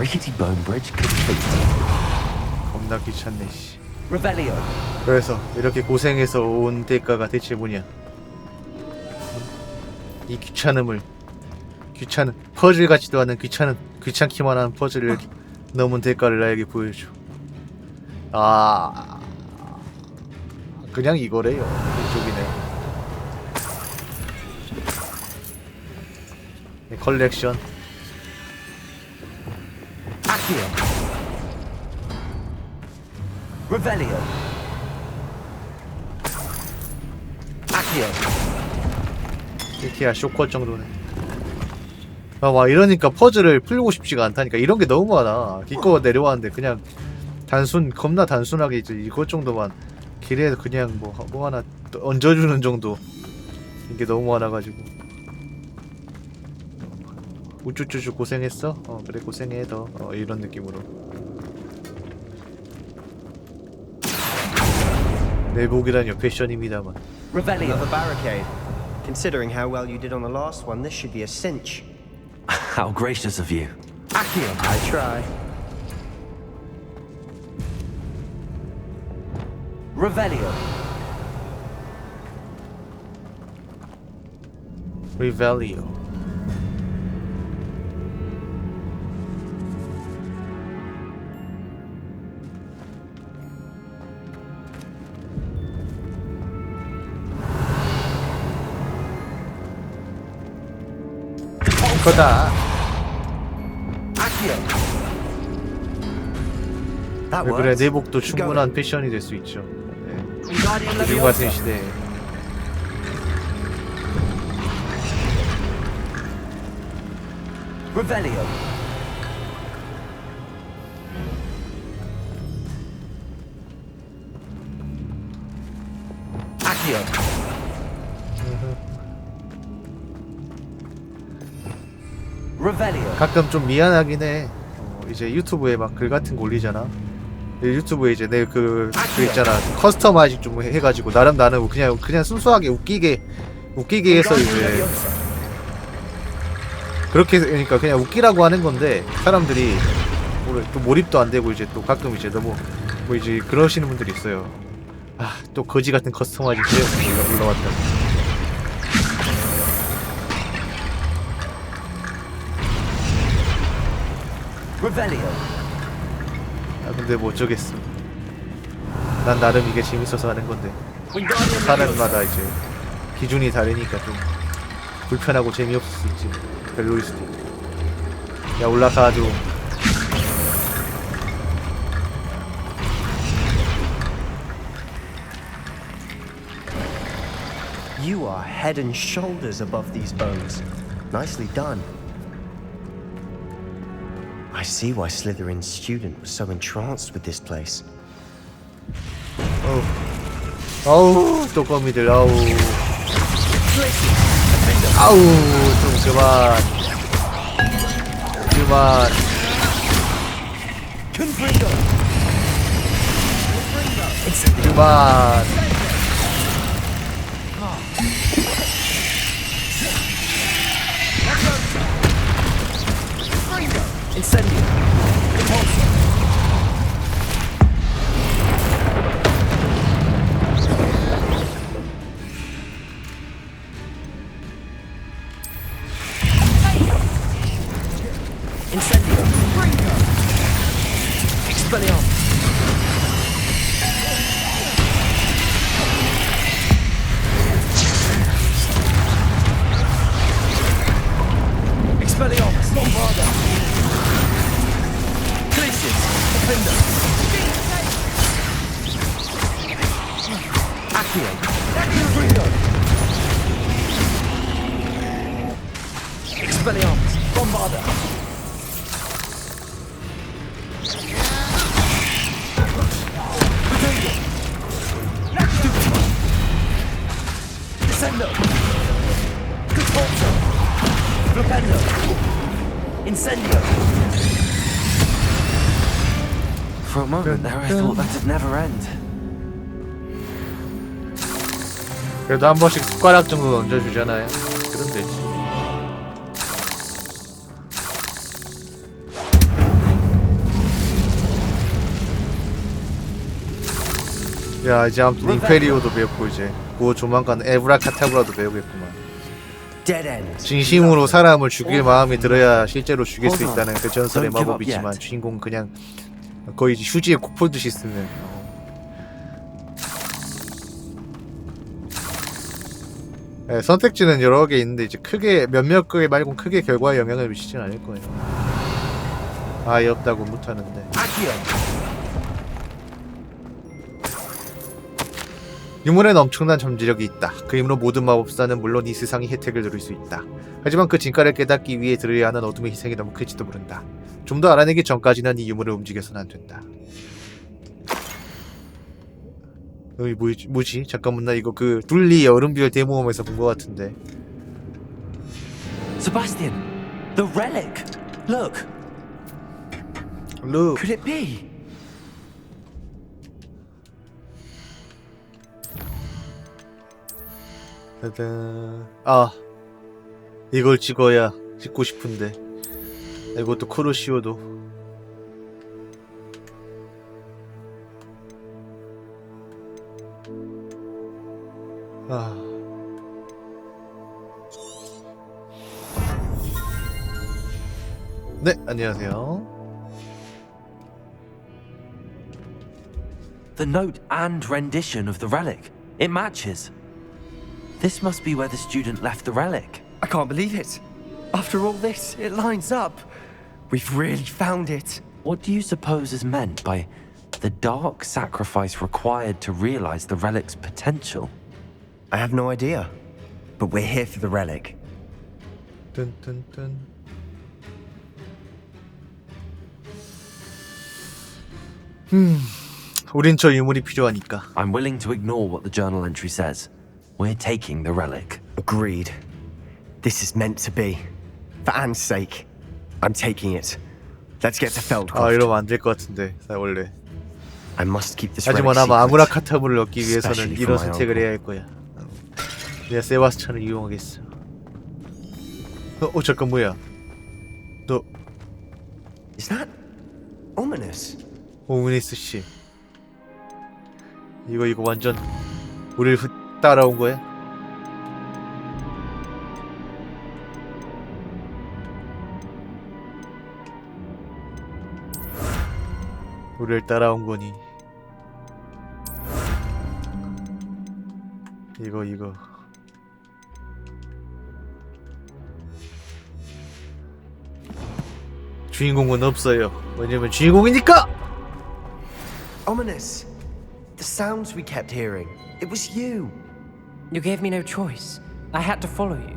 Rickety bone bridge complete. 겁나 귀찮네 씨. Revelio. 그래서 이렇게 고생해서 온 대가가 대체 뭐냐? 이 귀찮은 퍼즐 같지도 않은 귀찮기만 한 퍼즐을 넘은 대가를 나에게 보여줘. 아, 그냥 이거래요. 이쪽이네. 컬렉션. Accio. Revelio. Accio. 이케아 쇼컷 정도네. 와 이러니까 퍼즐을 풀고 싶지가 않다니까. 이런 게 너무 많아. 기껏 내려왔는데 그냥 겁나 단순하게 이제 이것 정도만 길에서 그냥 뭐 하나 얹어주는 정도. 이게 너무 많아가지고. 우쭈쭈쭈 고생했어? 그래 고생해 더. 이런 느낌으로. 내복이라뇨 패션입니다만. Revelio. Another barricade. Considering how well you did on the last one, this should be a cinch. How gracious of you. Accio. I try. Revelio. 리벨리오. 이거다. Accio. That 왜 그래 works. 내복도 충분한 패션이 될 수 있죠. 네. Guardian 요즘 같은 Leviosa. 시대에. Revelio. Accio. Revelio. 가끔 좀 미안하긴 해. 이제 유튜브에 막 글 같은 거 올리잖아. 유튜브에 이제 내 그 있잖아 커스터마이징 좀 해가지고 나름 나는 그냥 순수하게 웃기게 해서 이제 그렇게 그러니까 그냥 웃기라고 하는 건데 사람들이 또 몰입도 안 되고 이제 또 가끔 이제 너무 뭐 이제 그러시는 분들이 있어요. 아 또 거지 같은 커스터마이징 올라왔다. Revelio. 아 근데 뭐 어쩌겠어. 난 나름 이게 재밌어서 하는 건데 Wingardium 사람마다 이제 기준이 다르니까 좀 불편하고 재미없을 수 있지. 별로일 수도 있고. 야 올라가 좀. You are head and shoulders above these bones. Nicely done. I see why Slytherin's student was so entranced with this place. 어우 또 거미들 아우 좀 그만 Incendio. Incendio. Expelliarmus. Expelliarmus. Bombarda. Glacius. Defender. Accio. Expelliarmus. Bombarda. Descendo. Contorto. Flipendo. Incendio. For a moment there, I thought that'd never end. 그래도 한 번씩 숟가락 정도 얹어주잖아요. 그럼 되지. 야 이제 아무튼 임페리오도 배웠고 이제 그 조만간 에브라카타브라도 배우겠구만. Dead end. 진심으로 사람을 죽일 마음이 들어야 실제로 죽일 수 있다는 그 전설의 마법이지만 주인공 그냥 거의 휴지에 코 풀듯이 쓰는. 네, 선택지는 여러 개 있는데 이제 크게 몇몇 개 말고 크게 결과에 영향을 미치진 않을 거예요. 아예 없다고 못하는데. 유물에는 엄청난 잠재력이 있다. 그 힘으로 모든 마법사는 물론 이 세상의 혜택을 누릴 수 있다. 하지만 그 진가를 깨닫기 위해 들어야 하는 어둠의 희생이 너무 클지도 모른다. 좀 더 알아내기 전까지는 이 유물을 움직여서는 안 된다. 여기 뭐지? 잠깐만 나 이거 그 둘리 얼음별 데모홈에서 본 것 같은데. Sebastian, the relic. Look. Look. Could it be? 짜잔. 아 이걸 찍고 싶은데 이것도 크루시오도 네 안녕하세요. The note and rendition of the relic. It matches. This must be where the student left the relic. I can't believe it. After all this, it lines up. We've really found it. What do you suppose is meant by the dark sacrifice required to realize the relic's potential? I have no idea. But we're here for the relic. 뜬뜬뜬. 우린 저 유물이 필요하니까. I'm willing to ignore what the journal entry says. We're taking the relic. Agreed. This is meant to be. For Anne's sake, I'm taking it. Let's get to Feldcroft. 아 이러면 안 될 것 같은데 원래. I must keep this relic 하지만 아마 secret. 아무라카타브를 얻기 위해서는 이런 선택을 해야 할 거야. 내가 세바스찬을 이용하겠어. 잠깐 뭐야? 너 Is that ominous? 오므니스 씨. 이거 완전 우리를 따라온 거야? 우리를 따라온 거니? 이거 주인공은 없어요. 왜냐면 주인공이니까. Ominous. The sounds we kept hearing. It was you. You gave me no choice. I had to follow you.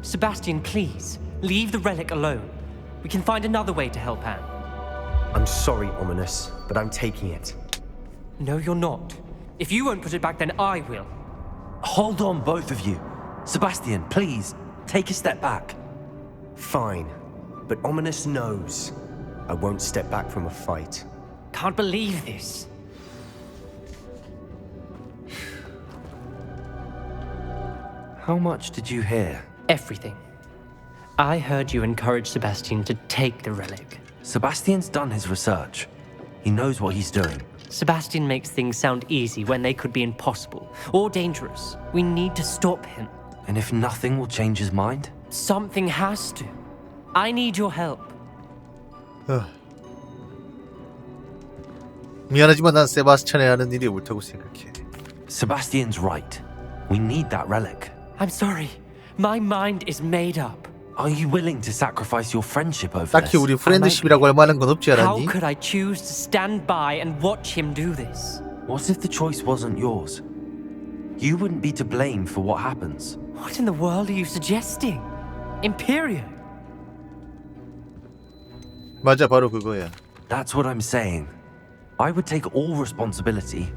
Sebastian, please, leave the relic alone. We can find another way to help Anne. I'm sorry, Ominous, but I'm taking it. No, you're not. If you won't put it back, then I will. Hold on, both of you. Sebastian, please, take a step back. Fine. But Ominous knows I won't step back from a fight. Can't believe this. How much did you hear? Everything. I heard you encourage Sebastian to take the relic. Sebastian's done his research. He knows what he's doing. Sebastian makes things sound easy when they could be impossible or dangerous. We need to stop him. And if nothing will change his mind? Something has to. I need your help. 미안하지만 난 세바스찬이 하는 일이 옳다고 생각해. Sebastian's right. We need that relic. I'm sorry. My mind is made up. Are you willing to sacrifice your friendship over 딱히 this? 우리 프렌드십이라고 할 만한 건 없지 How 않았니? could I choose to stand by and watch him do this? What if the choice wasn't yours? You wouldn't be to blame for what happens. What in the world are you suggesting? Imperium? 맞아 바로 그거야. That's what I'm saying. I would take all responsibility.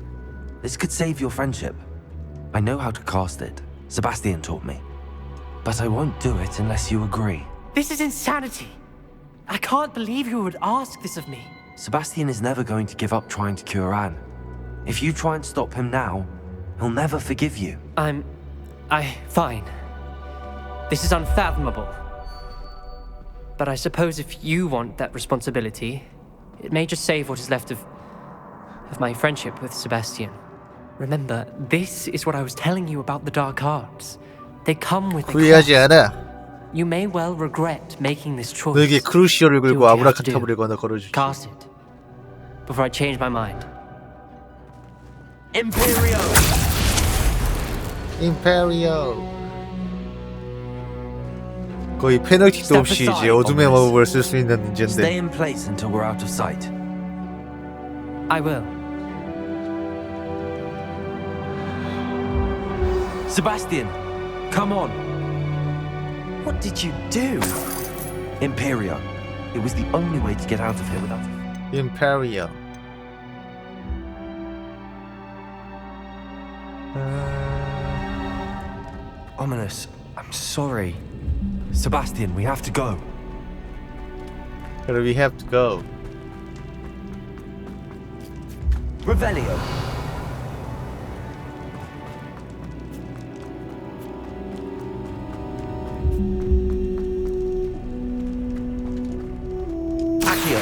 This could save your friendship. I know how to cast it. Sebastian taught me. But I won't do it unless you agree. This is insanity. I can't believe you would ask this of me. Sebastian is never going to give up trying to cure Anne. If you try and stop him now, he'll never forgive you. Fine. This is unfathomable. But I suppose if you want that responsibility, it may just save what is left of my friendship with Sebastian. Remember, this is what I was telling you about the dark arts. They come with the 후회하지 cost. 않아. You may well regret making this choice. 너에게 크루시오를 Do 걸고 what you have to do. 아브라카타브를 건너 걸어주지. Cast it. Before I change my mind. Imperio! 임페리오. 거의 페널티도 없이 이제 어둠의 마법을 쓸 수 있는 Stay 문제인데. in place until we're out of sight. I will. Sebastian, come on. What did you do? Imperio. It was the only way to get out of here without... 임페리오. Ominous, I'm sorry. Sebastian, we have to go. We have to go. Revelio. Accio.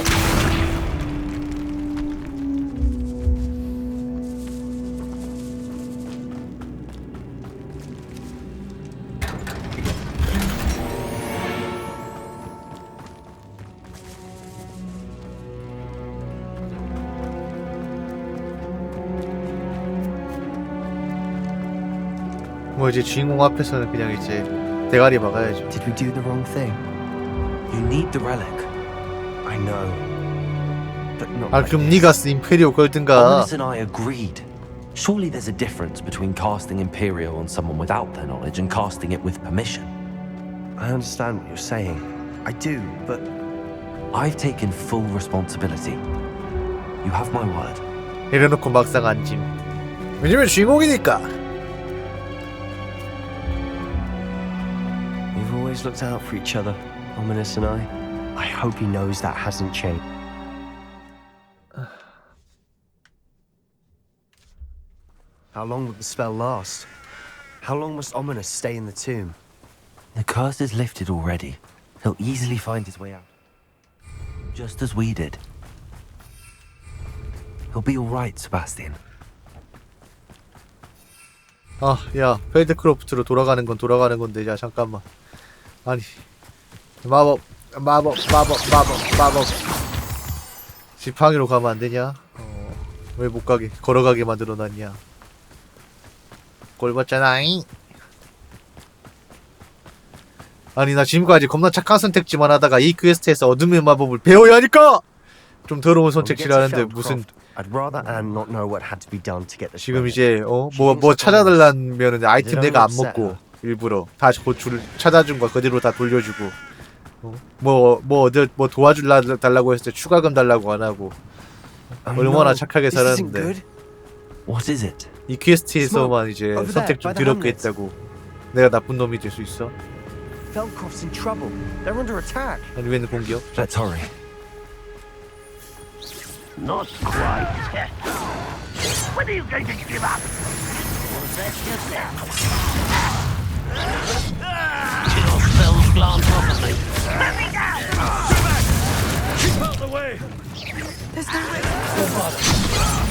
뭐 이제 주인공 앞에서는 그냥 이제 대가리 막아야죠. Did we do the wrong thing? You need the relic. I know. But not 아 like 그럼 this. 네가 쓰 임페리오 걸든가. Ominous and I agreed. Surely there's a difference between casting Imperio on someone without their knowledge and casting it with permission. I understand what you're saying. I do, but I've taken full responsibility. You have my word. 이래놓고 막상 안짐. 왜냐면 주인공이니까. we've always looked out for each other, Ominous and I. I hope he knows that hasn't changed. How long will the spell last? How long must Ominous stay in the tomb? The curse is lifted already. He'll easily find his way out. Just as we did. He'll be alright, Sebastian. 아, 야, 펠드크로프트로 돌아가는 건 돌아가는 건데, 야, 잠깐만. 아니, 마법. 지팡이로 가면 안 되냐? 왜 못 가게, 걸어가게 만들어놨냐? 꼴봤잖아잉. 아니, 나 지금까지 겁나 착한 선택지만 하다가 이 퀘스트에서 어둠의 마법을 배워야 하니까! 좀 더러운 When we get to 선택지라는데 무슨 Feldcroft, I'd rather Anne not know what had to be done to get the 지금 relic. 이제 뭐 찾아달라면은 아이템 내가 안 먹고 일부러 다시 고추를 찾아준 거 그대로 다 돌려주고 뭐 도와달라고 했을 때 추가금 달라고 안 하고 얼마나 착하게 This isn't 살았는데 good. What is it? 이 퀘스트에서만 이제 Over there, 선택 좀 by the 더럽게 hamlets. 했다고 내가 나쁜 놈이 될 수 있어? Feldcroft's in trouble. They're under attack. 아니 왜 공격? Let's hurry. Not quite. When are you going to give up? Well, that's just that. Your spells glance off at me. Let me go! Keep out the way! There's no way.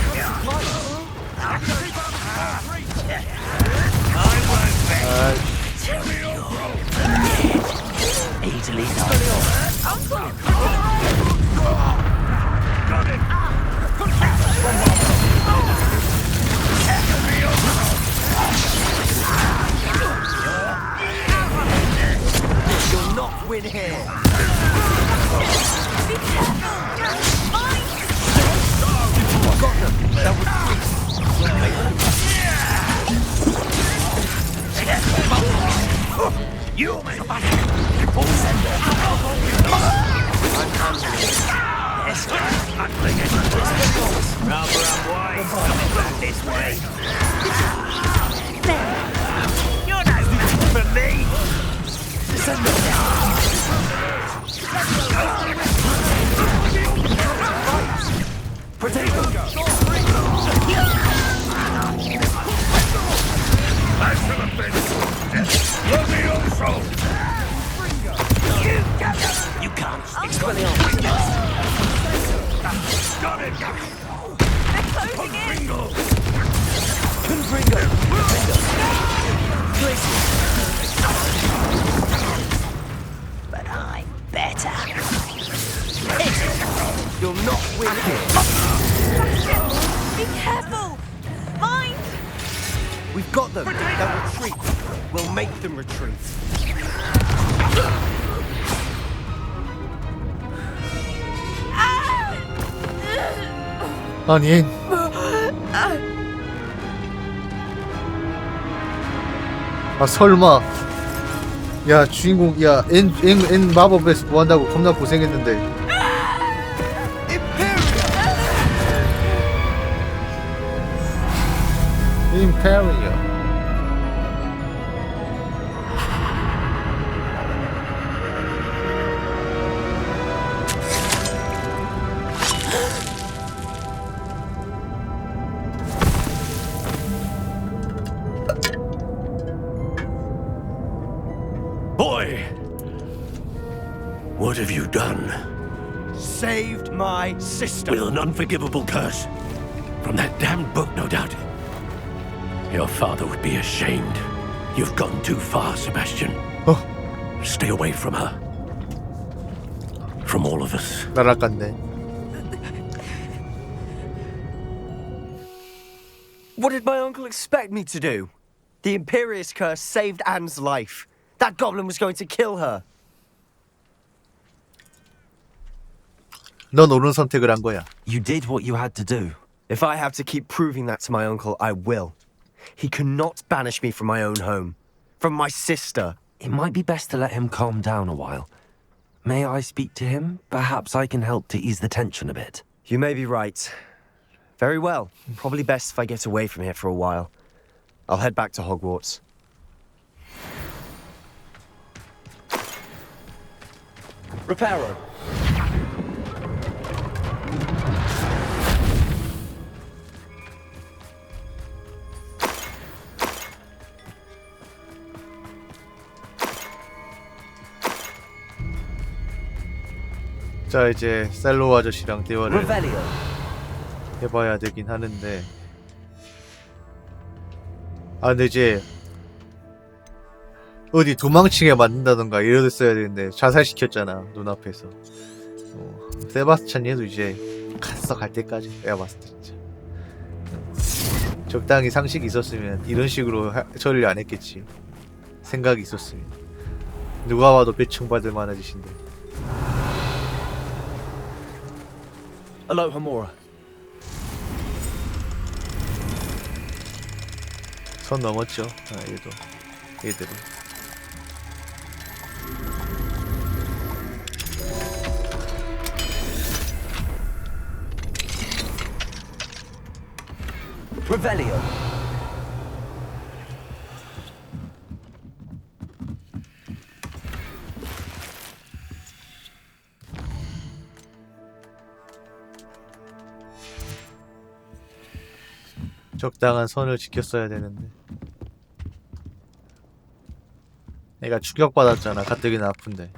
Easily done. You'll not win here. You may this way. You're no good for me. You can't. Got it. But I'm better. You'll not win here. Be careful! Mine! We've got them. They'll retreat. We'll make them retreat. 아니 아 설마 야 주인공 야엔 마법에서 구한다고 겁나 고생했는데 임페리어 Boy! What have you done? Saved my sister. With an unforgivable curse. From that damned book, no doubt. Your father would be ashamed. You've gone too far, Sebastian. 어 Stay away from her. From all of us. 날아갔네. What did my uncle expect me to do? The Imperious curse saved Anne's life. That goblin was going to kill her. 넌 옳은 선택을 한 거야. You did what you had to do. If I have to keep proving that to my uncle, I will. He cannot banish me from my own home. From my sister. It might be best to let him calm down a while. May I speak to him? Perhaps I can help to ease the tension a bit. You may be right. Very well. Probably best if I get away from here for a while. I'll head back to Hogwarts. Reparo. 자 이제 셀로 아저씨랑 대화를 Revelio. 해봐야 되긴 하는데 아 근데 이제 어디 도망치게 만든다던가 이랬어야 되는데 자살시켰잖아 눈앞에서. 세바스찬 얘도 이제 갔어 갈 때까지 내가 봤을 때 진짜 적당히 상식이 있었으면 이런 식으로 처리를 안 했겠지. 생각이 있었으면 누가 봐도 배충받을 만한 짓인데. Hello, Hamura. 선 넘었죠. 얘들이. Revelio. 적당한 선을 지켰어야 되는데. 내가 충격받았잖아. 가뜩이나 아픈데.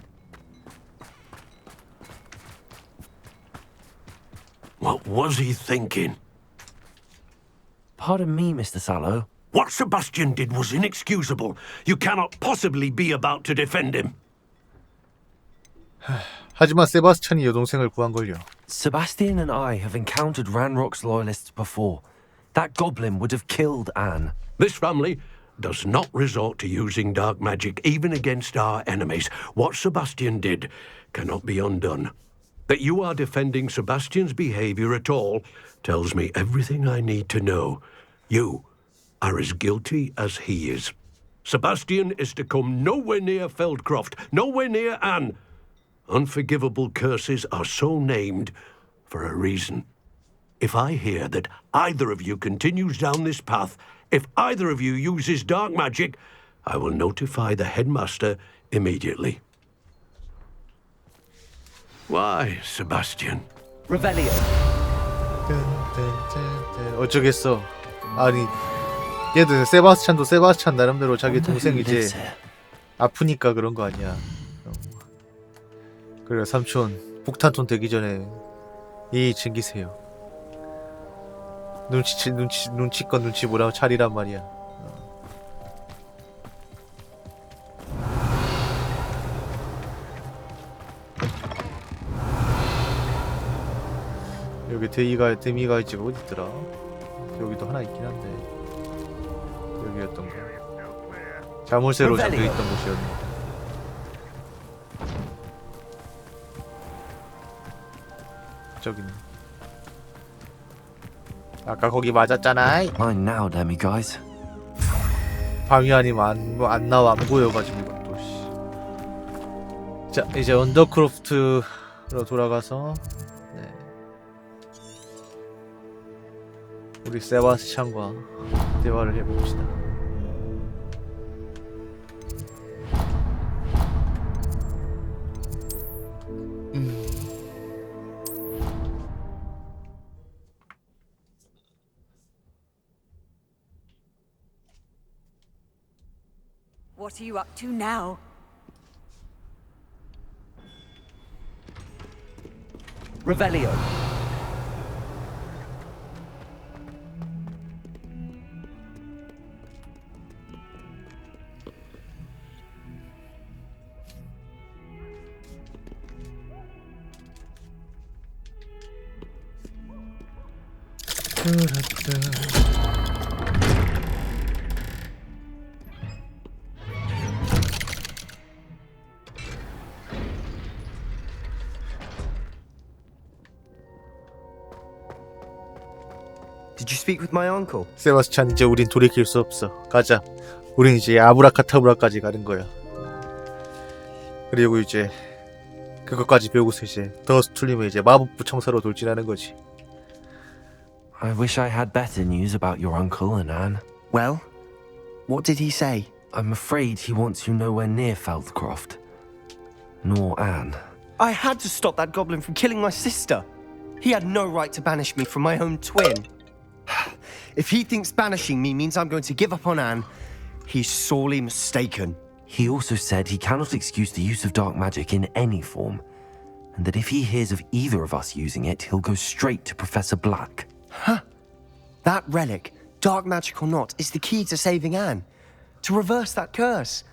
What was he thinking? Pardon me, Mr. Sallow. What Sebastian did was inexcusable. You cannot possibly be about to defend him. 하지만 세바스찬이 여동생을 구한걸요. Sebastian and I have encountered Ranrock's loyalists before. That goblin would have killed Anne. This family does not resort to using dark magic even against our enemies. What Sebastian did cannot be undone. That you are defending Sebastian's behavior at all tells me everything I need to know. You are as guilty as he is. Sebastian is to come nowhere near Feldcroft, nowhere near Anne. Unforgivable curses are so named for a reason. If I hear that either of you continues down this path, if either of you uses dark magic, I will notify the headmaster immediately. Why, Sebastian? Revelio. 어쩌겠어. 아니 얘도 세바스찬도 세바스찬 나름대로 자기 동생 이제 아프니까 그런 거 아니야. 그래 삼촌 폭탄톤 되기 전에 이 챙기세요. 눈치껏 눈치 보라고 차리란 말이야. 여기 데미가 있지가 어디 있더라? 여기도 하나 있긴 한데 여기였던 거. 자물쇠로 잠겨있던 곳이었네. 저기네. 아까 거기 맞았잖아. Mine now, Demi guys. 방위 아니면 안 나와, 안 보여가지고 이것도. 자, 이제 언더크로프트로 돌아가서 네. 우리 세바스찬과 대화를 해봅시다. What are you up to now? Revelio. Did you speak with my uncle? 세바스찬, 이제 우린 돌이킬 수 없어. 가자. 우린 이제 아브라카타브라까지 가는 거야. 그리고 이제 그것까지 배우고서 이제 더스툴림의 이제 마법부 청사로 돌진하는 거지. I wish I had better news about your uncle and Anne. Well, what did he say? I'm afraid he wants you nowhere near Feldcroft. Nor Anne. I had to stop that goblin from killing my sister. He had no right to banish me from my own twin. If he thinks banishing me means I'm going to give up on Anne, he's sorely mistaken. He also said he cannot excuse the use of dark magic in any form, and that if he hears of either of us using it, he'll go straight to Professor Black. Huh? That relic, dark magic or not, is the key to saving Anne. To reverse that curse.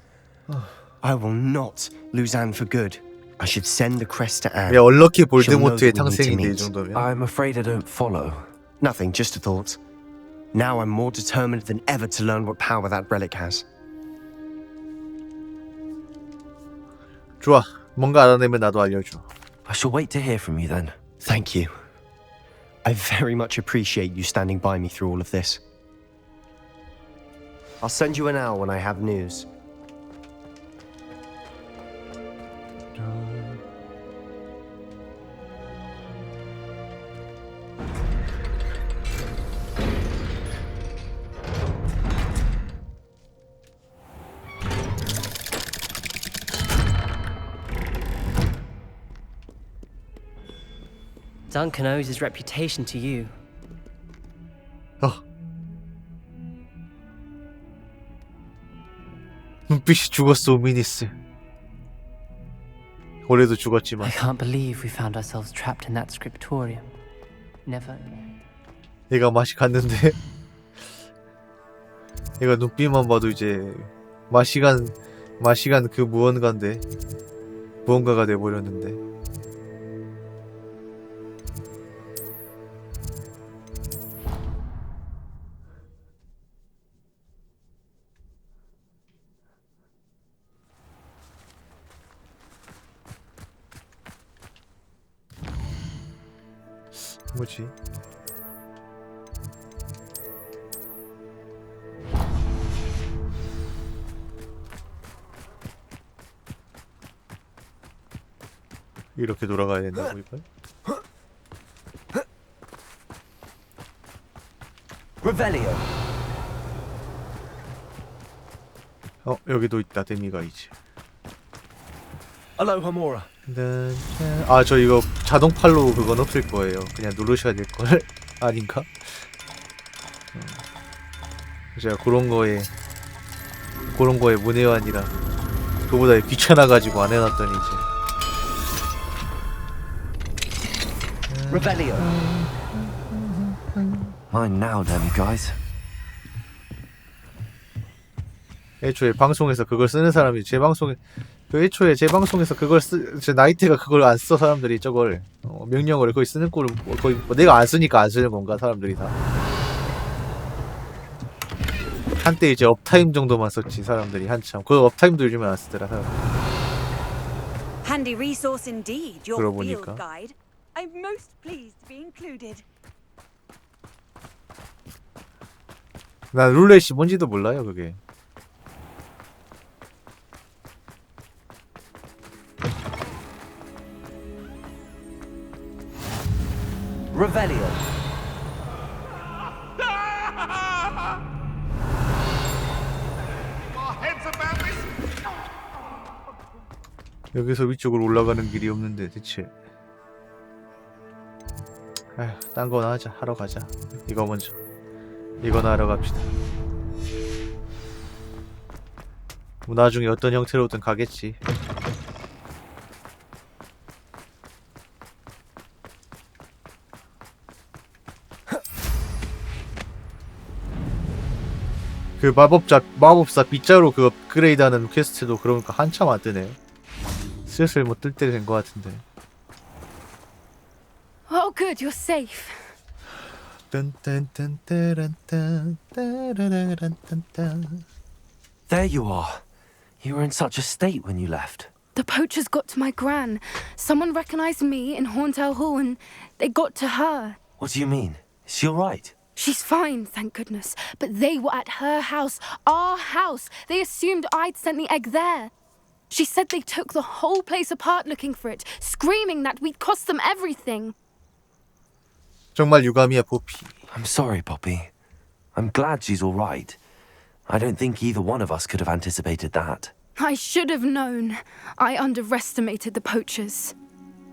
I will not lose Anne for good. I should send the crest to Anne. 야, 얼럭키 She'll know 볼드모트의 that we need to 탕생인데 이 meet. 정도면. I'm afraid I don't follow. Nothing, just a thought. Now I'm more determined than ever to learn what power that relic has. 좋아. 뭔가 알아내면 나도 알려줘. I shall wait to hear from you then. Thank you. I very much appreciate you standing by me through all of this. I'll send you an hour when I have news. Duncan owes his reputation to you. 눈빛이 죽었어, 오미니스. 올해도 죽었지만. I can't believe we found ourselves trapped in that scriptorium. Never. 얘가 맛이 갔는데. 얘가 눈빛만 봐도 이제 마시간 그 무언가가 돼버렸는데. 뭐지? 이렇게 돌아가야 된다고 이걸? Revelio. 여기도 있다. 데미가 이제. Aloha Mora. 아, 저 이거 자동 팔로우 그건 없을 거예요. 그냥 누르셔야 될 걸. 아닌가? 제가 그런 거에 문외한이라 그보다 귀찮아가지고 안 해놨더니 이제. Revelio. Mine now, then, guys. 애초에 방송에서 그걸 쓰는 사람이 제 방송에 애초에 제 방송에서 그걸 제 나이테가 그걸 안 써 사람들이 저걸 명령어를 거의 쓰는 꼴을 거의 내가 안 쓰니까 안 쓰는 건가 사람들이 다. 한때 이제 업타임 정도만 썼지 사람들이 한참. 그 업타임도 요즘에 안 쓰더라 사람. Handy resource indeed, your 그러고 field 보니까. guide. I'm most pleased to be included. 난 룰렛이 뭔지도 몰라요 그게. Revelio. 여기서 위쪽으로 올라가는 길이 없는데 대체. 아휴, 딴 거나 하자. 하러 가자. 이거 먼저. 이거나 하러 갑시다. 뭐 나중에 어떤 형태로든 가겠지. 그 마법사 빗자루 그 업그레이드하는 퀘스트도 그러니까 한참 안 뜨네. 슬슬 뭐 뜰 때 된 것 같은데. Oh, good, you're safe. There you are. You were in such a state when you left. The poachers got to my gran. Someone recognized me in Horntail Hall and they got to her. What do you mean? Is she alright? She's fine, thank goodness. But they were at her house, our house. They assumed I'd sent the egg there. She said they took the whole place apart looking for it, screaming that we'd cost them everything. 정말 유감이야, 포피. I'm sorry, Poppy. I'm glad she's alright. I don't think either one of us could have anticipated that. I should have known. I underestimated the poachers.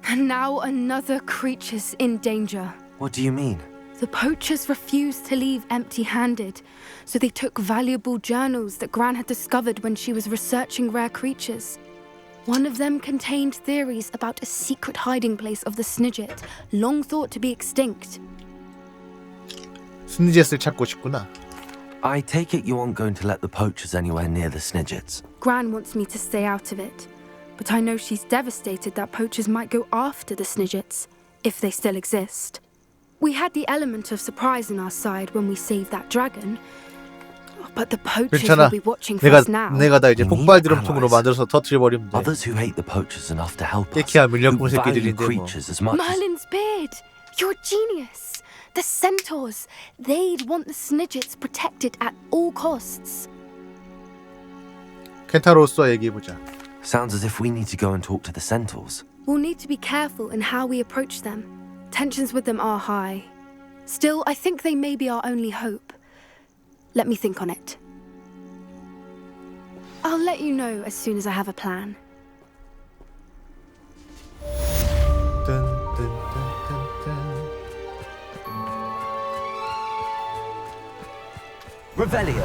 And now another creature's in danger. What do you mean? The poachers refused to leave empty-handed, so they took valuable journals that Gran had discovered when she was researching rare creatures. One of them contained theories about a secret hiding place of the Snidget, long thought to be extinct. 스니젯을 찾고 싶구나. I take it you aren't going to let the poachers anywhere near the Snidgets. Gran wants me to stay out of it, but I know she's devastated that poachers might go after the Snidgets, if they still exist. We had the element of surprise on our side when we saved that dragon, but the poachers 괜찮아. will be watching for us now. 내가 다 이제 폭발 드럼통으로 만들어서 터트려버리면 돼. Others who hate the poachers enough to help us, 깨키야 who 밀렵꾼 value 새끼들인데 뭐. creatures as much as... Merlin's beard! You're a genius! The centaurs! They'd want the Snidgets protected at all costs. 켄타로스와 얘기해보자. Sounds as if we need to go and talk to the centaurs. We'll need to be careful in how we approach them. Tensions with them are high. Still, I think they may be our only hope. Let me think on it. I'll let you know as soon as I have a plan. Revelio.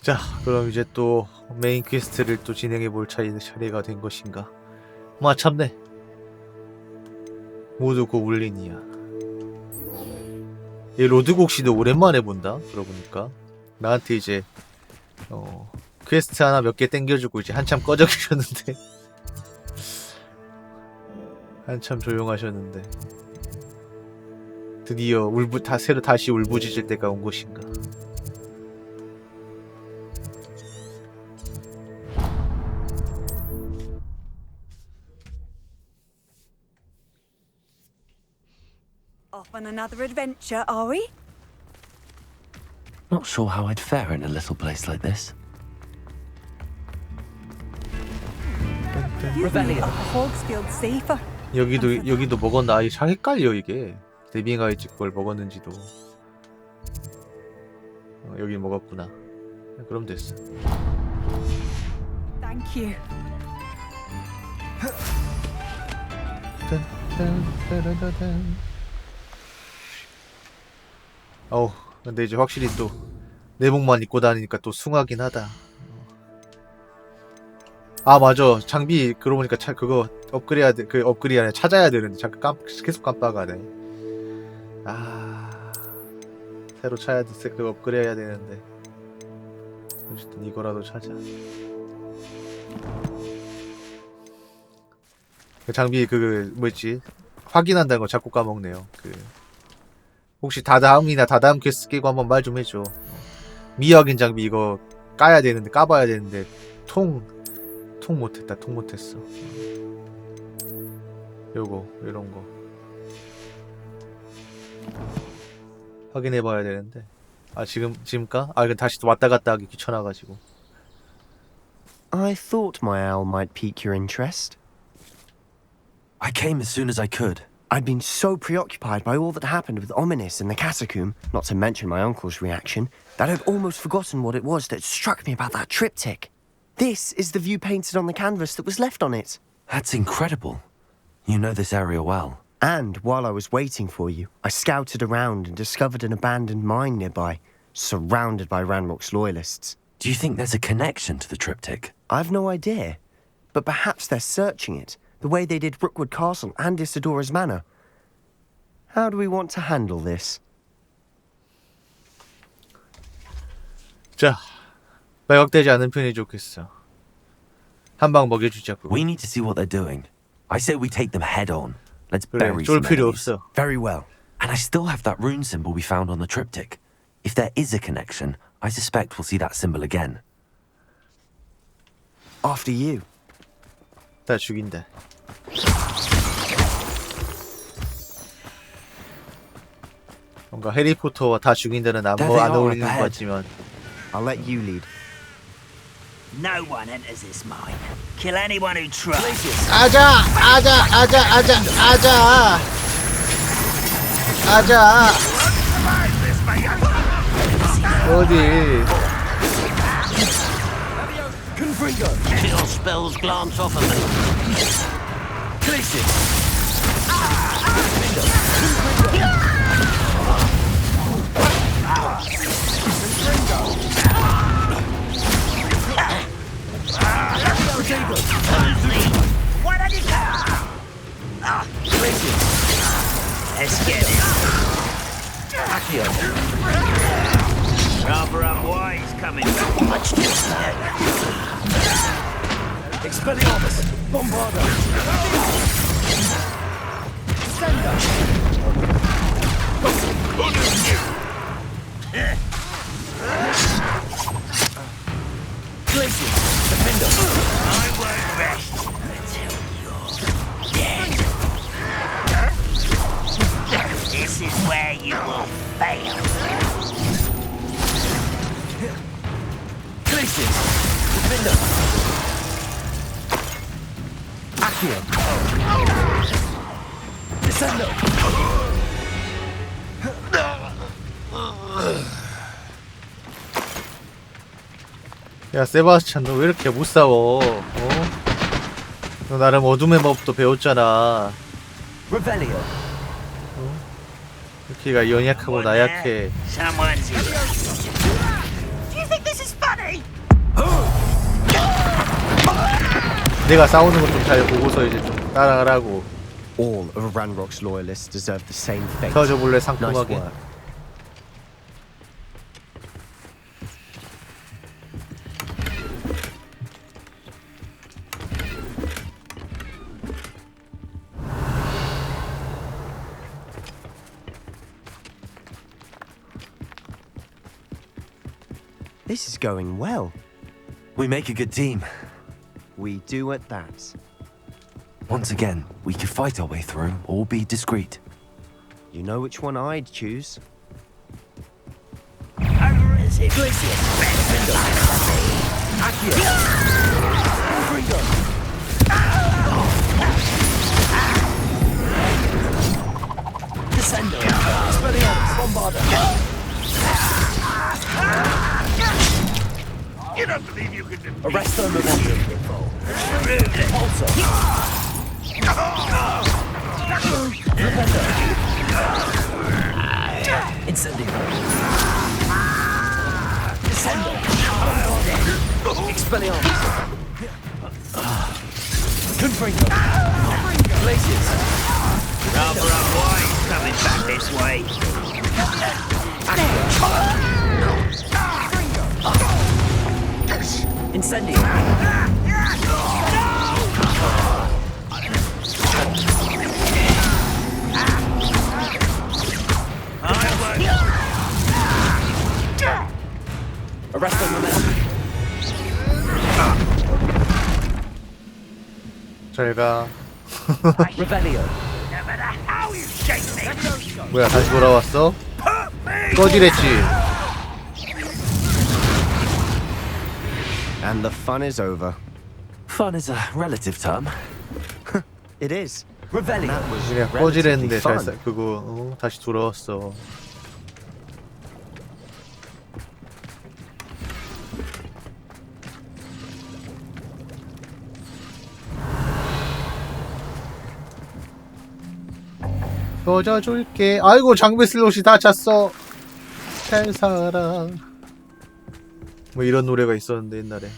자, 그럼 이제 또 메인 퀘스트를 또 진행해볼 차례가 된 것인가. 참네. 모두 고블린이야. 이 로드곡 씨도 오랜만에 본다. 그러고 보니까 나한테 이제 퀘스트 하나 몇 개 땡겨주고 이제 한참 꺼져 계셨는데 한참 조용하셨는데 드디어 새로 다시 울부짖을 때가 온 것인가. Off on another adventure, are we? Not sure how I'd fare in a little place like this. You think a hog's field safer? 여기도 먹었나? 잘 헷갈려 이게. 데빙아이즈 걸 먹었는지도. 여기 먹었구나. 그럼 됐어. Thank you. 근데 이제 확실히 또 내복만 입고 다니니까 또 숭하긴 하다. 아 맞아 장비 그러고 보니까 그거 업그레이드해야 돼. 그 업그레이드 찾아야 되는데 잠깐 계속 깜빡하네. 아 새로 찾아야 돼. 그 업그레이드 해야 되는데 어쨌든 이거라도 찾아. 그 장비 그 뭐였지 확인한다는 거 자꾸 까먹네요. 그 혹시 다다음 퀘스트 끼고 한번 말 좀 해줘. 미확인 장비 이거 까야 되는데 까봐야 되는데 통 못했다. 통 못했어. 요거 이런 거 확인해봐야 되는데 아 지금 까? 아 이건 다시 왔다 갔다 하기 귀찮아가지고. I thought my owl might pique your interest. I came as soon as I could. I'd been so preoccupied by all that happened with Ominis in the catacomb, not to mention my uncle's reaction, that I'd almost forgotten what it was that struck me about that triptych. This is the view painted on the canvas that was left on it. That's incredible. You know this area well. And while I was waiting for you, I scouted around and discovered an abandoned mine nearby, surrounded by Ranrock's loyalists. Do you think there's a connection to the triptych? I've no idea, but perhaps they're searching it, the way they did Rookwood Castle and Isidora's Manor. How do we want to handle this? 자, 매각되지 않은 편이 좋겠어. 한 방 먹여주자고. We need to see what they're doing. I say we take them head on. Let's 그래, bury 쫄 some 필요 enemies. 없어. Very well. And I still have that rune symbol we found on the triptych. If there is a connection, I suspect we'll see that symbol again. After you. 다 죽인다. 뭔가 해리포터와 다 죽인다는 안 어울리는 것 같지만. I'll let you lead. No one enters this mine. Kill anyone who tries. 아자. 어디? Your spells glance off of me. Why don't you come? Let's get it. Rather unwise coming. Much too slow. Expelliarmus! Bombardo! I won't rest until you're dead. This is where you will fail. 야 세바스찬 너 왜 이렇게 못 싸워? 너 나름 어둠의 법도 배웠잖아. Revelio. 이렇게가 연약하고 나약해. Someone's here. Do you think this is funny? 내가 싸우는 거 좀 잘 보고서 이제 좀 따라하라고. All of Ranrock's loyalists deserve the same fate. 터져볼래 Nice 상큼하게. work. This is going well. We make a good team. We do at that. Once again, we could fight our way through or be discreet. You know which one I'd choose. Over is it? Descendo! Expelliarmus! Bombardo! You don't believe you can defeat Arresto Momentum! Pulsar! Incendio! Descendo! Expelliarmus! Rather unwise coming back this way. Incendio. Arrest them, momentum. 잘 가. Revelio. No matter how you shake me. 뭐야 다시 돌아왔어? 꺼지랬지. And the fun is over. Fun is a relative term. It is. Revelio. That was 그냥 relatively 꺼지랬는데 잘 fun. 그거 다시 돌아왔어. 꺼져줄게. 아이고 장비 슬롯이 다 찼어. 잘 살아. 뭐 이런 노래가 있었는데 옛날에.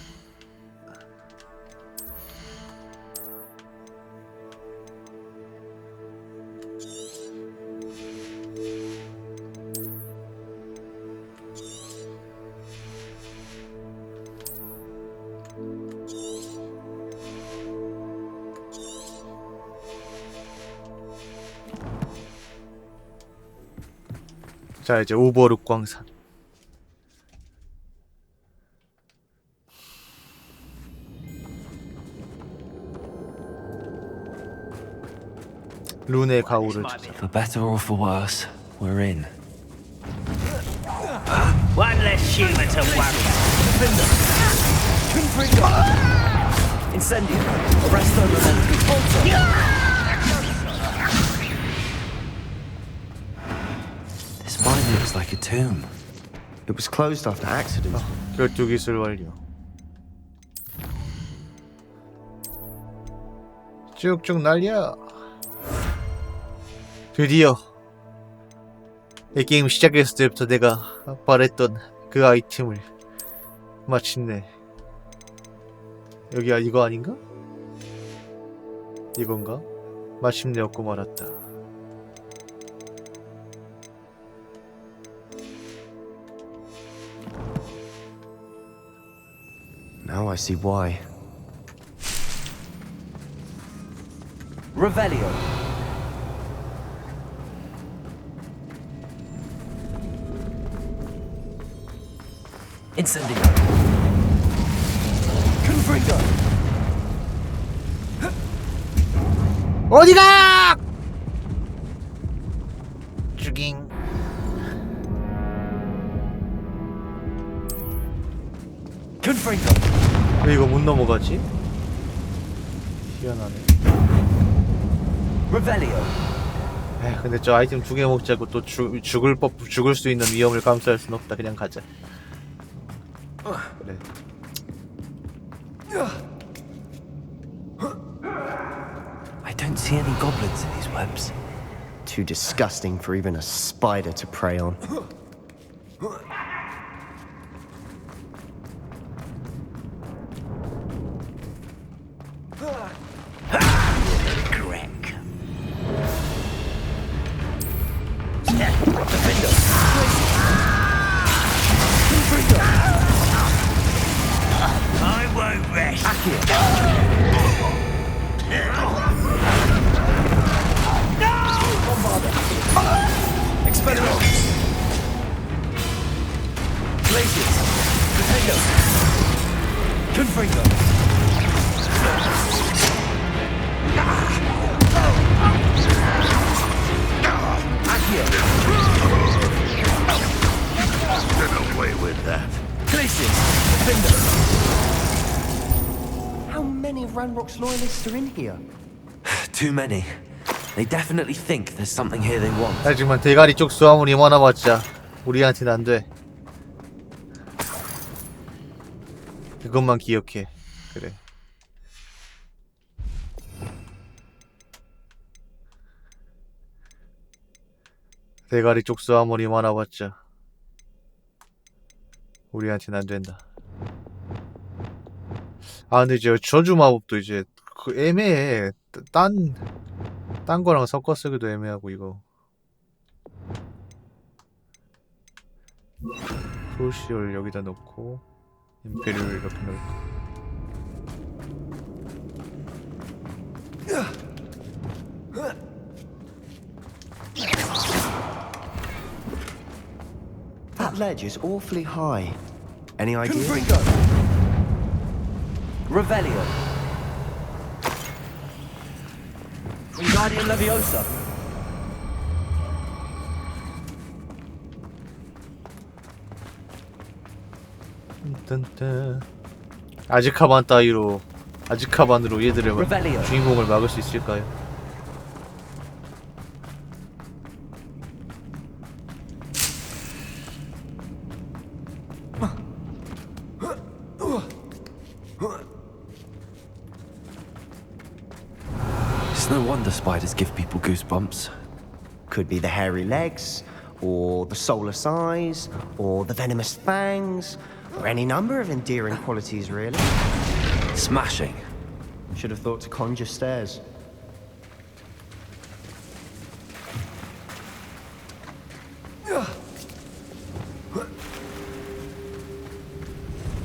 자 이제 오버룩 광산. 룬의 가오를 찾아. For better or for worse, we're in. One less human to worry. Incendio. Arrest them, momentum. This mine looks like a tomb. It was closed after accident. 결투 기술 완료. 쭉쭉 날려. 드디어 이 게임 시작했을 때부터 내가 바랬던 그 아이템을 마침내. 여기가 이거 아닌가? 이건가? 마침내 얻고 말았다. Now I see why. Revelio. Incendio. Confringo. 어디가? 죽잉. Confringo. 왜 이거 못 넘어가지? 희한하네. Revelio. 에휴, 근데 저 아이템 2개 먹자고 또 죽을 수 있는 위험을 감수할 순 없다. 그냥 가자. 그래. I don't see any goblins in these webs. Too disgusting for even a spider to prey on. Correct. I won't rest. Expelliarmus. Glacius. Defendo. Confringo. Accio. Get away with that. Glacius. Defendo. How many of Ranrock's loyalists are in here? Too many. They definitely think there's something here they want. 하지만 대가리 쪽 수화물이 많아봤자 우리한테는 안 돼. 그것만 기억해. 그래. 대가리 쪽 수화물이 많아봤자 우리한테는 안 된다. 아 근데 이제 저주 마법도 이제 그 애매해. 딴 거랑 섞어 쓰기도 애매하고 이거. 소시얼 여기다 넣고 임페리얼 이렇게 넣을까. That ledge is awfully high. Any ideas? Revelio. Wingardium Leviosa. 아즈카반 따위로 아즈카반으로 얘들의 Revelio. 주인공을 막을 수 있을까요? It's no wonder spiders give people goosebumps. Could be the hairy legs, or the soulless eyes, or the venomous fangs, or any number of endearing qualities, really. Smashing. Should have thought to conjure stairs.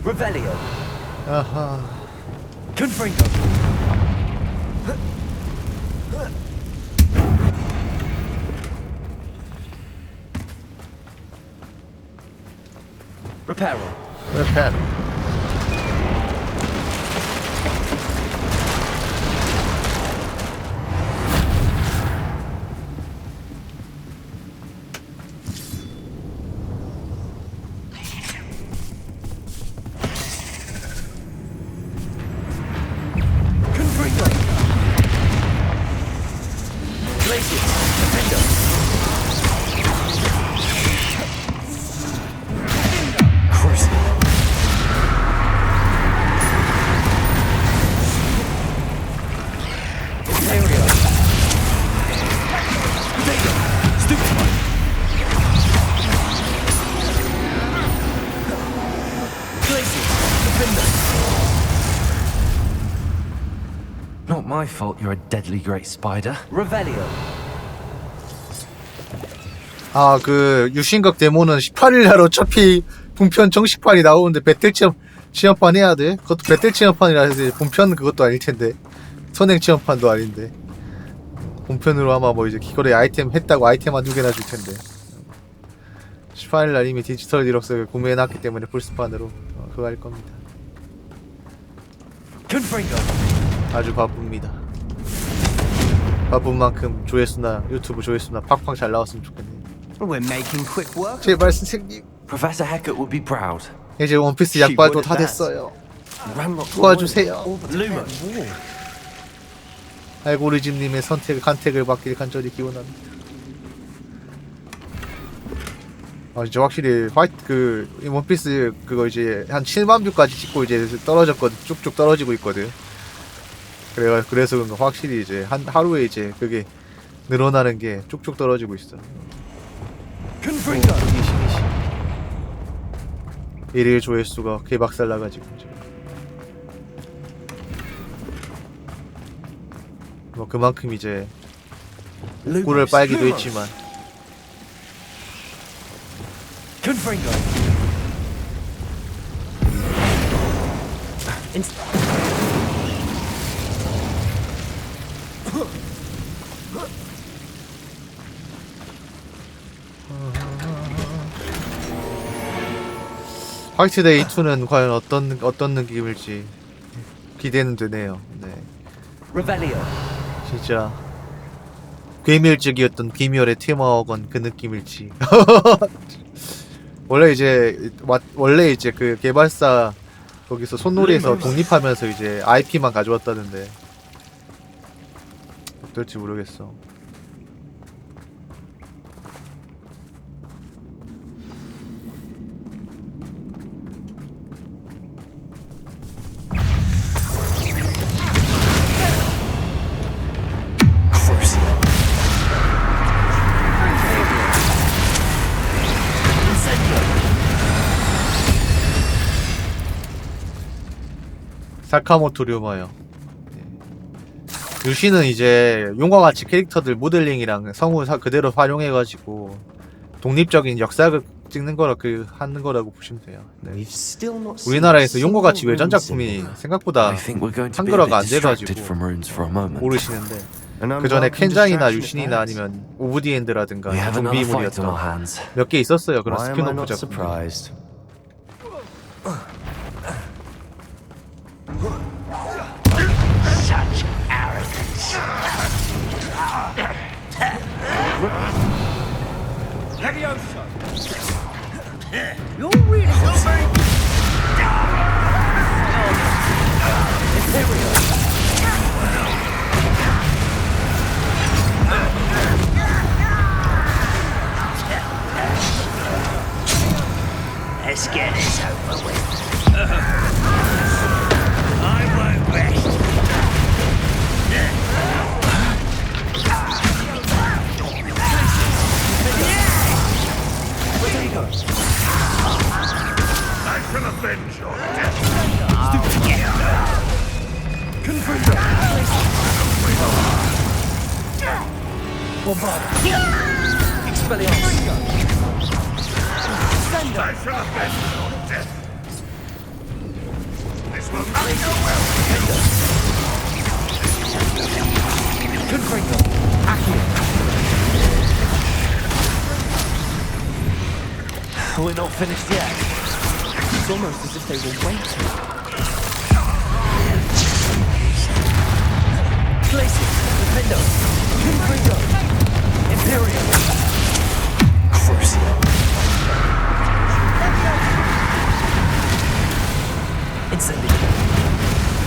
Revelio. 아하. Confringo. Reparo. 랩. Confringo. Glacius. Defender. Crucible. Imperial. Vega. Stupefy. Glacius. Defender. Not my fault you're a deadly great spider. Revelio. 아, 그 유신각 데모는 18일 날 어차피 본편 정식판이 나오는데 배틀 체험판 해야 돼. 그것도 배틀 체험판이라 해서 본편 그것도 아닐 텐데. 선행 체험판도 아닌데. 본편으로 아마 뭐 이제 기거래 아이템 했다고 아이템 한 2개나 줄 텐데. 18일 날 이미 디지털 디럭스 구매해놨기 때문에 플스판으로 그거 할 겁니다. Confringo. 아주 바쁩니다. 바쁜 만큼 조회수나 유튜브 조회수나 팍팍 잘 나왔으면 좋겠네요. We're making quick work. 제발 선생님. Professor Hecat would be proud. 이제 원피스 약발도 다 됐어요. 도와주세요. Luma. 알고리즘님의 간택을 받길 간절히 기원합니다. 아 진짜 확실히 이 원피스 그거 이제 한 7만 뷰까지 찍고 이제 떨어졌거든. 쭉쭉 떨어지고 있거든. 그래서 그런가 확실히 이제 하루에 이제 그게 늘어나는 게 쭉쭉 떨어지고 있어. Confringo. 일일 조회수가 개박살 나가지고 지금. 뭐 그만큼 이제 꿀을 빨기도 했지만. Confringo. 화이트데이 2는 과연 어떤 느낌일지 기대는 되네요. 네. Revelio. 진짜 괴멸적이었던 귀멸의 테마학원 그 느낌일지. 원래 이제 그 개발사 거기서 손놀이에서 독립하면서 이제 IP만 가져왔다는데 어떨지 모르겠어. 사카모토 류마요. 유시는 이제 용과 같이 캐릭터들 모델링이랑 성우 그대로 활용해가지고 독립적인 역사극 찍는 거라 하는 거라고 보시면 돼요. 네. We've still not seen 우리나라에서 a 용과 같이 single 외전 rune 작품이 symbol. 생각보다 I think we're going to be a 한글화가 bit 안 distracted 돼가지고 from runes for a moment. 모르시는데 An 그 전에 unwelcome 켄장이나 distraction 유신이나 at that. 아니면 오브 디 엔드라든가 We have another fight on our 좀비물이었던 hands. 몇 개 있었어요. 그런 Why am I 스피노프 not 작품. surprised? Such arrogance. You're really Let's get this over with. I won't rest. I shall avenge your I shall avenge your death. This will not go well. We're not finished yet. It's almost as if they were waiting. Places, Defendo, Confringo, Imperial, Crucio, Incendio.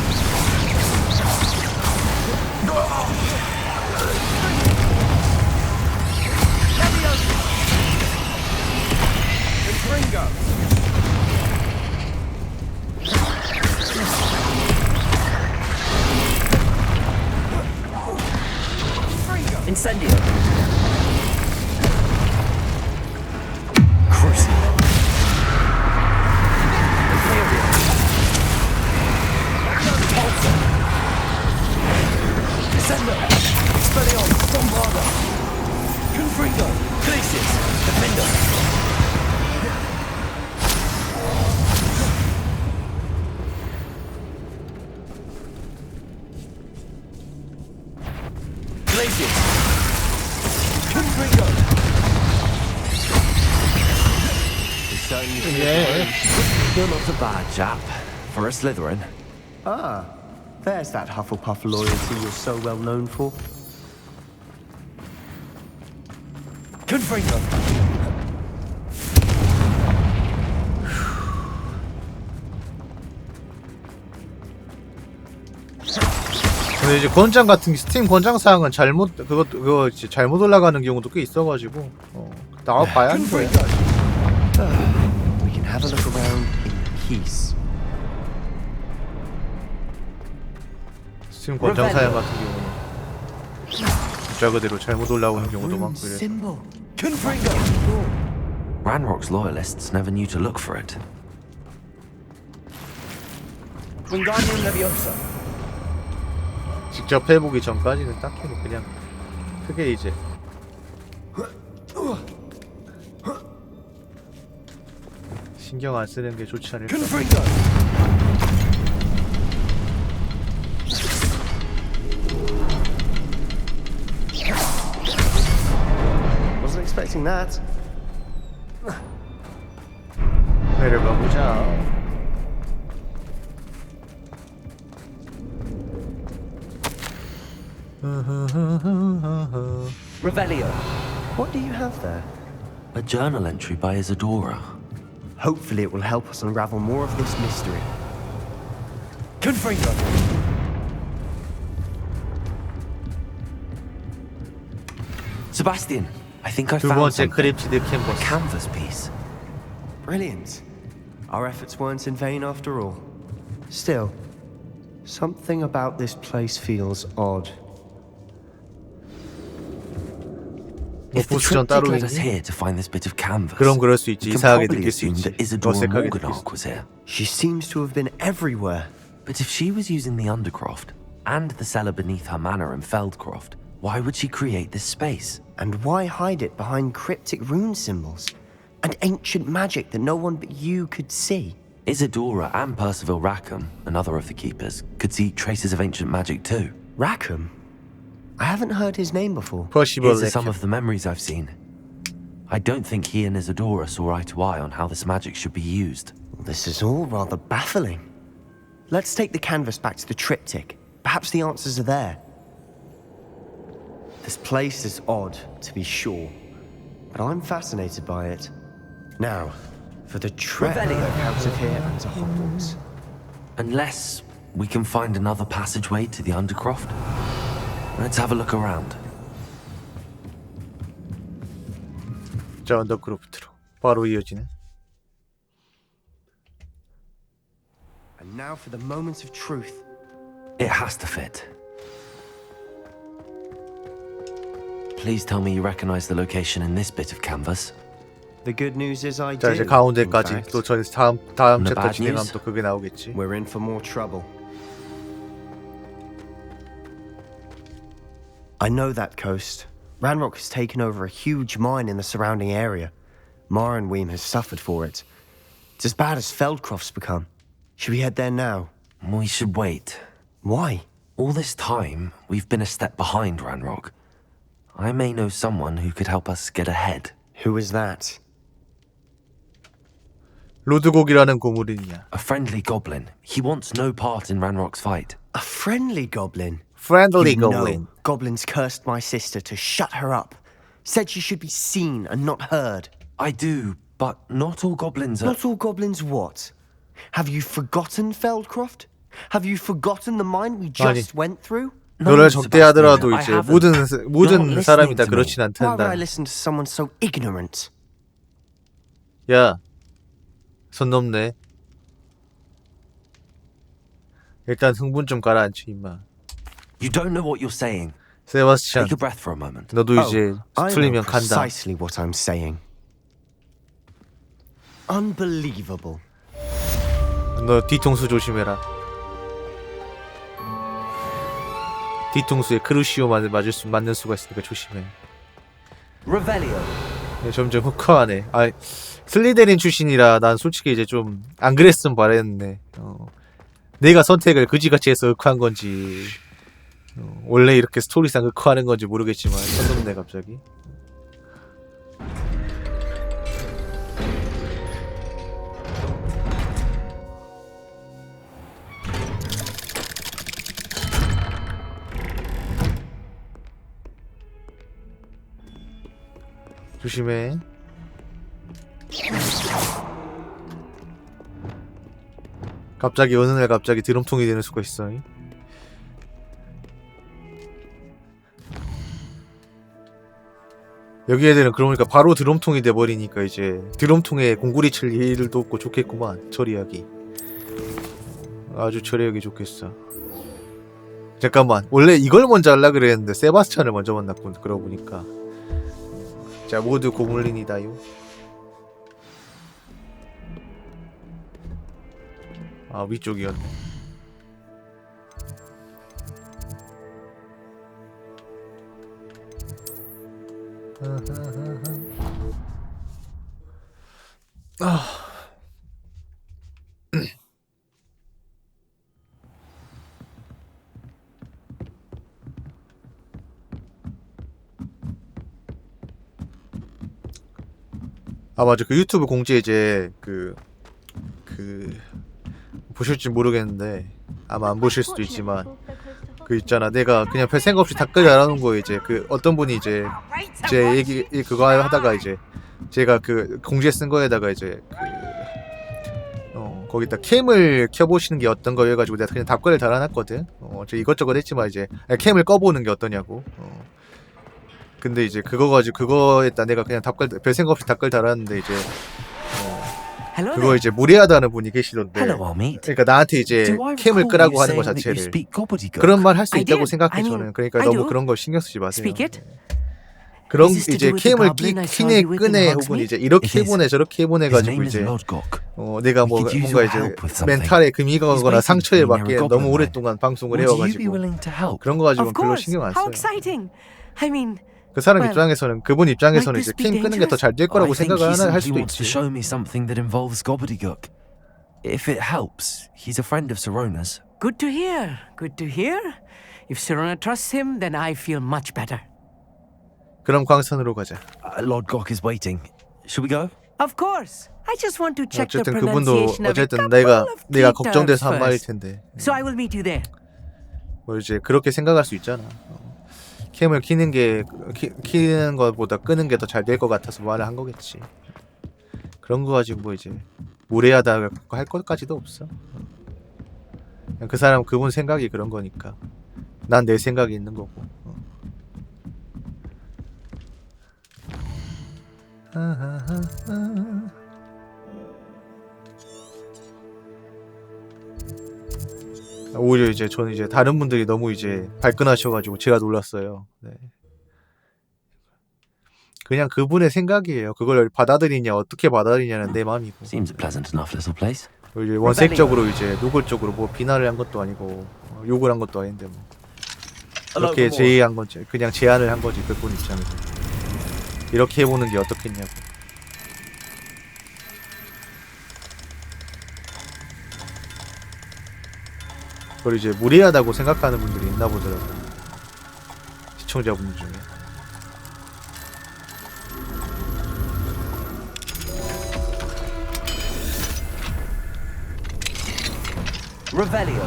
Incendio. Crucio. Imperial. Pulsar. Descendo. Expellion. Bombarda. Confringo. Glacius. Defendo. Glacius. Confringo. You're not a bad chap for a Slytherin. Ah, there's that Hufflepuff loyalty you're so well known for. Confringo. 근데 이제 권장 같은 스팀 권장 사항은 그거 이제 잘못 올라가는 경우도 꽤 있어가지고 나와봐야 하는 거야. We can have a look around in peace. 스팀 권장 사양 같은 경우는 진짜 그대로 잘못 올라오는 경우도 많고 이래서. Symbol. Confringo. Ranrock's loyalists never knew to look for it. Wingardium Leviosa. 직접 해보기 전까지는 딱히 뭐 그냥 크게 이제 신경 안 쓰는 게 좋지 않을까. Wasn't expecting that. 내려가 보자. Revelio. What do you have there? A journal entry by Isadora. Hopefully it will help us unravel more of this mystery. Confringo. Sebastian, I think I 두 found 번째 something. 크립티드 캔버스. Canvas piece. Brilliant. Our efforts weren't in vain after all. Still, something about this place feels odd. 뭐 If the 보스전 triptych 따로 led us 있니? here to find this bit of canvas, 그럼 그럴 수 있지. we can 이상하게 probably 느낄 수 assume 있지. that Isadora 어색하게 느낄 수 Morganach 있지. was here. She seems to have been everywhere. But if she was using the Undercroft, and the cellar beneath her manor in Feldcroft, why would she create this space? And why hide it behind cryptic rune symbols? And ancient magic that no one but you could see? Isadora and Percival Rackham, another of the keepers, could see traces of ancient magic too. Rackham? I haven't heard his name before. Possible. Here's some of the memories I've seen. I don't think he and Isadora saw eye to eye on how this magic should be used. This is all rather baffling. Let's take the canvas back to the triptych. Perhaps the answers are there. This place is odd, to be sure, but I'm fascinated by it. Now, for the trek out of here and to Hogwarts. Unless we can find another passageway to the Undercroft. Let's have a look around. 자, 언더크로프트로 바로 이어지네. And now for the moment of truth. It has to fit. Please tell me you recognize the location in this bit of canvas. The good news is I 자, do. 이제 가운데까지 또 저 다음 The 챕터 bad 진행하면 news? 또 그게 나오겠지. We're in for more trouble. I know that coast. Ranrock has taken over a huge mine in the surrounding area. Mornweem has suffered for it. It's as bad as Feldcroft's become. Should we head there now? We should wait. Why? All this time, we've been a step behind Ranrock. I may know someone who could help us get ahead. Who is that? 로드곡이라는 고물이냐. A friendly goblin. He wants no part in Ranrock's fight. A friendly goblin. Friendly You know, goblin. goblins cursed my sister to shut her up. Said she should be seen and not heard. I do, but not all goblins are... Not all goblins what? Have you forgotten Feldcroft? Have you forgotten the mine we just went through? 너를 적대하더라도 I 이제 haven't. 모든 사람이 다 listening to 그렇진 Why would I 않단다. listen to someone so ignorant? 야, 선 넘네. 일단 흥분 좀 가라앉혀 임마. You don't know what you're saying. 세바스찬, Take a breath for a moment. 너도 이제 I know 틀리면 간다. precisely what I'm saying. Unbelievable. 너 뒤통수 조심해라. 뒤통수에 크루시오 맞는 수가 있으니까 조심해. Revelio. 점점 흑화하네. 아, 슬리데린 출신이라 난 솔직히 이제 좀 안 그랬으면 바랬는데 내가 선택을 그지같이 해서 흑화한 건지 원래 이렇게 스토리상 흑화하는 건지 모르겠지만 선 넘네 갑자기. 조심해. 갑자기 어느 날 갑자기 드럼통이 되는 수가 있어. 여기 애들은 그러니까 바로 드럼통이 돼버리니까 이제 드럼통에 공구리 칠 일도 없고 좋겠구만. 처리하기 아주 처리하기 좋겠어. 잠깐만, 원래 이걸 먼저 하려 그랬는데 세바스찬을 먼저 만났군. 그러고 보니까. 자, 모두 고물린이다요. 아, 위쪽이었네. 아 맞아, 그 유튜브 공지에 이제 그 보실지 모르겠는데 아마 안 보실 수도 있지만 그 있잖아, 내가 그냥 별 생각 없이 댓글 달아놓은 거 이제 그 어떤 분이 이제 제 얘기 그거 하다가 이제 제가 그 공지에 쓴 거에다가 이제 거기다 캠을 켜보시는 게 어떤 거 해가지고 내가 그냥 답글을 달아놨거든. 저 이것저것 했지만 이제 캠을 꺼보는 게 어떠냐고. 근데 이제 그거 가지고 그거에다 내가 그냥 답글 별 생각 없이 답글 달았는데 이제 그거 이제 무례하다는 분이 계시던데. 그러니까 나한테 이제 캠을 끄라고 하는 거 자체를 그런 말 할 수 있다고 생각해 저는. 그러니까 너무 그런 거 신경 쓰지 마세요. 그런 Is this to 이제 do with the 캠을 goblin I saw 키네 you with in 끄네 혹은 Hogsmeade? 이제 이렇게 It is. 해보네 저렇게 해보네 His 가지고 name is 이제 Lodgok. 내가 We could use 뭔가 your 이제 help with something. 멘탈에 금이 He's 가거나 waiting 상처에 for me 받기에 near a 너무 goblin 오랫동안 방송을 Would you be 해와가지고 willing to help? 그런 거 가지고 Of 별로 course. 신경 안 How 써요. exciting. I mean, 그 사람 well, 입장에서는 그분 입장에서는 might 이제 this be 캠 끄는 게 더 잘 될 I 거라고 think 생각을 he 할 simply 수도 wants to 있지. show me something that involves gobbledygook. If it helps, he's a friend of Sirona's. good to hear. Good to hear. If Sirona trusts him, then I feel much better. 그럼 광산으로 가자. Lodgok is waiting. Should we go? Of course. I just want to check the 어쨌든 그분도 pronunciation of a 어쨌든 couple 내가 of 내가 key 걱정돼서 terms 한 말일 first. 텐데 So I will meet you there. 뭐 이제 그렇게 생각할 수 있잖아. 캠을 키는 게 키는 것보다 끄는 게 더 잘 될 것 같아서 말을 한 거겠지. 그런 거 가지고 뭐 이제 무례하다 할 것까지도 없어. 그냥 그 사람 그분 생각이 그런 거니까 난 내 생각이 있는 거고. 오히려 이제 저는 이제 다른 분들이 너무 이제 발끈하셔가지고 제가 놀랐어요. 네. 그냥 그분의 생각이에요. 그걸 받아들이냐 어떻게 받아들이냐는 내 마음이고. Seems a pleasant enough little place. 이제 원색적으로 이제 노골적으로 뭐 비난을 한 것도 아니고 욕을 한 것도 아닌데 뭐 그렇게 제의한 거지. 그냥 제안을 한 거지 그분 입장에서. 이렇게 해보는 게 어떻겠냐고. 그걸 이제 무례하다고 생각하는 분들이 있나 보더라고. 시청자분들 중에. Revelio.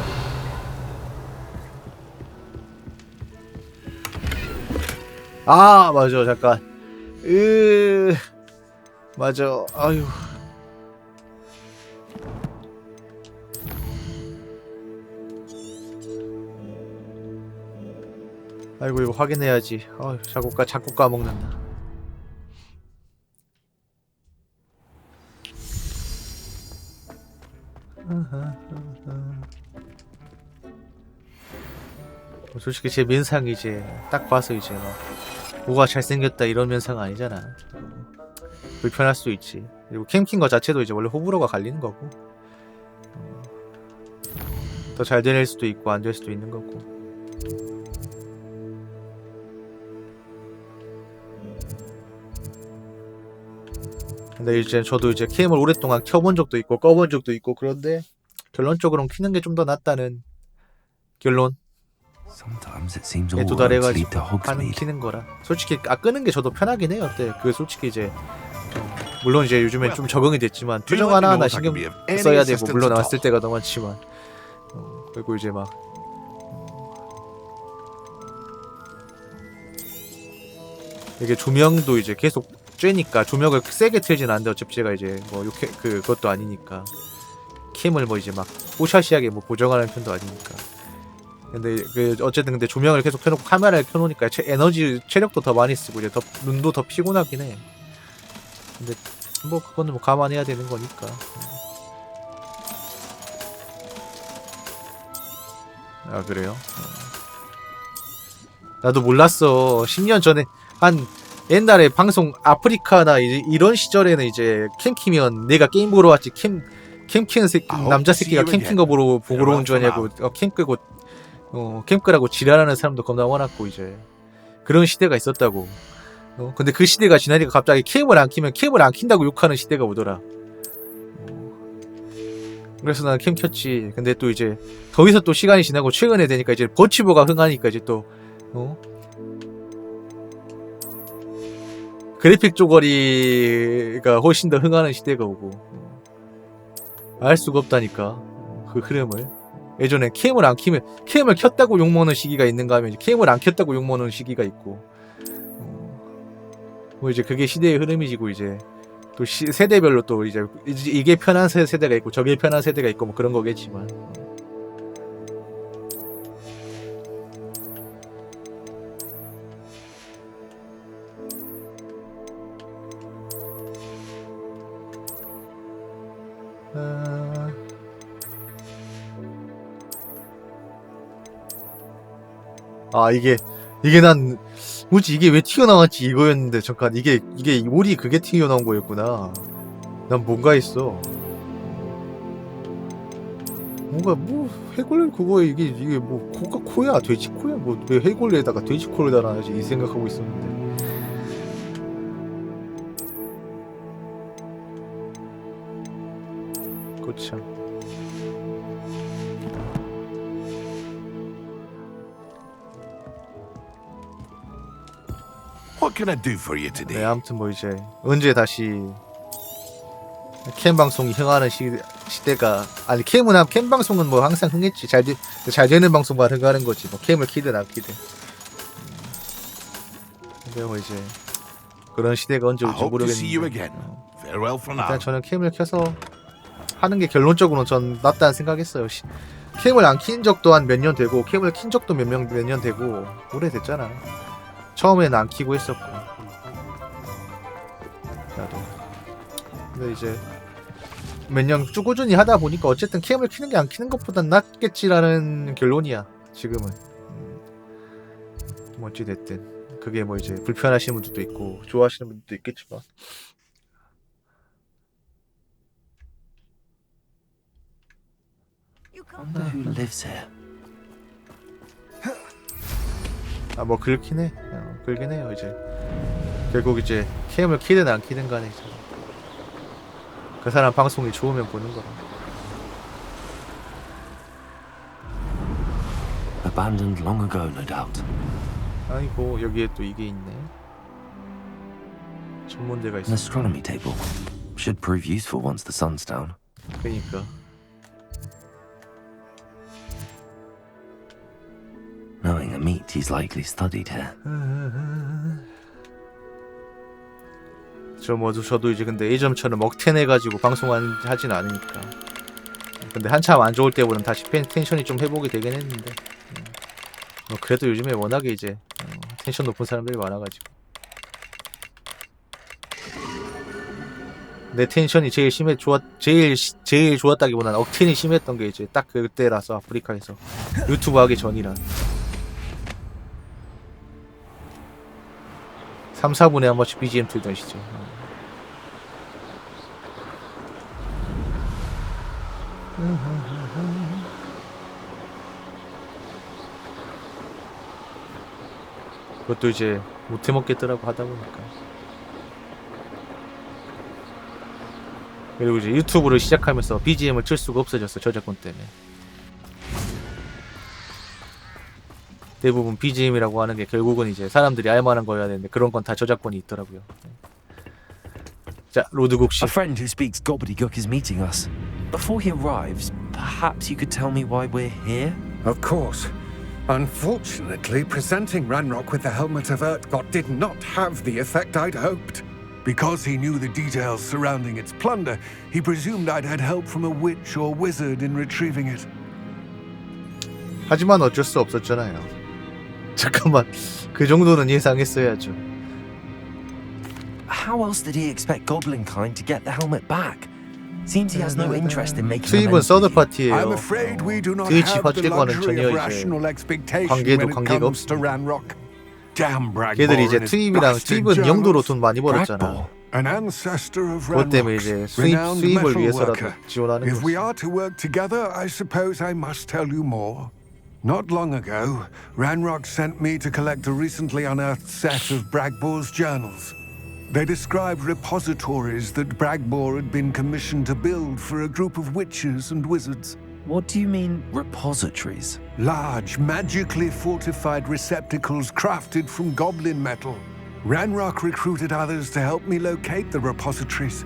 아 맞아 잠깐 맞아 아유 아이고 이거 확인해야지. 자꾸 까먹는다. 솔직히 제 면상이 이제 딱 봐서 이제 막 뭐가 잘생겼다 이런 면상 아니잖아. 불편할 수도 있지. 그리고 캠킨 거 자체도 이제 원래 호불호가 갈리는 거고 더 잘 될 수도 있고 안 될 수도 있는 거고. 근데 이제 저도 이제 캠을 오랫동안 켜본 적도 있고 꺼본 적도 있고 그런데 결론적으로는 키는 게 좀 더 낫다는 결론. Sometimes it seems all roads 도달해가지고 lead to 하는 Hogsmeade. 키는 거라. 솔직히 끄는 게 저도 편하긴 해요. 어때? 그 솔직히 이제 물론 이제 요즘엔 좀 적응이 됐지만 표정 하나하나 신경 써야 되고 물론 나왔을 때가 더 많지만 그리고 이제 막 이게 조명도 이제 계속 쬐니까 조명을 세게 틀진 않는데 어차피 제가 이제 뭐 그것도 아니니까 캠을 뭐 이제 막 뽀샤시하게 뭐 보정하는 편도 아니니까. 근데 어쨌든 근데 조명을 계속 켜놓고 카메라를 켜놓으니까 체력도 더 많이 쓰고 이제 더 눈도 더 피곤하긴 해. 근데 뭐 그거는 뭐 감안해야 되는 거니까. 아 그래요? 나도 몰랐어. 10년 전에 한 옛날에 방송 아프리카나 이런 시절에는 이제 캠 키면 내가 게임 보러 왔지 캠 키는 남자 새끼가 캠 킨 거 보러 온 줄 아냐고 캠 끄고 캠 끄라고 지랄하는 사람도 겁나 많았고 이제 그런 시대가 있었다고. 근데 그 시대가 지나니까 갑자기 캠을 안 키면 캠을 안 킨다고 욕하는 시대가 오더라. 그래서 나는 캠 켰지. 근데 또 이제 거기서 또 시간이 지나고 최근에 되니까 이제 버치버가 흥하니까 이제 또 그래픽 쪼거리가 훨씬 더 흥하는 시대가 오고 알 수가 없다니까 그 흐름을. 예전에 캠을 안 키면 캠을 켰다고 욕먹는 시기가 있는가 하면 캠을 안 켰다고 욕먹는 시기가 있고 뭐 이제 그게 시대의 흐름이지고 이제 또 세대별로 또 이제 이게 편한 세대가 있고 저게 편한 세대가 있고 뭐 그런 거겠지만 이게 난 뭐지 이게 왜 튀어나왔지 이거였는데 잠깐 이게 우리 그게 튀어나온 거였구나. 난 뭔가 했어. 뭔가 뭐 해골 그거에 이게 뭐 코가 코야 돼지 코야 뭐 왜 해골에다가 돼지 코를 달아야지 이 생각하고 있었는데. 그참. What can I do for you today? 네, 아무튼 뭐 이제 언제 다시 캠 방송이 흥하는 시대가 아니 캠 방송은 뭐 항상 흥했지. 잘 되는 방송만 흥하는 거지. 뭐 캠을 키든 안 키든. 근데 뭐 이제 그런 시대가 언제 올지 모르겠는데. 일단 저는 캠을 켜서 하는 게 결론적으로는 전 낫다는 생각했어요. 캠을 안 킨 적도 한 몇 년 되고 캠을 킨 적도 몇 년 되고 오래됐잖아. 처음에는 안 키고 했었고 나도. 근데 이제 몇 년 쭉 꾸준히 하다 보니까 어쨌든 캠을 키는 게 안 키는 것보단 낫겠지라는 결론이야 지금은. 뭐 어찌 됐든 그게 뭐 이제 불편하시는 분들도 있고 좋아하시는 분들도 있겠지만. Who lives here? 아 뭐 그렇긴 해. 그러긴 해요 이제. 결국 이제 캠을 키든 안 키든 간에 이제 그 사람 방송이 좋으면 보는 거라. Abandoned long ago, no doubt. 아이고 여기에 또 이게 있네. 전문대가 An 있어. astronomy table. Should prove useful once the sun's down. 그러니까. Knowing a meat he's likely studied here. 저도 이제 근데 예전처럼 억텐해가지고 하진 않으니까. 근데 한참 안 좋을 때보다는 다시 텐션이 좀 회복이 되긴 했는데. 그래도 요즘에 워낙에 이제 텐션 높은 사람들이 많아가지고. 내 텐션이 제일 좋았다기보다는 억텐이 심했던 게 이제 딱 그때라서 아프리카에서 유튜브 하기 전이라. 3, 4분에 한 번씩 BGM 틀던 시절. 그것도 이제 못해먹겠더라고 하다 보니까. 그리고 이제 유튜브를 시작하면서 BGM을 틀 수가 없어졌어 저작권 때문에. 대부분 BGM이라고 하는 게 결국은 이제 사람들이 알만한 거여야 되는데 그런 건 다 저작권이 있더라고요. 자, 로드국 씨. A friend who speaks gobbledygook is meeting us. Before he arrives, perhaps you could tell me why we're here? Of course. Unfortunately, presenting Ranrock with the helmet of Urtkot did not have the effect I'd hoped. Because he knew the details surrounding its plunder, he presumed I'd had help from a witch or wizard in retrieving it. 하지만 어쩔 수 없었잖아요. 잠깐만, 그 정도는 예상했어야죠. How else did he expect goblin kind to get the helmet back? Seems he has no interest in making 트입은 amends 서드 with you. 파티예요. I'm afraid we do not 트위치 have the 파티과는 luxury 전혀 of 이제 rational expectation when it 관계가 comes to 없습니다. Ranrock. Damn Bragbor 걔들이 이제 and his 트입이랑 bastard 트입은 영도로 journals. 돈 많이 벌었잖아. An ancestor of 그것 때문에 이제 Ranrock's renowned 수입을 metal 위해서라도 worker. 지원하는 If we 거지. are to work together, I suppose I must tell you more. Not long ago, Ranrock sent me to collect a recently unearthed set of Bragbor's journals. They described repositories that Bragbor had been commissioned to build for a group of witches and wizards. What do you mean, repositories? Large, magically fortified receptacles crafted from goblin metal. Ranrock recruited others to help me locate the repositories.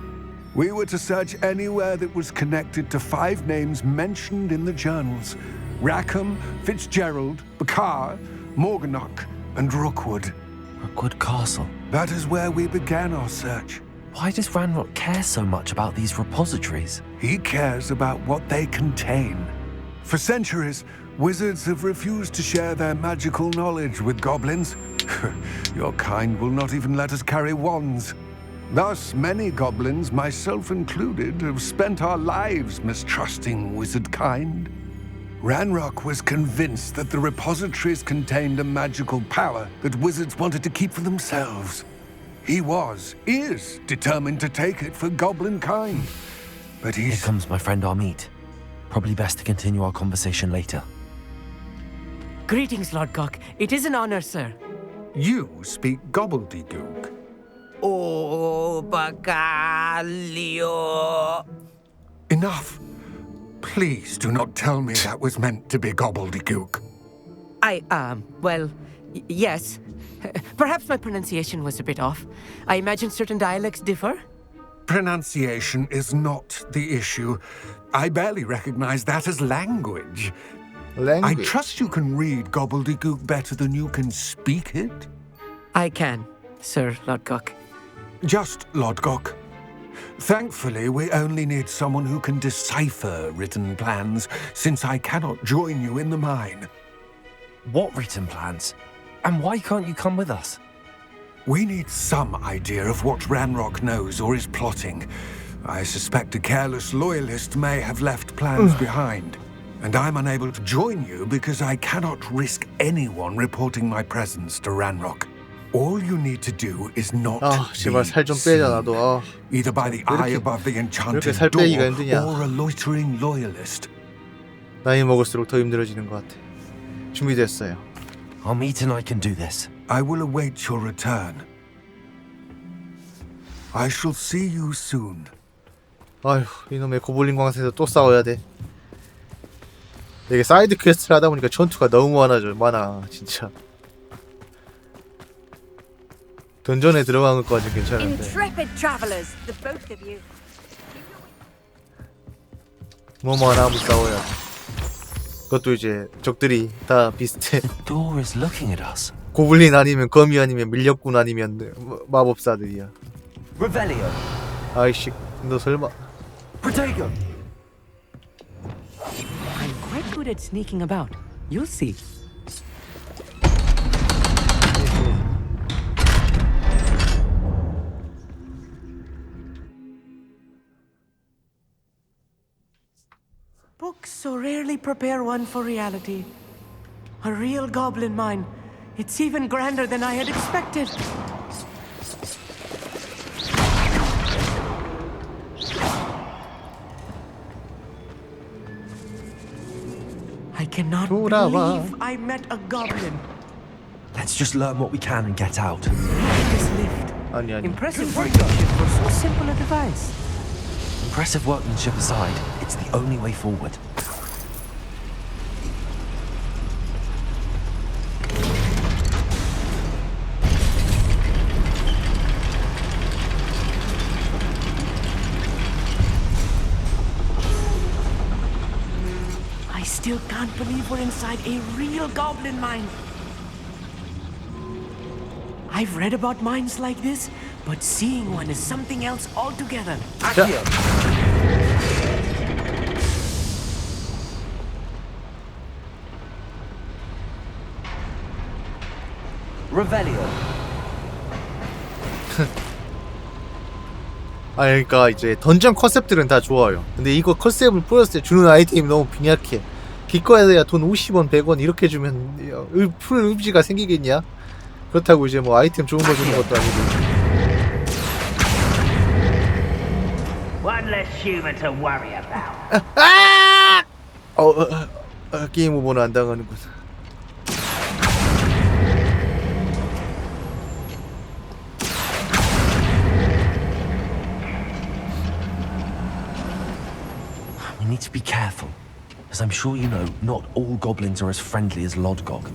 We were to search anywhere that was connected to 5 names mentioned in the journals: Rackham, Fitzgerald, Bakar, Morganach, and Rookwood. Rookwood Castle. That is where we began our search. Why does Ranrock care so much about these repositories? He cares about what they contain. For centuries, wizards have refused to share their magical knowledge with goblins. Your kind will not even let us carry wands. Thus, many goblins, myself included, have spent our lives mistrusting wizard kind. Ranrock was convinced that the repositories contained a magical power that wizards wanted to keep for themselves. He is determined to take it for goblin kind. But Here he's... comes my friend Armit. Probably best to continue our conversation later. Greetings, Lord Gok. It is an honor, sir. You speak gobbledygook. Oh, Bacalio. Enough. Please do not tell me that was meant to be gobbledygook. Yes. Perhaps my pronunciation was a bit off. I imagine certain dialects differ. Pronunciation is not the issue. I barely recognize that as language. I trust you can read gobbledygook better than you can speak it? I can, Sir Lord Gok. Just Lord Gok. Thankfully, we only need someone who can decipher written plans, since I cannot join you in the mine. What written plans? And why can't you come with us? We need some idea of what Ranrock knows or is plotting. I suspect a careless loyalist may have left plans behind. And I'm unable to join you because I cannot risk anyone reporting my presence to Ranrock. All you need to do is not 제발 살 좀 빼자 나도. either by the eye above the enchanted 살 door 빼기가 힘드냐. or a loitering loyalist. 나이 먹을수록 더 힘들어지는 것 같아. 준비됐어요. Armit and I can do this. I will await your return. I shall see you soon. 아휴, 이놈의 고블린 광산에서 또 싸워야 돼. 이게 사이드 퀘스트를 하다 보니까 전투가 너무 많아 진짜. 던전에 들어가는 것까지 괜찮은데. Intrepid travelers, the both of you. 뭐뭐 하나 한번 싸워야 돼. 그것도 이제 적들이 다 비슷해. The door is looking at us. 고블린 아니면 거미 아니면 밀렵꾼 아니면 마법사들이야. Revelio. 아이씨, 너 설마. Protego. I'm quite good at sneaking about. You'll see. Books so rarely prepare one for reality. A real goblin mine. It's even grander than I had expected. I cannot believe I met a goblin. Let's just learn what we can and get out. This lift. 아니. Impressive workmanship for so simple a device. Impressive workmanship aside, it's the only way forward. I still can't believe we're inside a real goblin mine. I've read about mines like this, but seeing one is something else altogether. Accio. Revelio. 아, 그러니까 이제 던전 컨셉들은 다 좋아요. 근데 이거 컨셉을 뿌렸을 때 주는 아이템이 너무 빈약해. 기껏해야 돈 50원, 100원 이렇게 주면 풀 의지가 생기겠냐? 그렇다고 이제 뭐 아이템 좋은 거 주는 것도 아니고. One less human to worry about. 게임 오버는 안 당하는군. We need to be careful, as I'm sure you know, not all goblins are as friendly as Lodgok.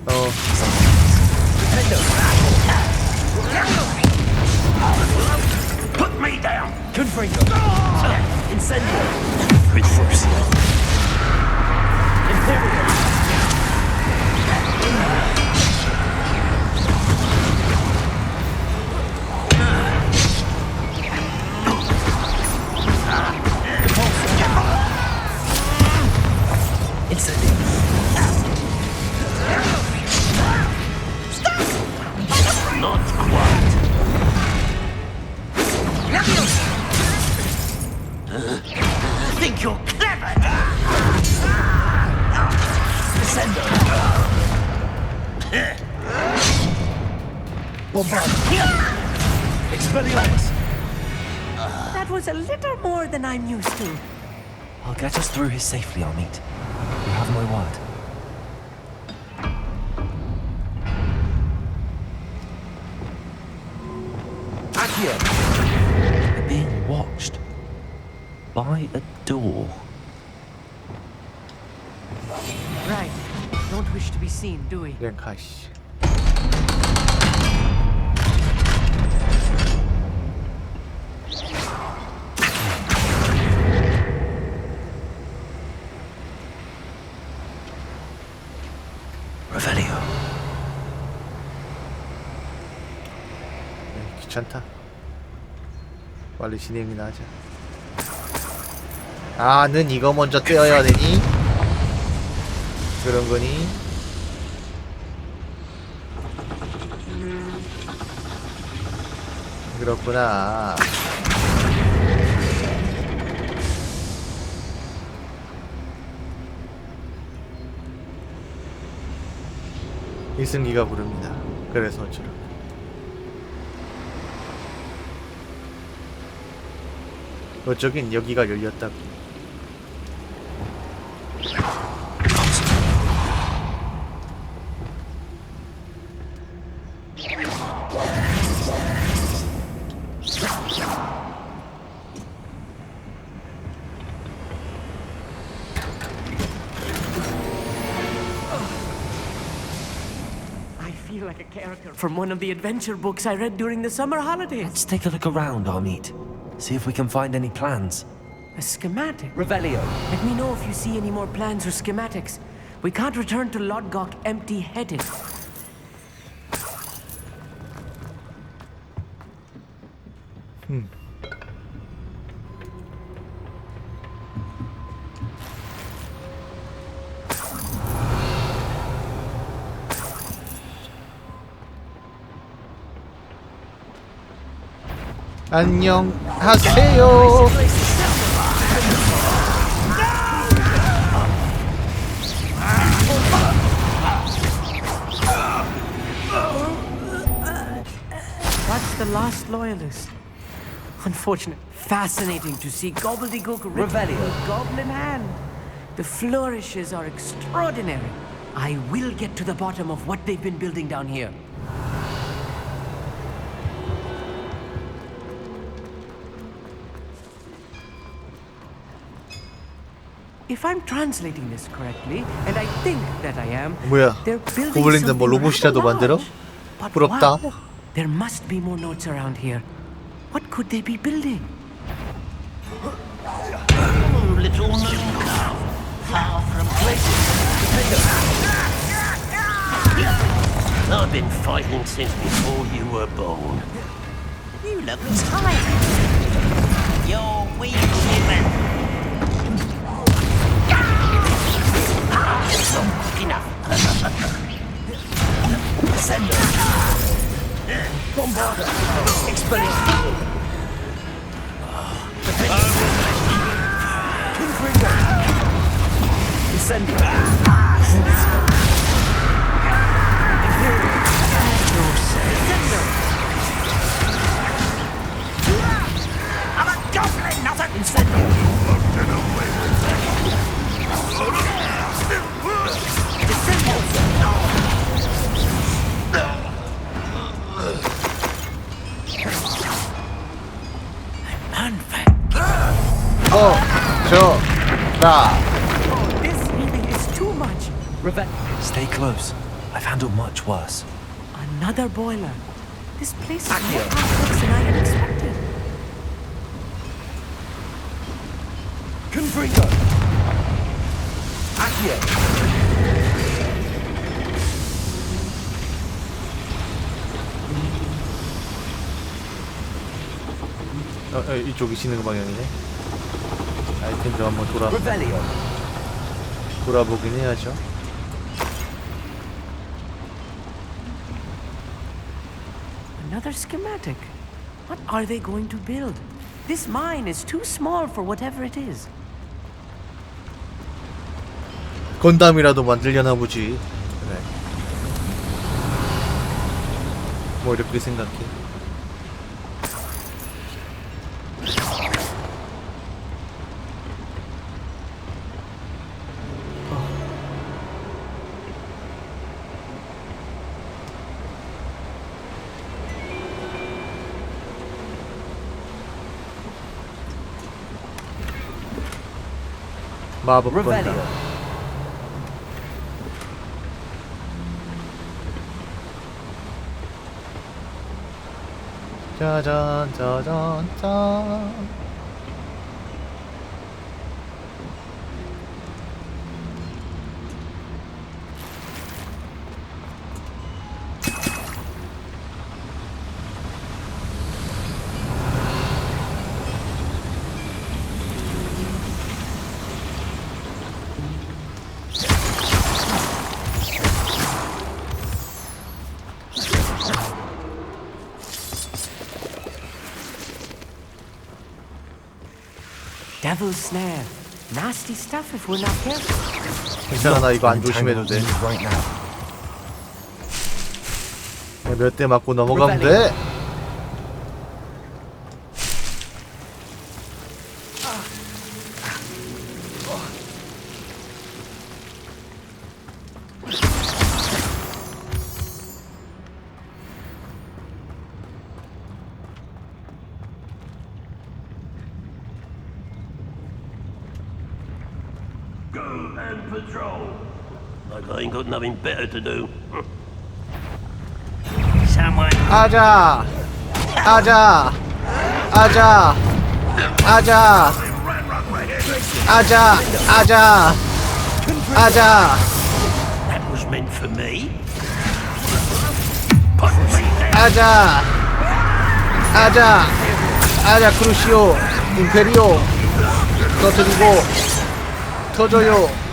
Put me down! Confringo. Incendio. Retrusio. Imperio. Incendio. Not quite. Think you're clever? That was a little more than I'm used to. I'll get us through here safely, Amit. You have my word. We're being watched by a door. Right. Don't wish to be seen, do we? 그냥 가 씨. Revelio. 귀찮다. 빨리 진행이나 하자. 아, 는 이거 먼저 떼어야 되니? 그런 거니? 그렇구나. 이승기가 부릅니다. 그래서 저렇게. 저긴 여기가 열렸다고. Like a character from one of the adventure books I read during the summer holidays. Let's take a look around, Amit. See if we can find any plans. A schematic? Revelio. Let me know if you see any more plans or schematics. We can't return to Lodgok empty-headed. 안녕하세요. That's the last loyalist. Unfortunate. Fascinating to see gobbledygook written with goblin hand. The flourishes are extraordinary. I will get to the bottom of what they've been building down here. If I'm translating this correctly, and I think that I am, 뭐야? they're building 고블린들 뭐 something 로봇이라도 rather 만들어? large. But 부럽다. wow, there must be more notes around here. What could they be building? Little moon cow, far from places. I've been fighting since before you were born. You look tired. You're weak, human. Enough. Sender. Bombarder. Expellion. Confringo. Incendio. I'm a goblin, not an incendio. This healing is too much. Stay close. I've handled much worse. Another boiler. This place is more complex than I had expected. Confringo. Accio. 이쪽이 지는 방향이네. 아이템 좀 한번 Revelio. 돌아보긴 해야죠. Another schematic. What are they going to build? This mine is too small for whatever it is. 건담이라도 만들려나 보지. 그래. 뭐 이렇게 생각해. 마법 건담. 짜잔 짜잔 짠. Devil's snare. Nasty stuff if we're not careful. 괜찮아, 나 이거 안 조심해도 돼. 몇 대 맞고 넘어가면 돼. And patrol. Like I ain't got nothing better to do. Someone. 아자, 아자, 아자, 아자, 아자, 아자, 아자. That was meant for me. 아자, 아자, 아자, 크루시오, 임페리오, 터뜨리고, 터져요.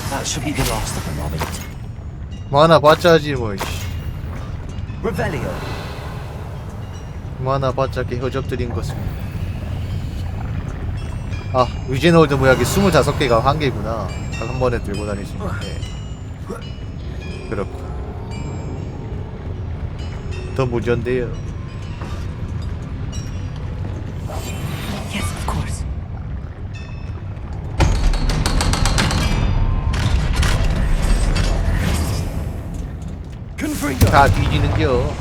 That should be the last of them, Robin. 많아 봤자지 뭐. Revelio. 많아 봤자 게 허접들인 것은. 아, 위젠월드 모양이 25개가 한 개구나. 딱 한 번에 들고 다닐 수 있는데. 그렇고. 더 무전데요. Yes, of course. 다 뒤지는겨.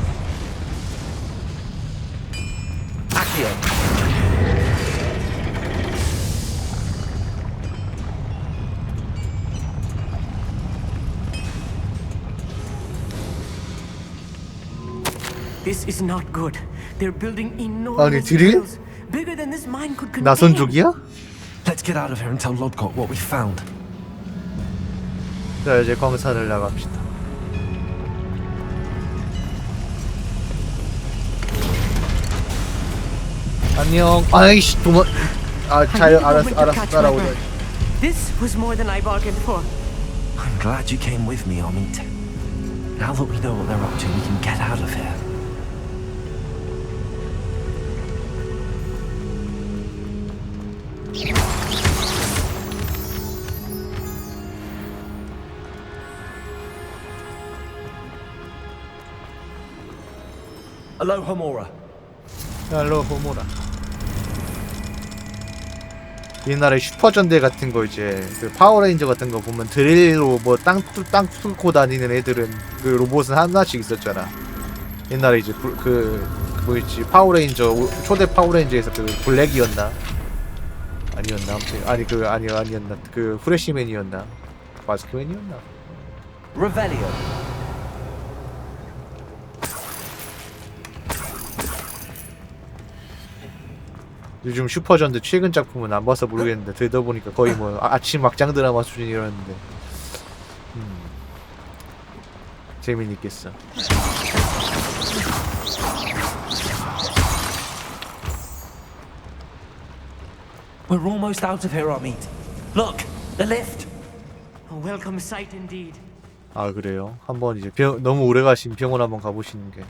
This is not good. They're building 아니, enormous 들이? drills, bigger than this mine could contain. 나선족이야? Let's get out of here and tell Lodgott what we found. 자, 이제 광산을 나갑시다. 안녕. 아이씨, 도망. 아, 잘 알았어, 따라오자. This was more than I bargained for. I'm glad you came with me, Amit. Now that we know what they're up to, we can get out of here. Aloha Mora. 알로 호모라. 옛날에 슈퍼전대 같은 거 이제 그 파워레인저 같은 거 보면 드릴로 뭐 땅 뚫고 다니는 애들은 그 로봇은 하나씩 있었잖아. 옛날에 이제 뭐였지 파워레인저 초대 파워레인저에서 그 블랙이었나 아니었나 아무튼 아니었나 그 프레시맨이었나 마스크맨이었나. Revelio. 요즘 슈퍼전드 최근 작품은 안 봐서 모르겠는데 들다 보니까 거의 뭐 아침 막장 드라마 수준이라는데 재미있겠어. We're almost out of here, Amit. Look, the lift. A welcome sight indeed. 아 그래요? 한번 이제 너무 오래 가신 병원 한번 가보시는 게.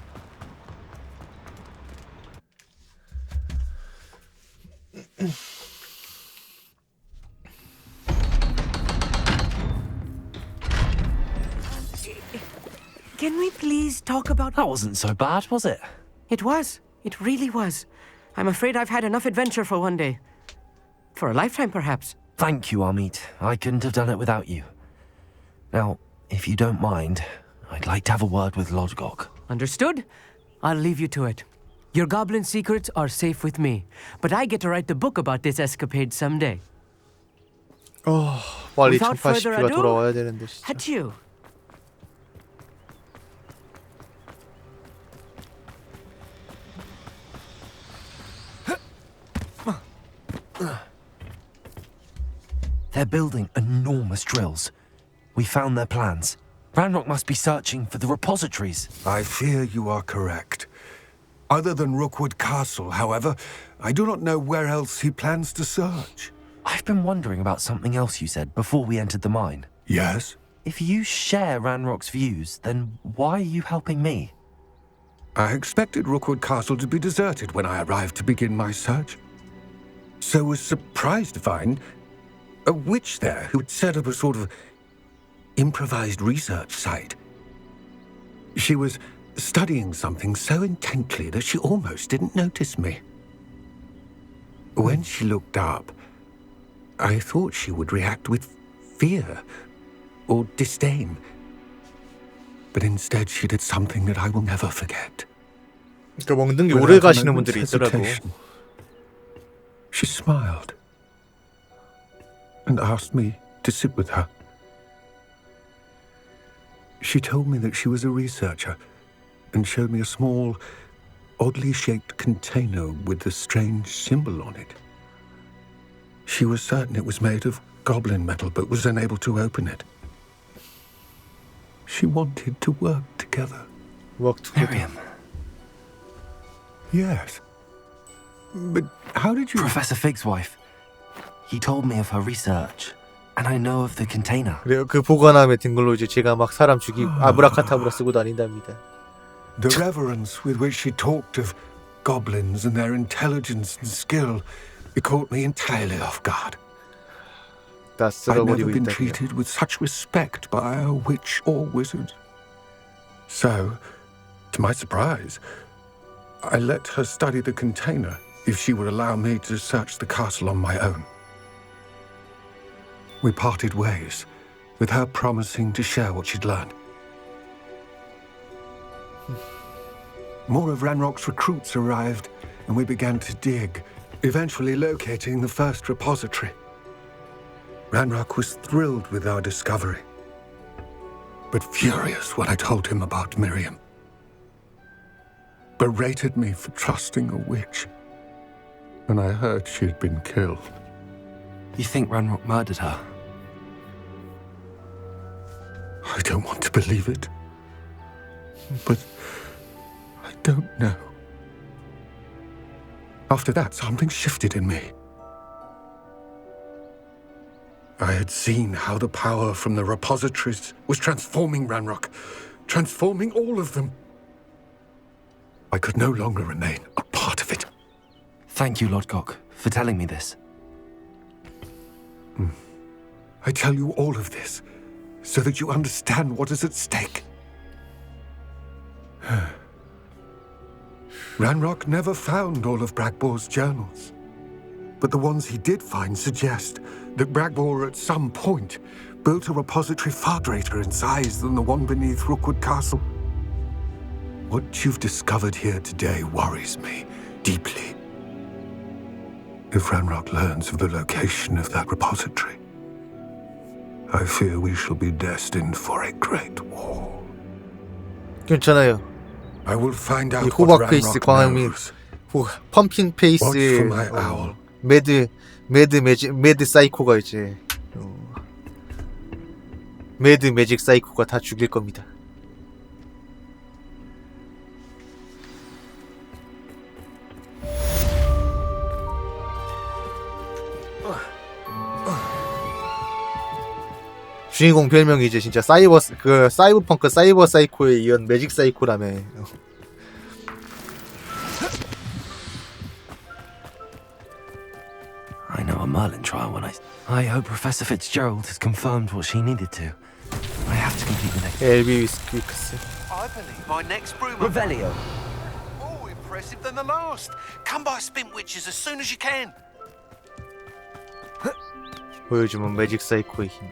Can we please talk about... That wasn't so bad, was it? It was. It really was. I'm afraid I've had enough adventure for one day. For a lifetime, perhaps. Thank you, Amit. I couldn't have done it without you. Now, if you don't mind, I'd like to have a word with Lodgok. Understood? I'll leave you to it. Your goblin secrets are safe with me, but I get to write the book about this escapade someday. 빨리 Without further 1080p가 ado, 돌아와야 되는데 진짜. Adieu. They're building enormous drills. We found their plans. Ranrock must be searching for the repositories. I fear you are correct. Other than Rookwood Castle, however, I do not know where else he plans to search. I've been wondering about something else you said before we entered the mine. Yes? If you share Ranrock's views, then why are you helping me? I expected Rookwood Castle to be deserted when I arrived to begin my search. So was surprised to find a witch there who had set up a sort of improvised research site. She was studying something so intently that she almost didn't notice me. When she looked up, I thought she would react with fear or disdain. But instead she did something that I will never forget. 그러니까 먹는 게 오래 Without a 가시는 moment's 분들이 있더라고. hesitation, she smiled and asked me to sit with her. She told me that she was a researcher and showed me a small, oddly shaped container with a strange symbol on it. She was certain it was made of goblin metal but was unable to open it. She wanted to work together. Work together. Miriam. Yes. But how did you... Professor Fig's wife. He told me of her research, and I know of the container. 그래요. 그 보관함에 든 걸로 이제 제가 막 사람 죽이고 아브라카타브라 쓰고 다닌답니다. The reverence with which she talked of goblins and their intelligence and skill, it caught me entirely off guard. 다 I'd never 쓸어버리고 been 있다. treated with such respect by a witch or wizard. So, to my surprise, I let her study the container if she would allow me to search the castle on my own. We parted ways, with her promising to share what she'd learned. More of Ranrock's recruits arrived, and we began to dig, eventually locating the first repository. Ranrock was thrilled with our discovery, but furious when I told him about Miriam. Berated me for trusting a witch, and I heard she had been killed. You think Ranrock murdered her? I don't want to believe it, but I don't know. After that, something shifted in me. I had seen how the power from the repositories was transforming Ranrock, transforming all of them. I could no longer remain a part of it. Thank you, Lord Cock, for telling me this. I tell you all of this so that you understand what is at stake. Ranrock never found all of Bragbor's journals, but the ones he did find suggest that Bragbor at some point built a repository far greater in size than the one beneath Rookwood Castle. What you've discovered here today worries me deeply. If Ranrock learns of the location of that repository, I fear we shall be destined for a great war. 괜찮아요. I will find 이 out 호박 what 페이스 Ranrock 광학민, knows. 펌킨 페이스, Watch for my owl. 매드 사이코가 이제 매드 매직 사이코가 다 죽일 겁니다. 주인공 별명이 이제 진짜 사이버펑크 사이버 사이코에 이은 매직 사이코라며. I know a Merlin trial when I hope Professor Fitzgerald has confirmed what she needed to. I have to complete the next. LB 위스크스. I believe my next broom. Revelio. More impressive than the last. Come by Spint Witches as soon as you can. 보여주면 매직 사이코의 힘을.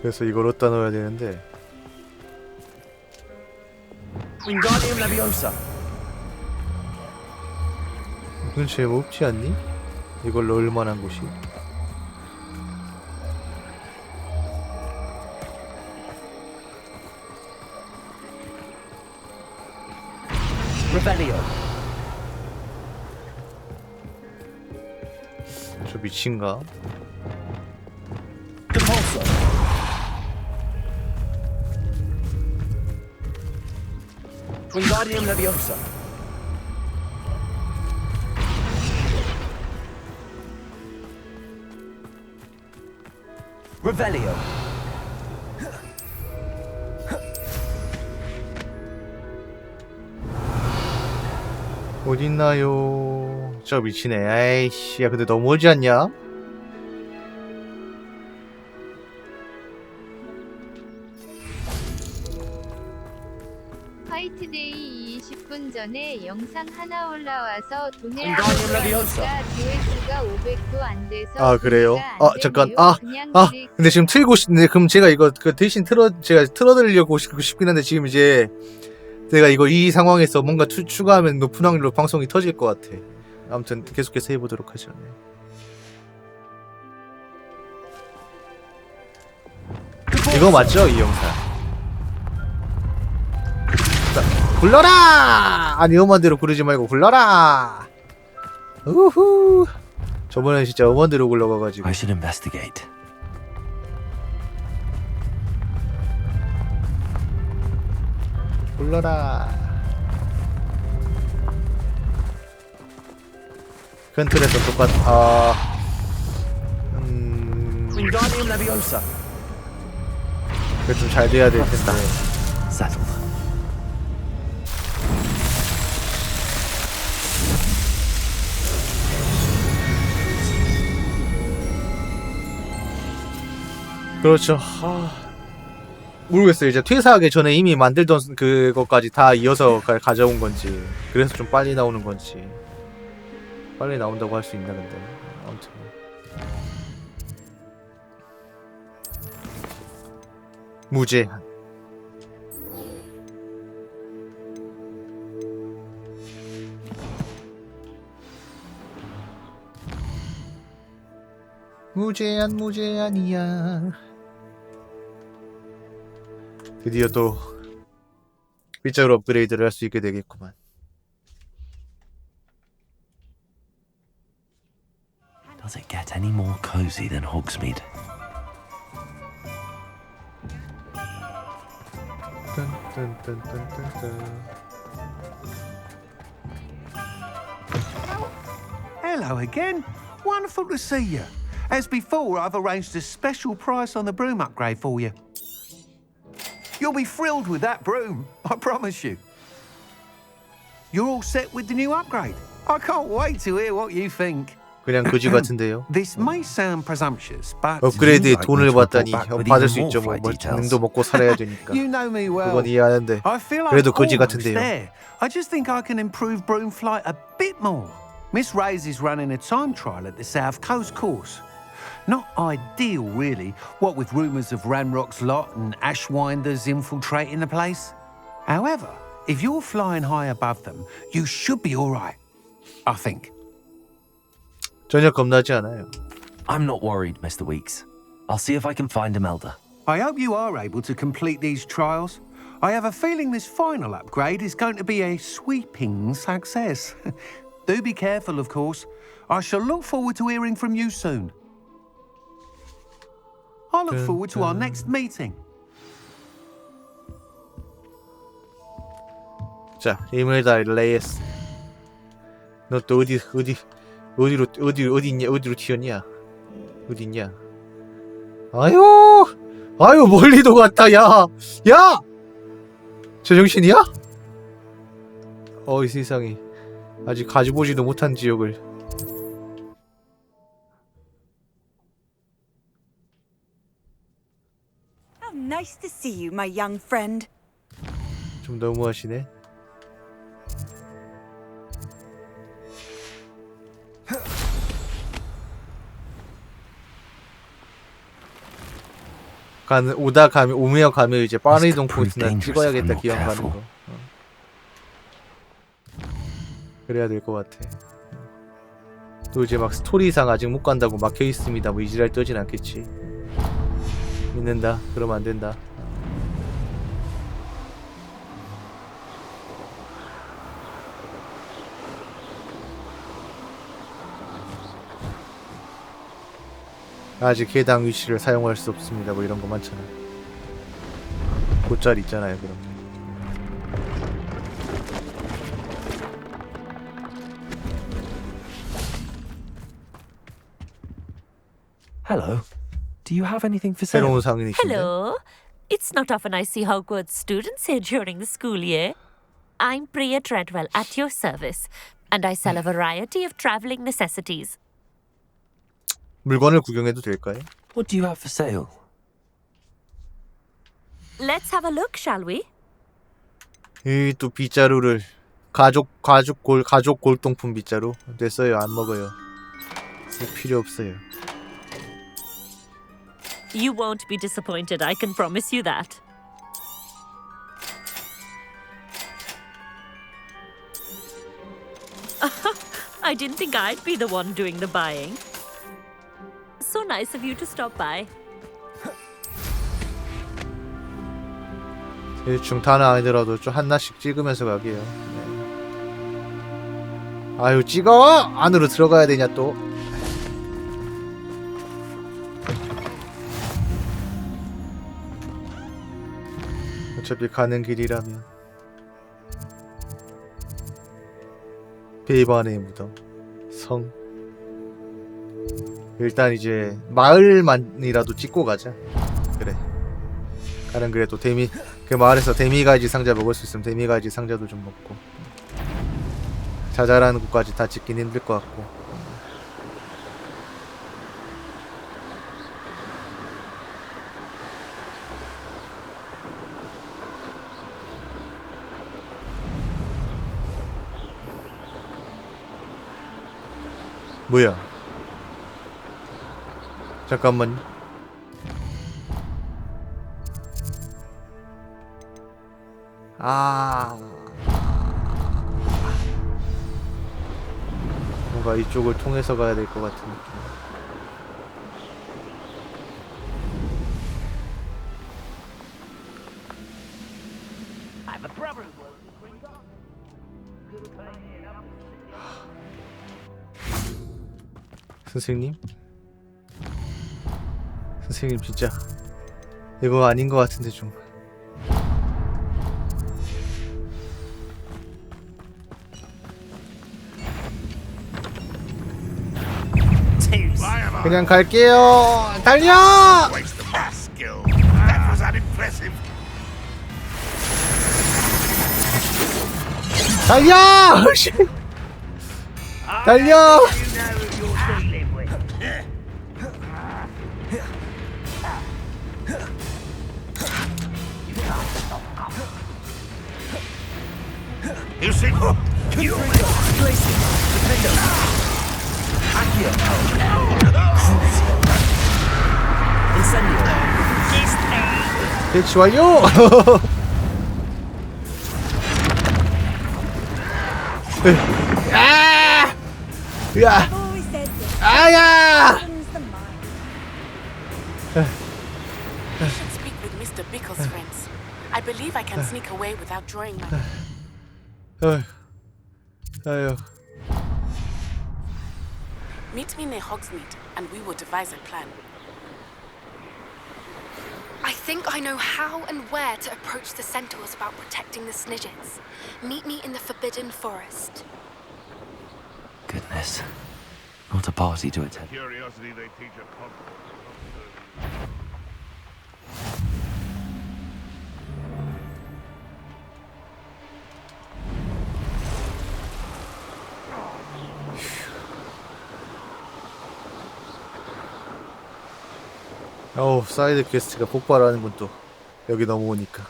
그래서 이걸 어디다 넣어야 되는데. Wingardium Leviosa. 근처에 뭐 없지 않니? 이걸 넣을 만한 곳이. Revelio. 저 미친가? Compulsor. Wingardium Leviosa. Revelio. 어딨나요? 저 미치네. 아이씨, 야 근데 너무 오지 않냐? 화이트데이 20분 전에 영상 하나 올라와서 돈을 인간이 라디오스. 조회수가 500도 안 돼서 아 그래요? 안 잠깐 되네요. 그냥 근데 지금 틀고 싶네. 그럼 제가 이거 대신 제가 틀어드리려고 싶긴 한데 지금 이제 내가 이 상황에서 뭔가 추가하면 높은 확률로 방송이 터질 것 같아. 아무튼 계속해서 해보도록 하죠. 네. 이거 맞죠? 이 영상. 자, 굴러라! 아니 음원대로 부르지 말고 굴러라! 우후! 저번엔 진짜 음원대로 굴러가가지고. I should investigate. 굴러라. 컨트롤에서 똑같. Wingardium Leviosa. 그게 좀 잘 돼야 될 텐데. Settled. 그렇죠. 모르겠어요. 이제 퇴사하기 전에 이미 만들던 그것까지 다 이어서 가져온 건지, 그래서 좀 빨리 나오는 건지, 빨리 나온다고 할 수 있나 근데. 아무튼 무제한. 무제한이야. 드디어 또 빗자루 업그레이드를 할 수 있게 되겠구만. Does it get any more cozy than Hogsmeade? Hello again. Wonderful to see you. As before, I've arranged a special price on the broom upgrade for you. You'll be thrilled with that broom, I promise you. You're all set with the new upgrade. I can't wait to hear what you think. 그냥 거지 같은데요. This may sound presumptuous, but 업그레이드에 you 돈을 like me to 받다니 report back with 받을 even 수 more 있죠. 뭐 flight details. 능도 먹고 살아야 되니까. You know me well. 그건 이해하는데 I feel 그래도 I'm 거지 almost 같은데요. there. I just think I can improve broom flight a bit more. Miss Reyes is running a time trial at the South Coast course. Not ideal, really, what with rumours of Ranrock's lot and Ashwinders infiltrating the place. However, if you're flying high above them, you should be all right, I think. 전혀 겁나지 않아요. I'm not worried, Mr. Weeks. I'll see if I can find Imelda. I hope you are able to complete these trials. I have a feeling this final upgrade is going to be a sweeping success. Do be careful, of course. I shall look forward to hearing from you soon. I look forward to our next meeting. 자, 이멜다 레이스. 너 또 어디로 튀었냐? 어디 있냐? 아유 멀리도 갔다. 야! 제정신이야? 이 세상에. 아직 가져보지도 못한 지역을. How nice to see you, my young friend. 좀 너무하시네. 오며 가며 이제 빠른 이동 포인트나 찍어야겠다. 기왕 가는 거. 그래야 될 것 같아. 또 이제 막 스토리상 아직 못 간다고 막혀 있습니다. 뭐 이지랄 떠진 않겠지. 믿는다. 그러면 안 된다. 아직 해당 위치를 사용할 수 없습니다. 뭐 이런 거 많잖아. 곧잘 있잖아요. 그럼. Hello. Do you have anything for sale? 새로운 상인이신데. Hello. It's not often I see Hogwarts students here during the school year. I'm Priya Treadwell at your service, and I sell a variety of traveling necessities. 물건을 구경해도 될까요? What do you have for sale? Let's have a look, shall we? 이 또 빗자루를 가족 골동품 빗자루 됐어요. 안 먹어요. 필요 없어요. You won't be disappointed, I can promise you that. I didn't think I'd be the one doing the buying. So nice of you to stop by. 대충 다는 아니더라도 좀 하나씩 찍으면서 가게요. 네. 아유 찍어! 안으로 들어가야 되냐 또. 어차피 가는 길이라면. 베이반의 무덤 성. 일단 이제 마을만이라도 찍고 가자. 그래. 가는 그래도 그 마을에서 데미가이지 상자 먹을 수 있으면 데미가이지 상자도 좀 먹고. 자잘한 곳까지 다 찍긴 힘들 것 같고. 뭐야? 잠깐만. 뭔가 이쪽을 통해서 가야 될 것 같은 느낌. 선생님? 선생님 진짜 이거 아닌 것 같은데 좀. 그냥 갈게요. 달려! 달려! 달려! You see? You 배치 완료! 아! 야! 아야! You should speak with Mr. Bickle's friends. I believe I can sneak away without drawing my... 아유. Meet me near Hogsmeade, and we will devise a plan. I think I know how and where to approach the centaurs about protecting the Snidgets. Meet me in the Forbidden Forest. Goodness. What a party to attend. Curiosity they teach at Hogwarts. 어우, 사이드 퀘스트가 폭발하는군 또. 여기 넘어오니까.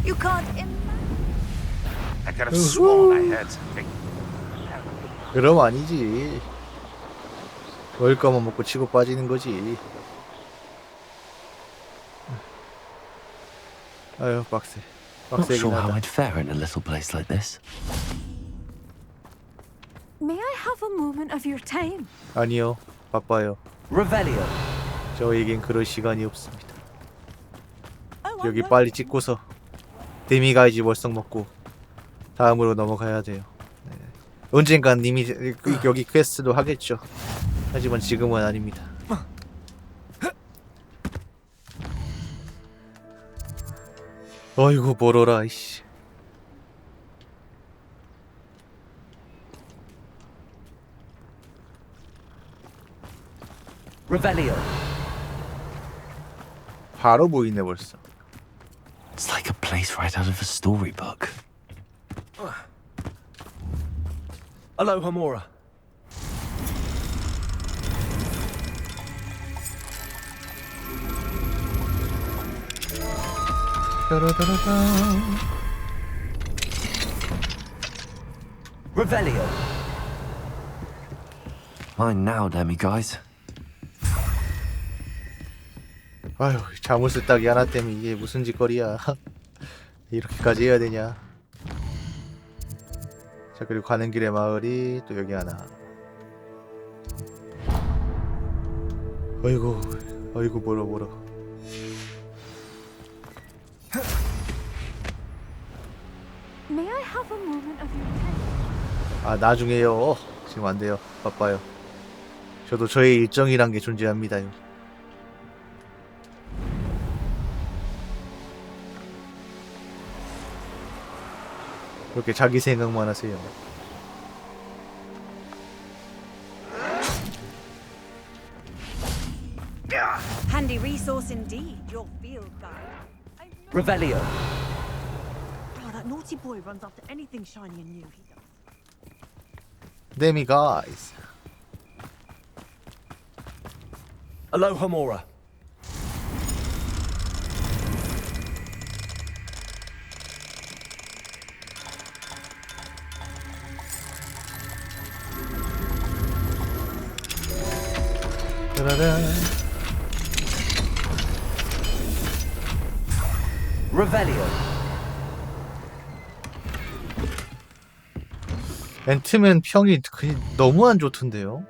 You can't imagine. I could have sworn I heard something. 그럼 아니지. 먹을 거만 먹고 치고 빠지는 거지. 아유, 빡세. Not 빡세긴 sure how 하다. I'd fare in a little place like this. May I have a moment of your time? 아니요, 바빠요. Revelio. 저에겐 그럴 시간이 없습니다. 여기 빨리 찍고서 데미가이지 월석 먹고 다음으로 넘어가야 돼요. 네. 언젠간 이미 여기 퀘스트도 하겠죠. 하지만 지금은 아닙니다. 어이구 멀어라 이씨. Revelio. 바로 보이네 벌써. It's like a place right out of a storybook. Aloha Mora. Revelio. Mine now, demi-guys. 아휴, 자물쇠 따기 하나 때문에 이게 무슨 짓거리야. 이렇게까지 해야 되냐. 자, 그리고 가는 길의 마을이 또 여기 하나. 어이구, 어이구 멀어. May I have a moment of your time? 아, 나중에요. 지금 안 돼요. 바빠요. 저도 저의 일정이란 게 존재합니다요. 그렇게 자기 생각만 하세요. Handy resource indeed, your field guide. Revelio. Oh, that naughty boy runs after anything shiny and new. He does. 데미 가이즈. Aloha Mora. 짜라란. Revelio. 앤트맨 평이 너무 안 좋던데요.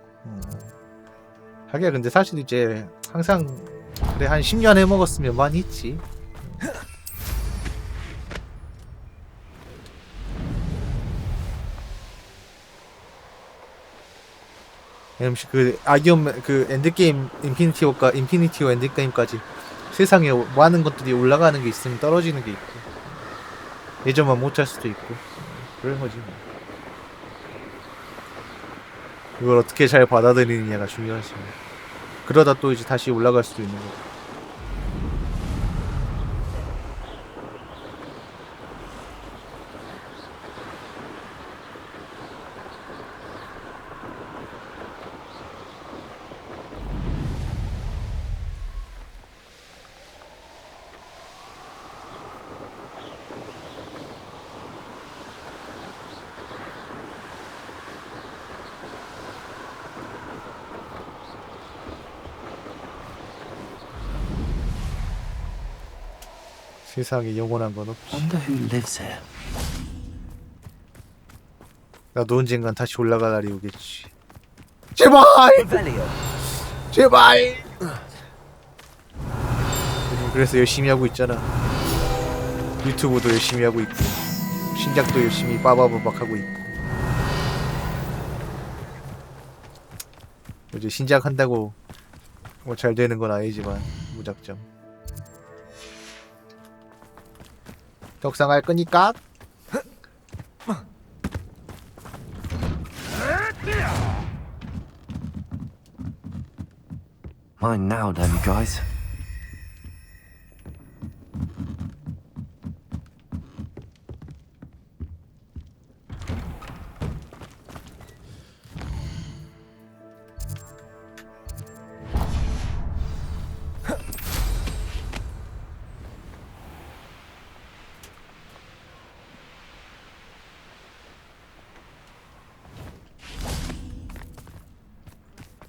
하기야 근데 사실 이제 항상 그래 한 10년 해먹었으면 많이 했지. MC 그 아기엄 그 엔드게임 인피니티 워가 인피니티 워 엔드게임까지 세상에 많은 것들이 올라가는 게 있으면 떨어지는 게 있고 예전만 못 할 수도 있고 그런 거지. 이걸 어떻게 잘 받아들이느냐가 중요하지. 그러다 또 이제 다시 올라갈 수도 있는 거고. 세상에 영원한 건 없지. Wonder who lives here. 나도 언젠간 다시 올라갈 날이 오겠지. 제발! 제발! 요즘 그래서 열심히 하고 있잖아. 유튜브도 열심히 하고 있고 신작도 열심히 빠바바박 하고 있고. 이제 신작 한다고 뭐 잘 되는 건 아니지만 무작정 격상할 거니까. Mine now, damn you guys.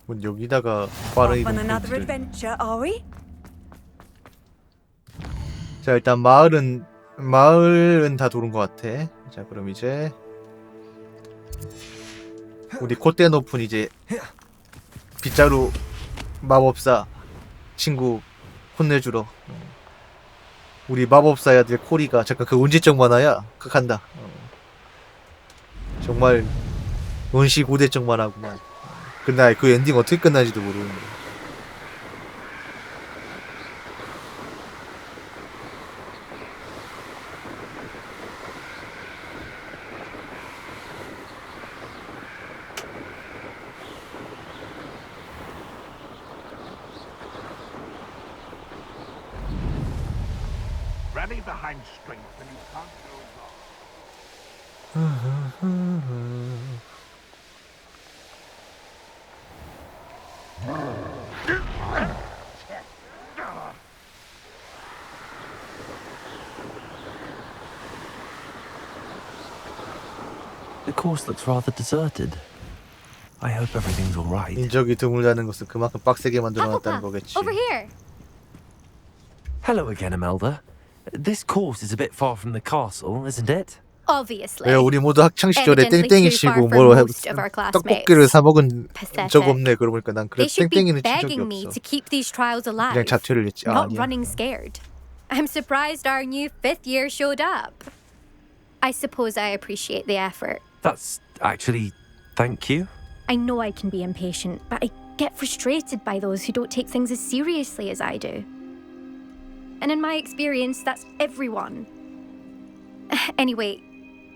뭐 여기다가 빠른 Off on 이동 another 포인트를. adventure, are we? 자 일단 마을은 다 도는 것 같아. 자 그럼 이제 우리 콧대 높은 이제 빗자루 마법사 친구 혼내주러 우리 마법사야 될 코리가 잠깐 그 언제적 만화야? 극한다. 정말 원시고대적 만화구만. 근데 그 엔딩 어떻게 끝나지도 모르는데. Rally behind strength and you can't go wrong. The course looks rather deserted. I hope everything's all right. 인적이 드물다는 것은 그만큼 빡세게 만들어놨다는 거겠지. Over here. Hello again, Imelda. This course is a bit far from the castle, isn't it? Obviously. 왜 우리 모두 학창 시절에 Evidently 땡땡이 too far 치고 for 뭐 most of our 떡볶이를 classmates. 사 먹은 Pathetic. 적 없네. 그러고 보니까 난 그래 They should be 땡땡이는 친 적이 begging me 없어. to keep these trials alive, 그냥 자퇴를 했지. 아, not 아니야. running scared. I'm surprised our new 5th year showed up. I suppose I appreciate the effort. That's actually... thank you. I know I can be impatient, but I get frustrated by those who don't take things as seriously as I do. And in my experience, that's everyone. Anyway,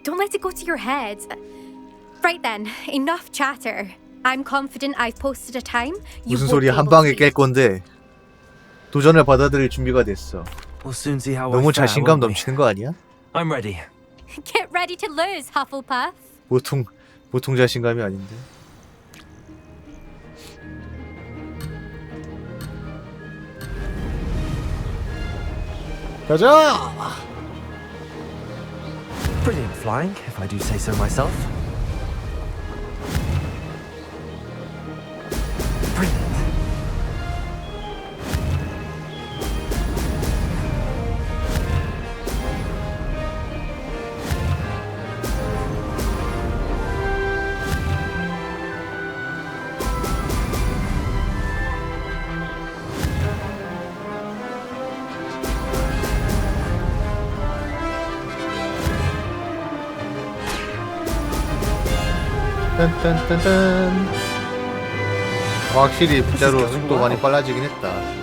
don't let it go to your head. Right then, enough chatter. I'm confident I've posted a time. You 무슨 won't 소리야? be 한 able 방에 to. 깰 건데 도전을 받아들일 준비가 됐어. We'll soon see how 너무 I fare, 자신감 won't we? 넘치는 거 아니야? I'm ready. Get ready to lose, Hufflepuff. 보통 자신감이 아닌데. 가자! Brilliant flying, if I do say so myself. Brilliant. 딴딴딴딴. 확실히 진짜로 속도 많이 빨라지긴 했다.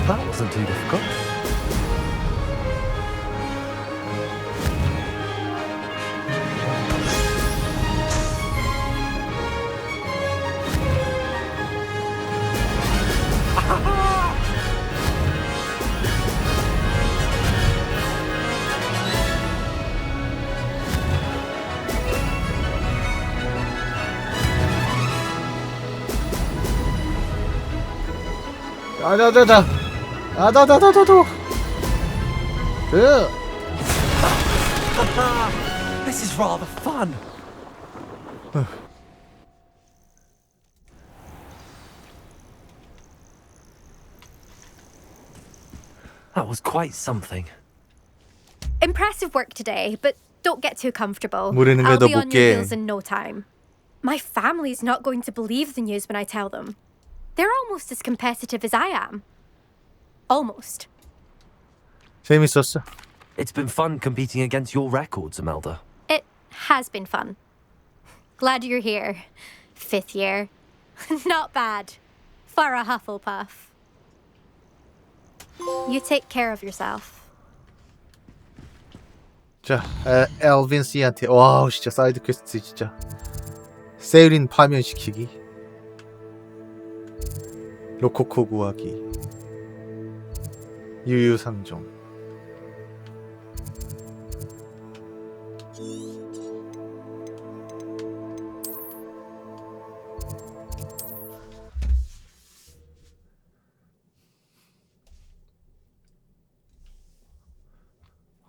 That wasn't too difficult. 아자자자 아다다다다도 This is rather fun. That was quite something. Impressive work today, but don't get too comfortable. 모르는 I'll 거도 be on 못 your 깨. heels in no time. My family's not going to believe the news when I tell them. They're almost as competitive as I am. Almost. 재밌었어. It's been fun competing against your records, Imelda. It has been fun. Glad you're here. 5th year. Not bad. For a Hufflepuff. You take care of yourself. 자, 엘빈 씨한테 와우 진짜 사이드 퀘스트 진짜 세일린 파면시키기, 로코코 구하기, 유유상종.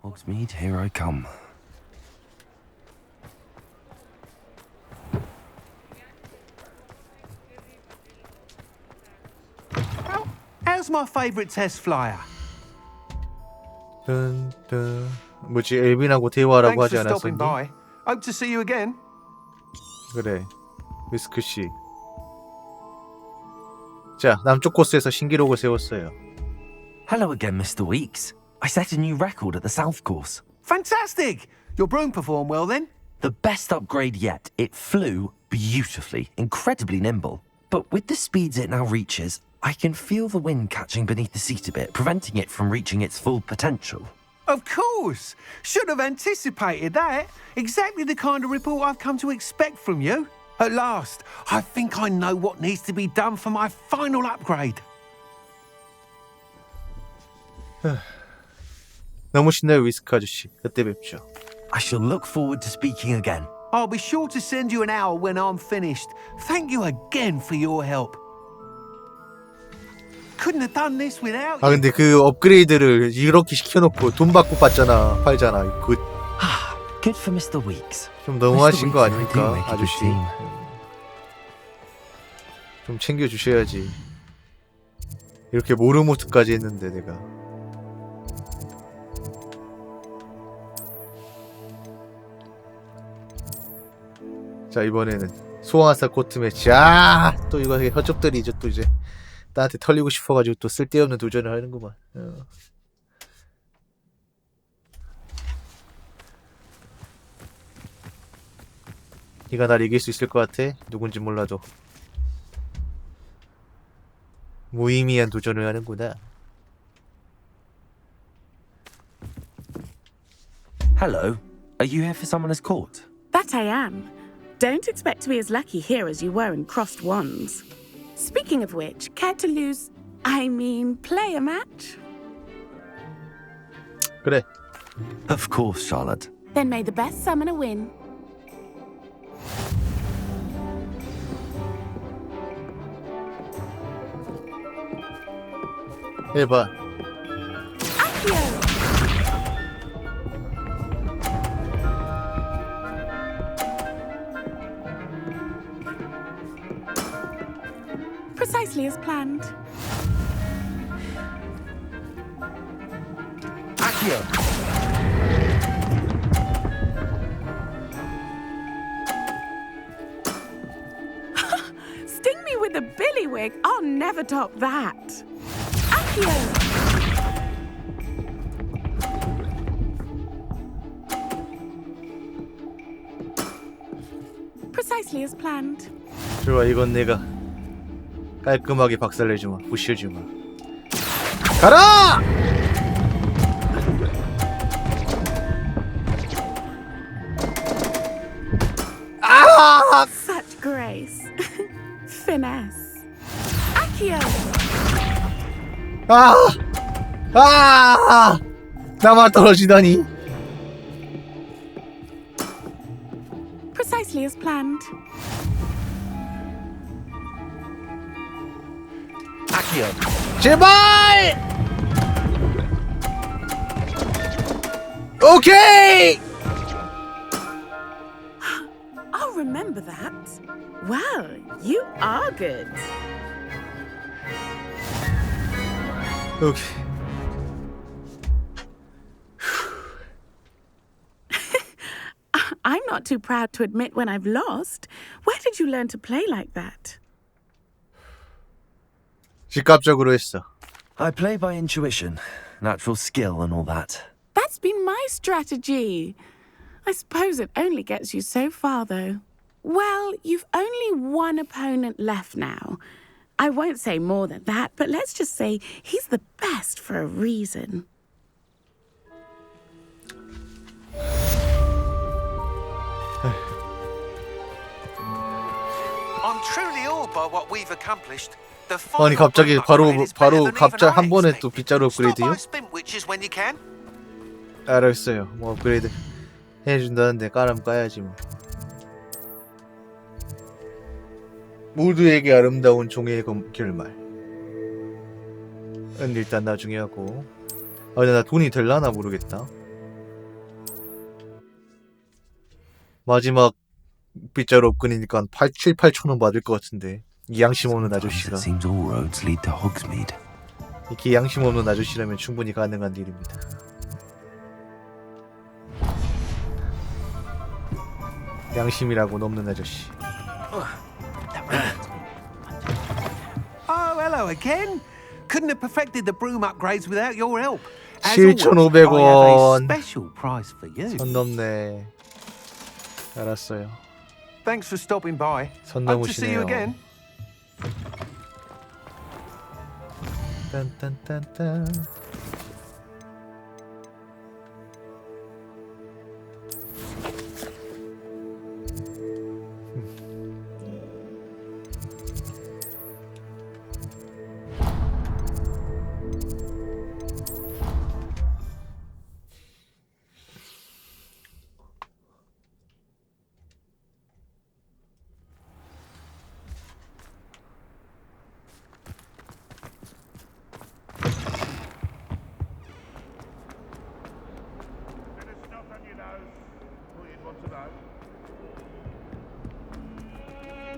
Hogsmeade, here I come. How's my favourite test flyer? 뭐지, 엘빈하고 대화라고 Thanks 하지 for stopping 않았었니? by. Hope to see you again. 그래, 위스크 씨. 자, 남쪽 코스에서 신기록을 세웠어요. Hello again, Mr. Weeks. I set a new record at the South course. Fantastic! Your broom performed well then? The best upgrade yet. It flew beautifully, incredibly nimble. But with the speeds it now reaches, I can feel the wind catching beneath the seat a bit, preventing it from reaching its full potential. Of course! Should have anticipated that. Exactly the kind of report I've come to expect from you. At last, I think I know what needs to be done for my final upgrade. 너무 신나요, 위스크 아저씨. 그때 뵙죠. I shall look forward to speaking again. I'll be sure to send you an hour when I'm finished. Thank you again for your help. Couldn't have done this without you. 아 근데 그 업그레이드를 이렇게 시켜놓고 돈 받고 받잖아, 팔잖아. 그 Good for Mr. Weeks. 좀 너무하신 거 Mr. Weeks, I do 아닙니까, make a good 아저씨? team. 좀 챙겨주셔야지. 이렇게 모르모트까지 했는데 내가. 자, 이번에는 소환사 코트 매치. 또 이거 허접들이 이제 또 이제 나한테 털리고 싶어가지고 또 쓸데없는 도전을 하는구만. 네가 날 이길 수 있을 것 같아? 누군지 몰라도 무의미한 도전을 하는구나. Hello. Are you here for Summoner's Court? That I am. Don't expect to be as lucky here as you were in Crossed Wands. Speaking of which, care to play a match? 그래. Of course, Charlotte. Then may the best summoner win. 해봐. Precisely as planned. Accio. Sting me with a billywig. I'll never top that. Accio. Precisely as planned. 좋아, 이건 내가 깔끔하게 박살내주마. 부셔주마. 가라! 아! Such grace. Finesse. Accio. 아! 아! 나만 떨어지다니. Precisely as planned. Accio. 제발! 오케이! I'll remember that. Well, you are good. 오케이. I'm not too proud to admit when I've lost. Where did you learn to play like that? 직감적으로 했어. I play by intuition, natural skill and all that. That's been my strategy. I suppose it only gets you so far, though. Well, you've only one opponent left now. I won't say more than that, but let's just say he's the best for a reason. I'm truly awed by what we've accomplished. The 아니 갑자기 바로 한 번에 또 빗자루 업그레이드요? 알았어요. 뭐 업그레이드 해준다는데 까라면 까야지 뭐. 모두에게 아름다운 종의 결말. 일단 나중에 하고. 아 근데 나 돈이 될라나 모르겠다. 마지막 빗자루 업그레이드니까 한 7-8천원 받을 것 같은데. 이 양심 없는 아저씨가. 이렇게 양심 없는 아저씨라면 충분히 가능한 일입니다. 양심이라고 넘는 아저씨. Oh, hello again. Couldn't have perfected the broom upgrades without your help. 7,500원. Special price for you. 선 넘네. 알았어요. Thanks for stopping by. 선 Hope to see you 넘으시네요. again. 딴딴딴딴.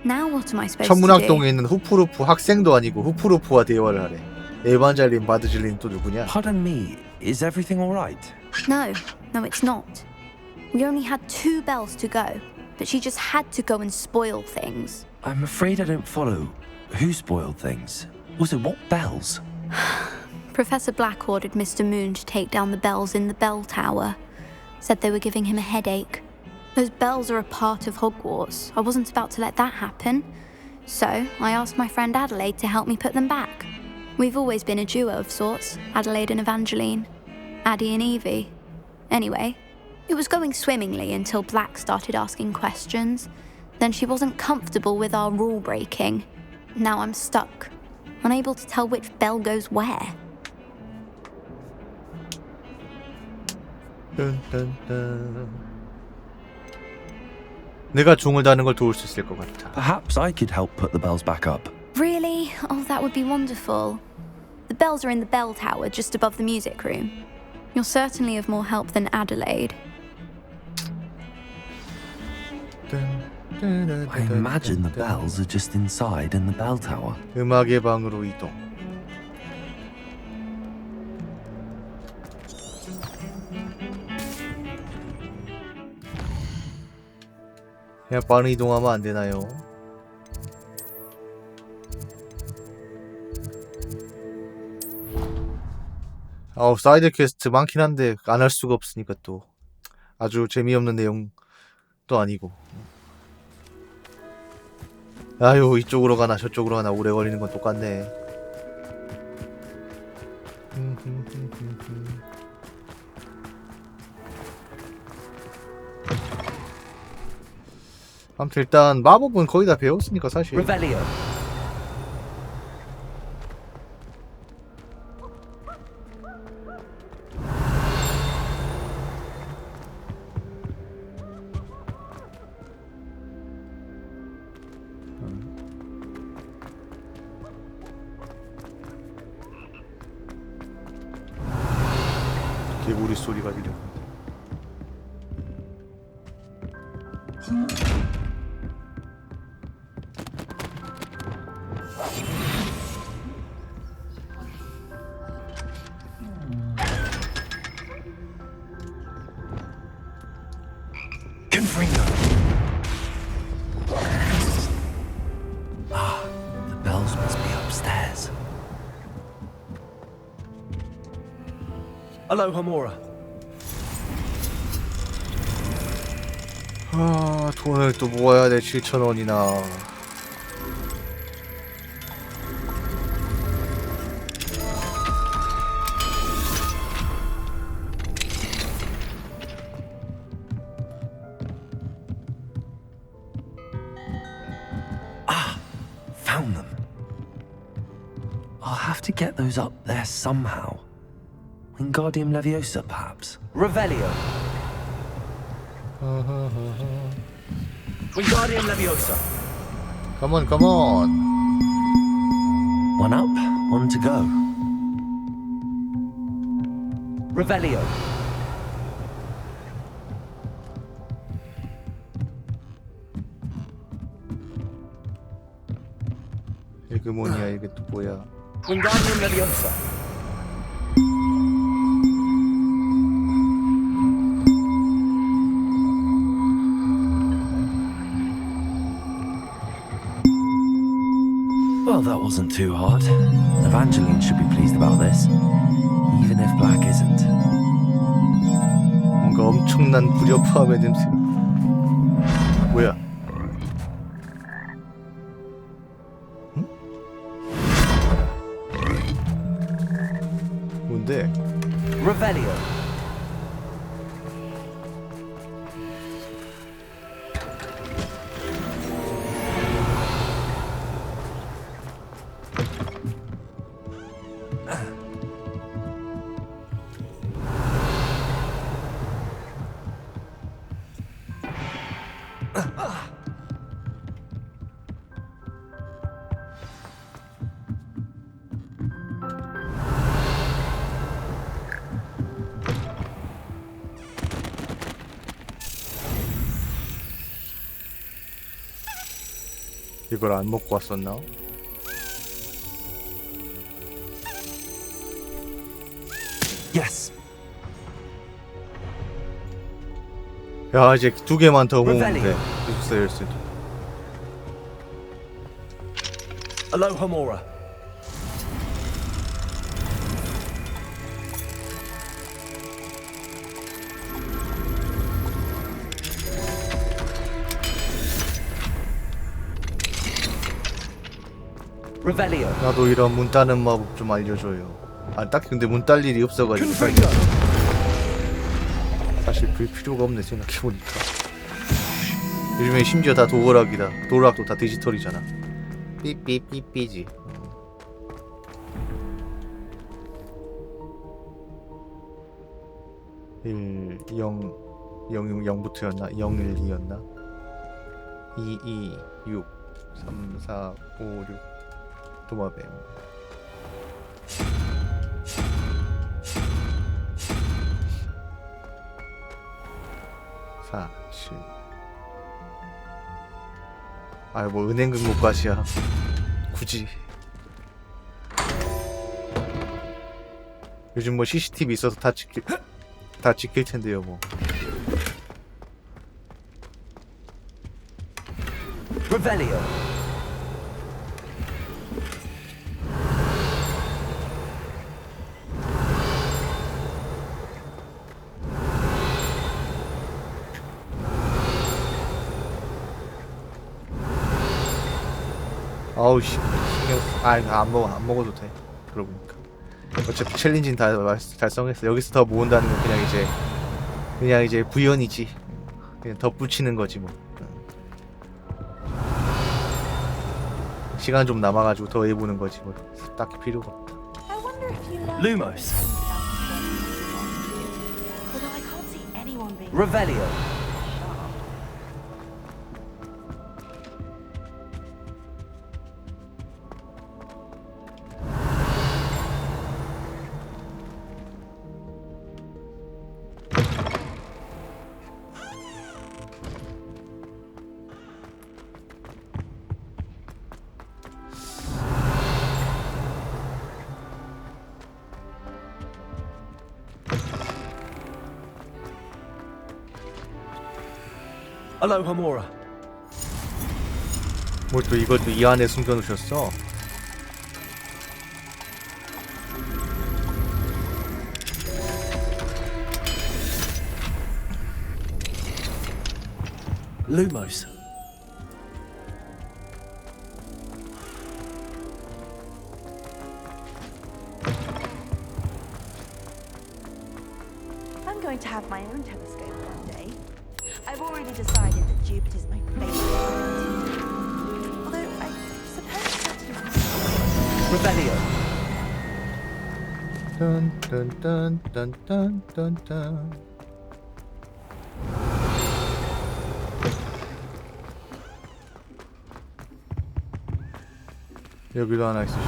Now what am I supposed to do? 천문학동에 있는 후프루프 학생도 아니고 후프루프와 대화를 하래. 에반젤린 바드질린 또 누구냐? Pardon me, is everything all right? No, it's not. We only had 2 bells to go, but she just had to go and spoil things. I'm afraid I don't follow. Who spoiled things? Also, what bells? Professor Black ordered Mr. Moon to take down the bells in the bell tower. Said they were giving him a headache. Those bells are a part of Hogwarts. I wasn't about to let that happen. So I asked my friend Adelaide to help me put them back. We've always been a duo of sorts, Adelaide and Evangeline. Addie and Evie. Anyway, it was going swimmingly until Black started asking questions. Then she wasn't comfortable with our rule breaking. Now I'm stuck, unable to tell which bell goes where. 내가 종을 다는 걸 도울 수 있을 것 같아. Perhaps I could help put the bells back up. Really? Oh, that would be wonderful. The bells are in the bell tower just above the music room. You're certainly of more help than Adelaide. I imagine the bells are just inside in the bell tower. 음악의 방으로 이동. 그냥 빠른 이동하면 안 되나요? 사이드 퀘스트 많긴 한데 안 할 수가 없으니까 또 아주 재미없는 내용도 아니고. 아유, 이쪽으로 가나 저쪽으로 가나 오래 걸리는 건 똑같네. 아무튼 일단 마법은 거의 다 배웠으니까 사실. 개구리 소리가 들려. The bells must be upstairs. Aloha, Mora. 돈을 또 모아야 돼. 7,000원이나. Found them. I'll have to get those up there somehow. Wingardium Leviosa, perhaps? Revelio. Wingardium Leviosa. Come on, come on. One up, one to go. Revelio. 이게 뭐냐, 이게 또 뭐야. Wingardium Leviosa. Well, that wasn't too hard. Evangeline should be pleased about this, even if Black isn't. 뭔가 엄청난 불협화음의 냄새. 뭐야? 응? 뭔데? Revelio. 이걸 안 먹고 왔었나? Yes. 야, 이제 2개만 더 모으면 돼. 있어야 수도. Aloha, Mora. Revelio. 나도 이런 문 따는 마법 좀 알려줘요. 아, 딱히 근데 문 딸 일이 없어가지고 사실 볼 필요가 없네 생각해보니까. 요즘에 심지어 다 도어락이다. 도어락도 다 디지털이잖아. 삐삐삐삐지. 1, 0, 0, 0부터였나? 0, 1, 2였나? 2, 2, 6, 3, 4, 5, 6 도마뱀. 4, 7. 아, 뭐 은행 등록과시야. 굳이. 요즘 뭐 CCTV 있어서 다 찍힐 텐데요, 뭐. Revelio. 아우 씨, 안 먹어도 돼. 그러고 보니까 어차피 챌린지는 다 달성했어. 여기서 더 모은다는 건 그냥 이제 부연이지. 그냥 덧붙이는 거지 뭐. 시간 좀 남아가지고 더 해보는 거지 뭐. 딱히 필요가 없다. Lumos. Although I can't see anyone being Revelio. Alohomora. 뭘 또 이걸 또 이 안에 숨겨놓으셨어? Lumos. I'm going to have my own telescope one day. I've already decided that Jupiter's my favorite planet. Although I suppose Saturn's Revelio. 딴딴딴딴딴딴. 여기도 하나 있으시네.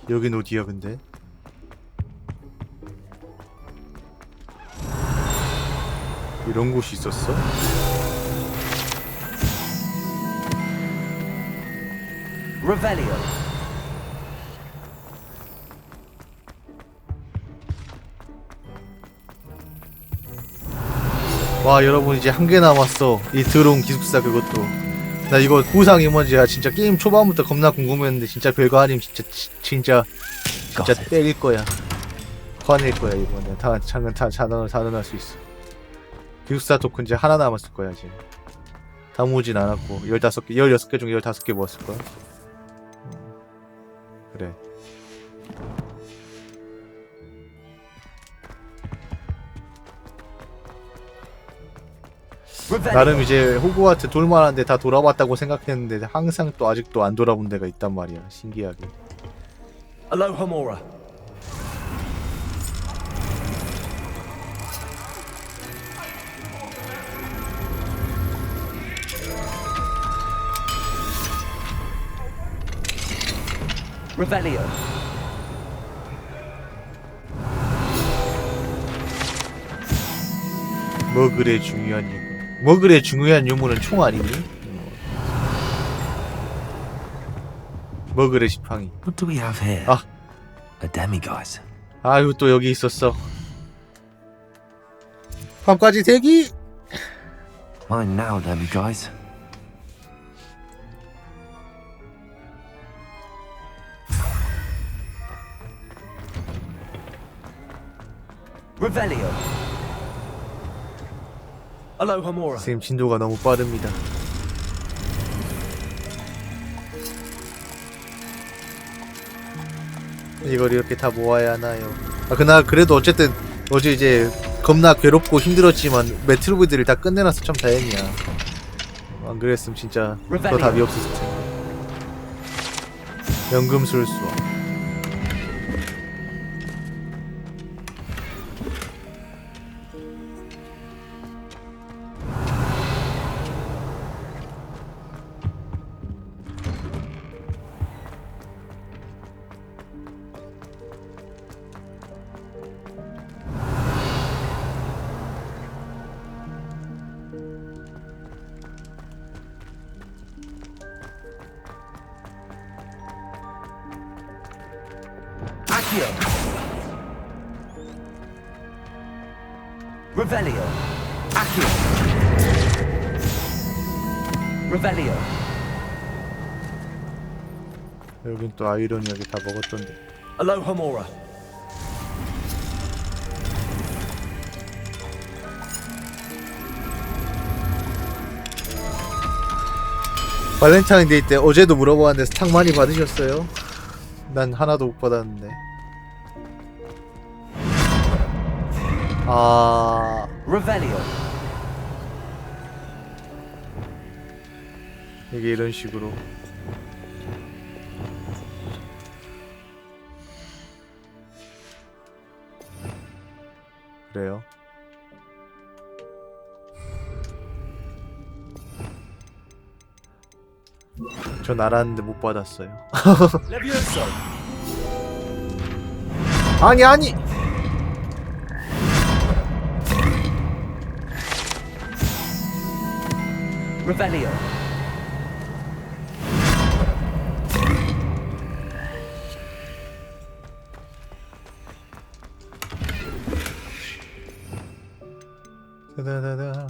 여긴 어디야 근데? 이런 곳이 있었어? Revelio. 와 여러분 이제 한 개 남았어. 이 들어온 기숙사 그것도. 나 이거 보상이 뭔지 진짜 게임 초반부터 겁나 궁금했는데 진짜 별거 아님 진짜 때릴 거야. 화낼 거야 이번에. 다 단언할 수 있어. 기숙사 토큰 이제 하나 남았을 거야 지금. 다 모으진 않았고 15개, 16개 중에 15개 모았을 거야. 그래. 나름 이제 호그와트 돌만한데 다 돌아봤다고 생각했는데 항상 또 아직도 안 돌아본 데가 있단 말이야. 신기하게. Alohomora. Revelio. 머글의 중요한 유물. 머글의 중요한 유물은 총 아니니? 머글의 지팡이. What do we have here? 아, A demiguise. 아유 또 여기 있었어. 밤까지 대기. Mine now, demiguise. Revelio. Alohomora. 선생님 진도가 너무 빠릅니다. 이걸 이렇게 다 모아야 하나요? 아 그날 그래도 어쨌든 어제 이제 겁나 괴롭고 힘들었지만 메트로이드를 다 끝내놔서 참 다행이야. 안 그랬으면 진짜 더 답이 없었을 텐데. 연금술수와 Revelio. Accio. Revelio. 여긴 또 아이러니하게 다 먹었던데. Alohomora. 발렌타인데이 때 어제도 물어보았는데 스탁 많이 받으셨어요? 난 하나도 못 받았는데. 아... Revelio. 이게 이런 식으로. 그래요. 전 알았는데 못 받았어요. 아니 아니. Revelio. 다다다다.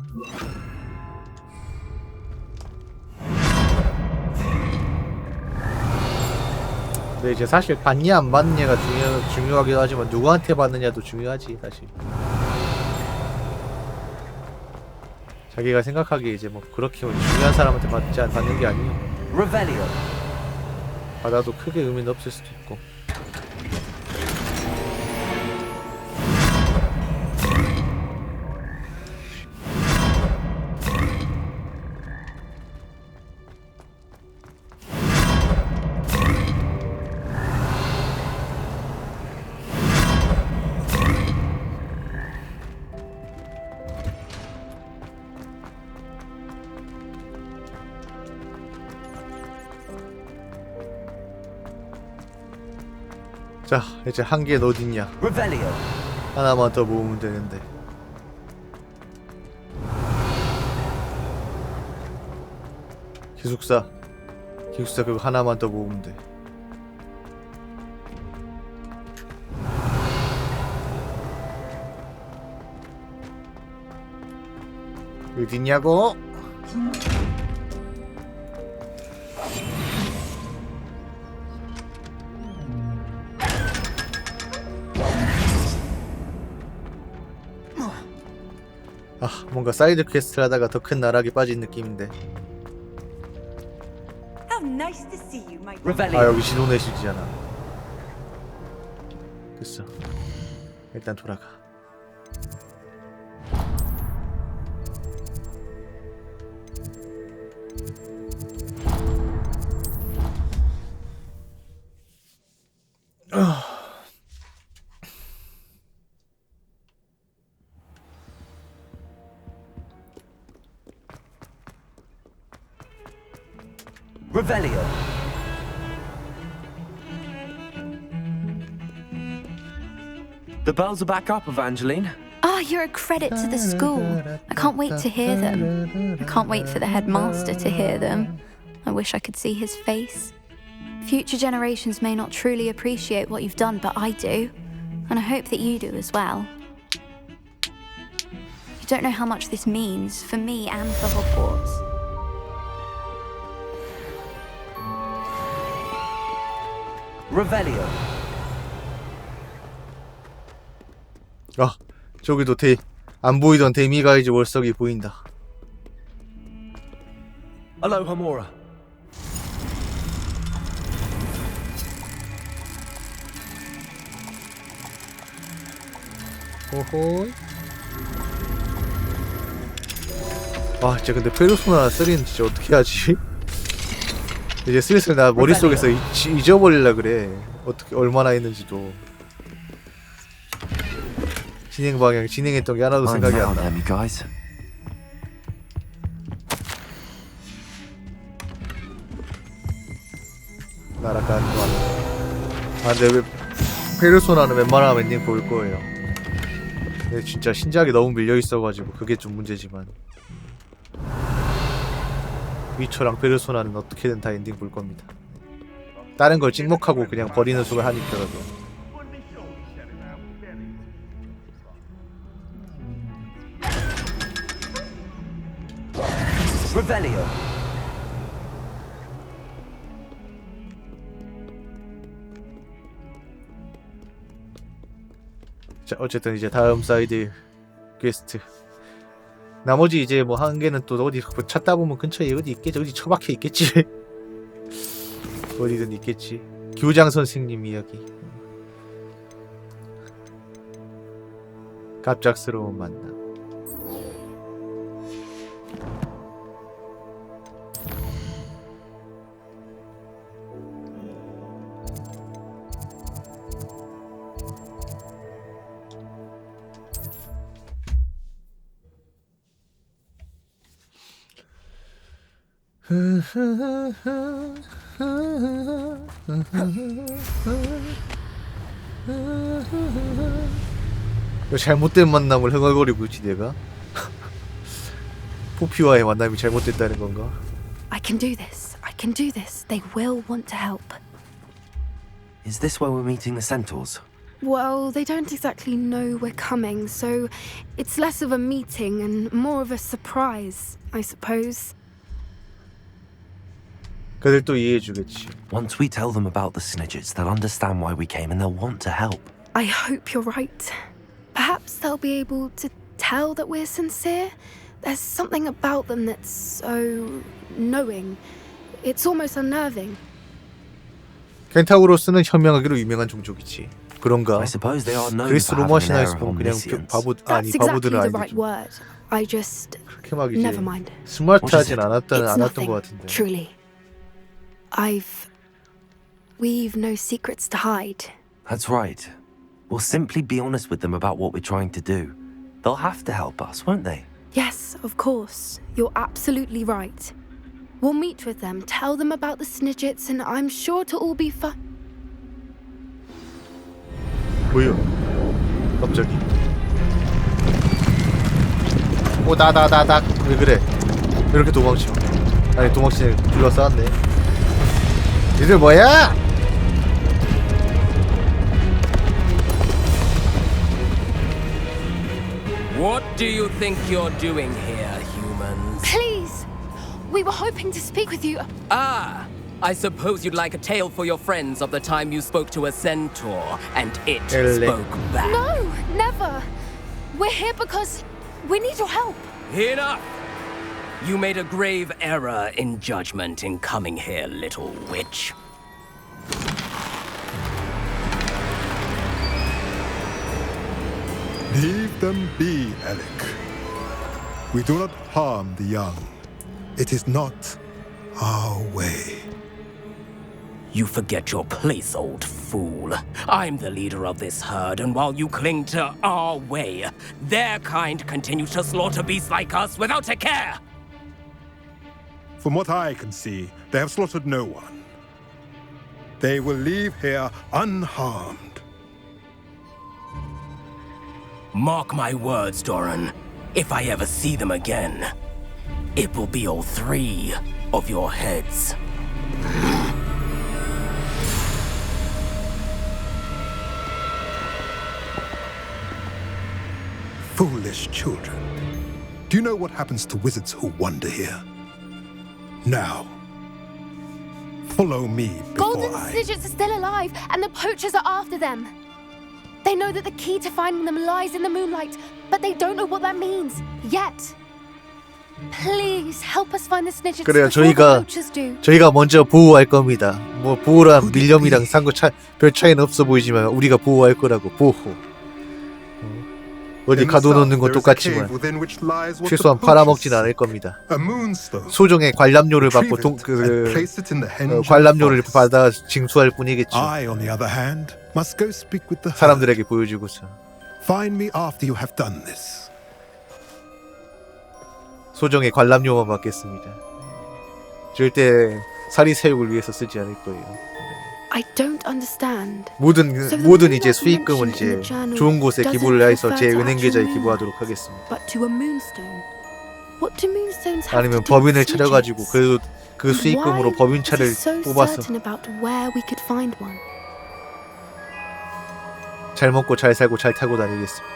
근데 이제 사실 받냐 안 받느냐가 중요하기도 하지만 누구한테 받느냐도 중요하지 사실. 자기가 생각하기에 이제 뭐 그렇게 중요한 사람한테 받는 게 아니에요. Revelio. 받아도 크게 의미는 없을 수도 있고. 자, 이제 한 개는 어딨냐? Revelio. 하나만 더 모으면 되는데. 기숙사 그거 하나만 더 모으면 돼. 어딨냐고? 아, 뭔가 사이드 퀘스트를 하다가 더 큰 나락에 빠진 느낌인데. 아, 여기 신호내시지잖아. 됐어. 일단 돌아가. Revelio. The bells are back up, Evangeline. Oh, you're a credit to the school. I can't wait to hear them. I can't wait for the headmaster to hear them. I wish I could see his face. Future generations may not truly appreciate what you've done, but I do. And I hope that you do as well. You don't know how much this means for me and for Hogwarts. Revelio. 아, 저기도 안 보이던 데미가이즈 월석이 보인다. Alohomora. 호호이. 와 진짜 근데 페르소나 3는 진짜 어떻게 하지? 이제 슬슬 나 머릿속에서 잊어버리려 그래. 어떻게 얼마나 했는지도. 진행 방향 진행했던 게 하나도 생각이 안 나. 날아가는 거 아 근데 왜 페르소나는 웬만하면 엔딩 볼 거예요. 근데 진짜 신작이 너무 밀려 있어가지고 그게 좀 문제지만 위쳐랑 페르소나는 어떻게든 다 엔딩 볼 겁니다. 다른 걸 찍먹하고 그냥 버리는 수가 하니까라도. Revelio. 자 어쨌든 이제 다음 사이드 퀘스트. 나머지 이제 뭐 한 개는 또 어디 찾다 보면 근처에 어디 있겠지. 어디 처박혀 있겠지. 어디든 있겠지. 교장 선생님 이야기. 갑작스러운 만남. 잘못된 만남을 흥얼거리고 있지 내가? 포피와의 만남이 잘못됐다는 건가? I can do this. I can do this. They will want to help. Is this where we're meeting the centaurs? Well, they don't exactly know we're coming, so it's less of a meeting and more of a surprise, I suppose. 그들 또 이해해주겠지. Once we tell them about the Snidgets, they'll understand why we came and they'll want to help. I hope you're right. Perhaps they'll be able to tell that we're sincere. There's something about them that's so knowing. It's almost unnerving. 켄타우로스는 현명하기로 유명한 종족이지. 그런가? I suppose they are known 그리스 for 로마 having an air 신화에서 of 보면 그냥 omniscience. 바보 That's 아니 exactly 바보들은 the 아니지. right word. I just 그렇게 막 이제 never mind. 스마트하진 않았던 It's 않았던 nothing, 것 같은데. truly. We've no secrets to hide. That's right. We'll simply be honest with them about what we're trying to do. They'll have to help us, won't they? Yes, of course. You're absolutely right. We'll meet with them, tell them about the Snidgets, and I'm sure it'll all be fun. 뭐야? 갑자기? 오 다다다닥 왜 그래? 왜 이렇게 도망쳐? 아니 도망치네 둘러싸았네. 니들 뭐야? What do you think you're doing here, humans? Please! We were hoping to speak with you. Ah! I suppose you'd like a tale for your friends of the time you spoke to a centaur and it spoke back. No, never. We're here because we need your help. Enough! You made a grave error in judgment in coming here, little witch. Leave them be, Alec. We do not harm the young. It is not our way. You forget your place, old fool. I'm the leader of this herd, and while you cling to our way, their kind continue to slaughter beasts like us without a care. From what I can see, they have slaughtered no one. They will leave here unharmed. Mark my words, Doran. If I ever see them again, it will be all three of your heads. Foolish children. Do you know what happens to wizards who wander here? Now, follow me before Golden Snidgets are still alive, and the poachers are after them. They know that the key to finding them lies in the moonlight, but they don't know what that means yet. Please help us find the Snidgets 그래요. before the 저희가 poachers do. 저희가 먼저 보호할 겁니다. 뭐 보호랑 밀렴이랑 별 차이는 없어 보이지만 우리가 보호할 거라고 보호. 어디 가둬놓는 건 똑같지만 최소한 팔아먹진 않을 겁니다. 소정의 관람료를 받고 관람료를 받아 징수할 뿐이겠죠. 사람들에게 보여주고서 소정의 관람료만 받겠습니다. 절대 사리사욕을 위해서 쓰지 않을 거예요. I don't understand. 모든 이제 수익금은 이제 좋은 곳에 기부를 해서 제 은행 계좌에 기부하도록 하겠습니다. But to a moonstone. What do moonstones have 아니면 to do with 법인을 sigils? 차려가지고 그 수익금으로 Why 법인차를 is he so 뽑아서 certain about where we could find one? 잘 먹고 잘 살고 잘 타고 다니겠습니다.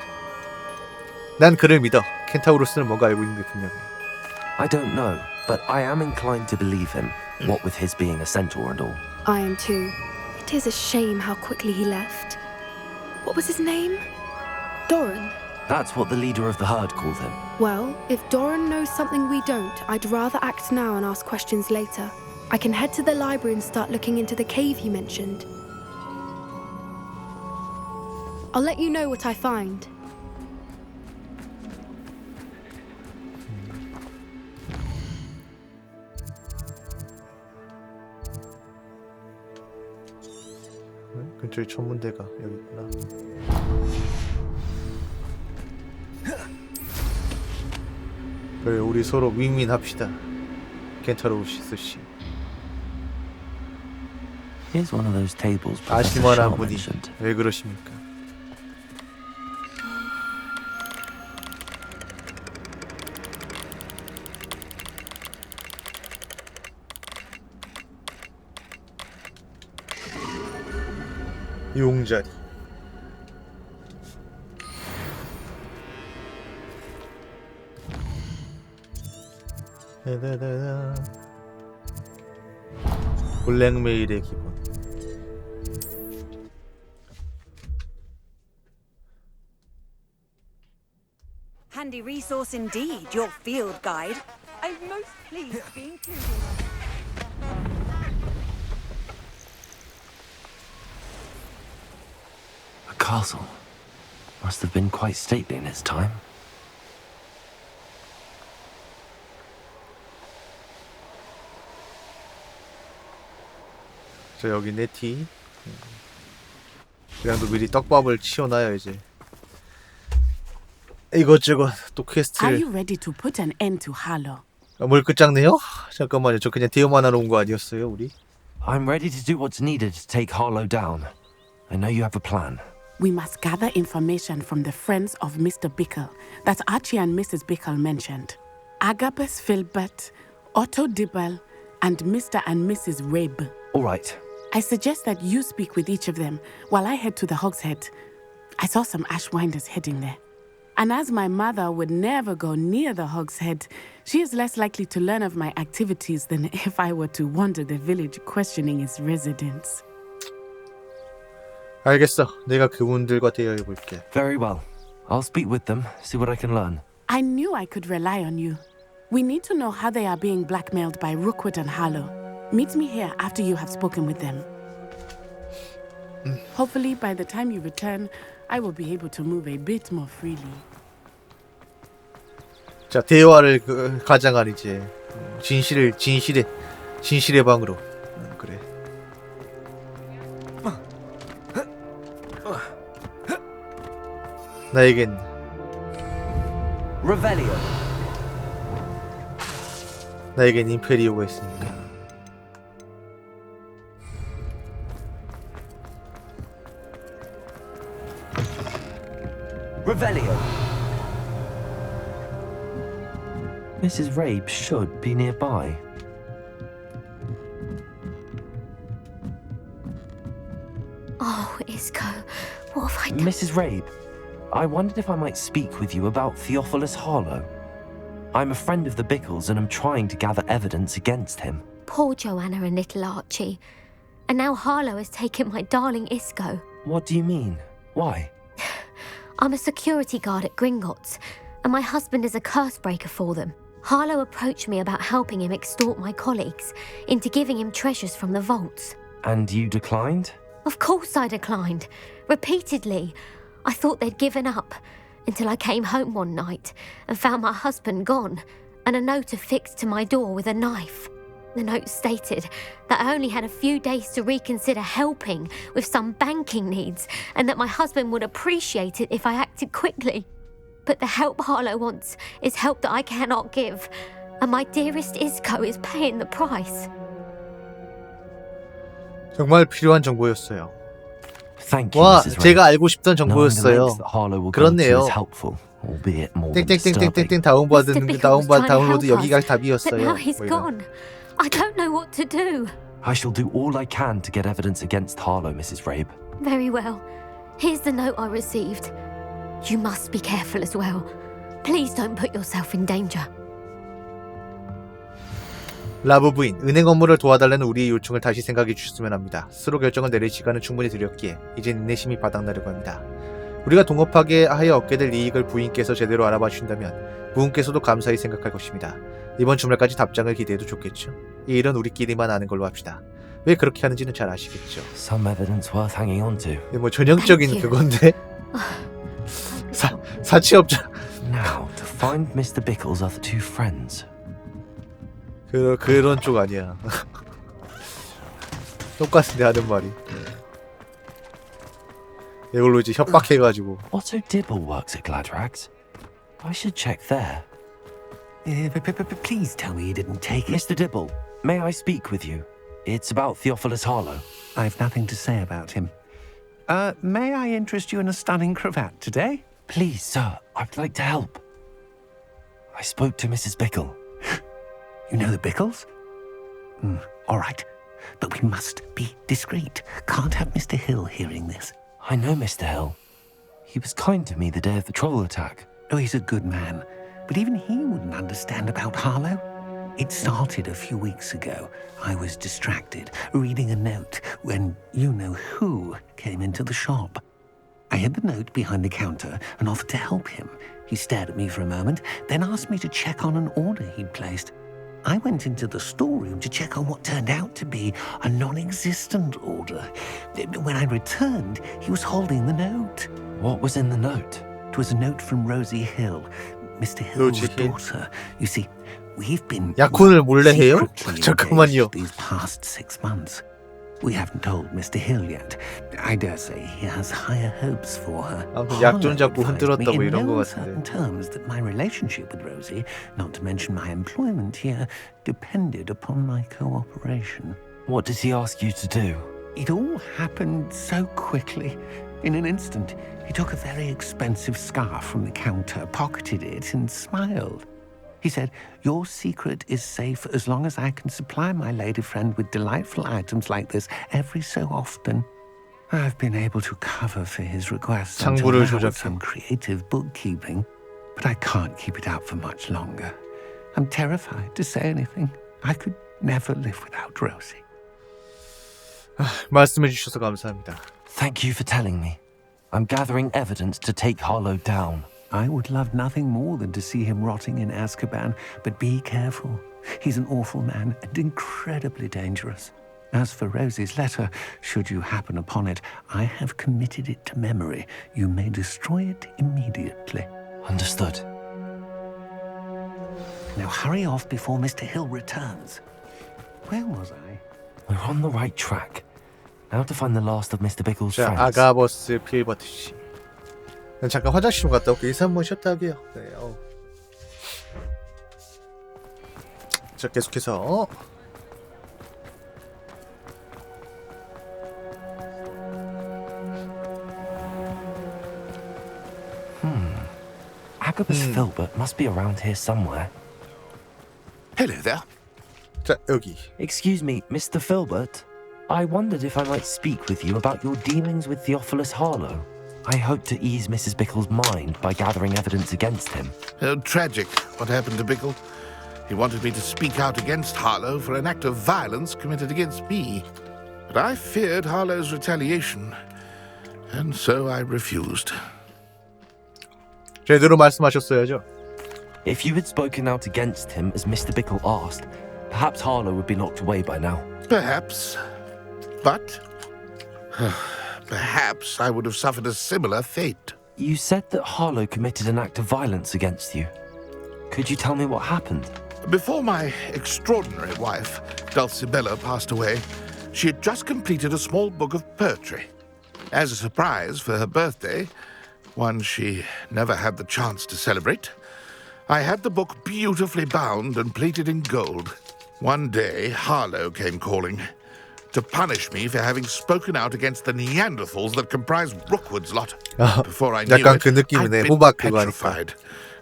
난 그를 믿어. 켄타우로스는 뭔가 알고 있는 게 분명해. I don't know, but I am inclined to believe him, what with his being a centaur and all. I am too. It is a shame how quickly he left. What was his name? Doran. That's what the leader of the herd called him. Well, if Doran knows something we don't, I'd rather act now and ask questions later. I can head to the library and start looking into the cave he mentioned. I'll let you know what I find. 근처에 천문대가 여기 있구나. 그래, 우리 서로 윈윈합시다. 켄타로우스 씨. Here's one of those tables Professor 아실만한 Shaw 분이 mentioned. 왜 그러십니까? 용자리. 블랙메일의 기본. Handy resource indeed, your field guide. I'm most pleased to be included. A castle. Must have been quite stately in its time. 자, 여기 네티. 그냥도 미리 떡밥을 치워놔야지. 이것저것 또 Are 퀘스트를. you ready to put an end to Harlow? 뭘 끝장내요? 잠깐만요. 저 그냥 대여만 하러 온 거 아니었어요, 우리? I'm ready to do what's needed to take Harlow down. I know you have a plan. We must gather information from the friends of Mr. Bickle that Archie and Mrs. Bickle mentioned. Agabus Filbert, Otto Dibble, and Mr. and Mrs. Rabe. All right. I suggest that you speak with each of them while I head to the Hogshead. I saw some Ashwinders heading there. And as my mother would never go near the Hogshead, she is less likely to learn of my activities than if I were to wander the village questioning its residents. 알겠어. 내가 그분들과 대화해볼게. Very well. I'll speak with them, see what I can learn. I knew I could rely on you. We need to know how they are being blackmailed by Rookwood and Harlow. Meet me here after you have spoken with them. Hopefully, by the time you return, I will be able to move a bit more freely. 자, 대화를 가장한 이제 진실의 방으로. 그래. 나에겐 Revelio. 나에겐 임페리오가 있으니까. Revelio. Mrs. Rabe should be nearby. Oh, Isco, what have I done? Mrs. Rabe, I wondered if I might speak with you about Theophilus Harlow. I'm a friend of the Bickles and I'm trying to gather evidence against him. Poor Joanna and little Archie. And now Harlow has taken my darling Isco. What do you mean? Why? I'm a security guard at Gringotts, and my husband is a curse breaker for them. Harlow approached me about helping him extort my colleagues into giving him treasures from the vaults. And you declined? Of course I declined. Repeatedly. I thought they'd given up. until I came home one night and found my husband gone and a note affixed to my door with a knife. The note stated that I only had a few days to reconsider helping with some banking needs and that my husband would appreciate it if I acted quickly. But the help Harlow wants is help that I cannot give, and my dearest Isco is paying the price. 정말 필요한 정보였어요. Thank you, 와, Mrs. 제가 Ray. 알고 싶던 Knowing the 정보였어요. lengths that Harlow will go to 그렇네요. is helpful, albeit more than disturbing. 땡땡땡땡땡 다운로드 여기가 But 답이었어요. now he's 뭐 이런. gone. I don't know what to do. I shall do all I can to get evidence against Harlow, Mrs. Rabe. Very well. Here's the note I received. You must be careful as well. Please don't put yourself in danger. 라브 부인, 은행 업무를 도와달라는 우리의 요청을 다시 생각해 주셨으면 합니다. 스스로 결정을 내릴 시간은 충분히 드렸기에 이젠 인내심이 바닥나려고 합니다. 우리가 동업하게 하여 얻게 될 이익을 부인께서 제대로 알아봐 주신다면 부인께서도 감사히 생각할 것입니다. 이번 주말까지 답장을 기대해도 좋겠죠. 이 일은 우리끼리만 아는 걸로 합시다. 왜 그렇게 하는지는 잘 아시겠죠. Some evidence worth hanging on to. 뭐 전형적인 그건데. 사치업자. Now to find Mr. Bickle's other two friends. 그런 쪽 아니야. 똑같은데 하는 말이. 이걸로 이제 협박해가지고. Otto Dibble works at Gladrags. I should check there. Please tell me you didn't take it. Mr. Dibble, may I speak with you? It's about Theophilus Harlow. I've nothing to say about him. May I interest you in a stunning cravat today? Please, sir, I'd like to help. I spoke to Mrs. Bickle. You know the Bickles? All right, but we must be discreet. Can't have Mr. Hill hearing this. I know Mr. Hill. He was kind to me the day of the troll attack. Oh, he's a good man, but even he wouldn't understand about Harlow. It started a few weeks ago. I was distracted, reading a note, when you-know-who came into the shop. I hid the note behind the counter and offered to help him. He stared at me for a moment, then asked me to check on an order he'd placed. I went into the storeroom to check on what turned out to be a non-existent order. When I returned, he was holding the note. What was in the note? It was a note from Rosie Hill, Mr. Hill's daughter. You see, we've been 약혼을 몰래 해요? secretly 잠깐만요. engaged these past 6 months. We haven't told Mr. Hill yet. I dare say he has higher hopes for her. 아무튼 약돈 잡고 Harlow 흔들었다 advised 뭐 me 이런 in 거 no 같은데. certain terms that my relationship with Rosie, not to mention my employment here, depended upon my cooperation. What did he ask you to do? It all happened so quickly. In an instant, he took a very expensive scarf from the counter, pocketed it, and smiled. He said, "Your secret is safe as long as I can supply my lady friend with delightful items like this every so often." I've been able to cover for his requests until 장부를 now with 조작해. some creative bookkeeping, but I can't keep it up for much longer. I'm terrified to say anything. I could never live without Rosie. 말씀해 주셔서 감사합니다. Thank you for telling me. I'm gathering evidence to take Harlow down. I would love nothing more than to see him rotting in Azkaban, but be careful. He's an awful man and incredibly dangerous. As for Rosie's letter, should you happen upon it, I have committed it to memory. You may destroy it immediately. Understood. Now hurry off before Mr. Hill returns. Where was I? We're on the right track. Now to find the last of Mr. Bickle's 자, friends. 아가버스 필버트 씨. 잠깐 화장실 좀 갔다 올게요. 인사 한번 쉬었다 하게요. 네, 자, 계속해서 Agabus Filbert must be around here somewhere. Hello there. 자, 여기. Excuse me, Mr. Filbert. I wondered if I might speak with you about your dealings with Theophilus Harlow. I hope to ease Mrs. Bickle's mind by gathering evidence against him. Oh, tragic what happened to Bickle. He wanted me to speak out against Harlow for an act of violence committed against me. But I feared Harlow's retaliation, and so I refused. 제대로 말씀하셨어야죠. If you had spoken out against him as Mr. Bickle asked, perhaps Harlow would be locked away by now. Perhaps. But perhaps I would have suffered a similar fate. You said that Harlow committed an act of violence against you. Could you tell me what happened? Before my extraordinary wife, Dulcibella, passed away, she had just completed a small book of poetry. As a surprise for her birthday, one she never had the chance to celebrate, I had the book beautifully bound and plated in gold. One day, Harlow came calling to punish me for having spoken out against the Neanderthals that comprise Rookwood's lot. Before I knew 약간 it, 그 I'd 느낌이네. been 호박 그거 하니까. petrified.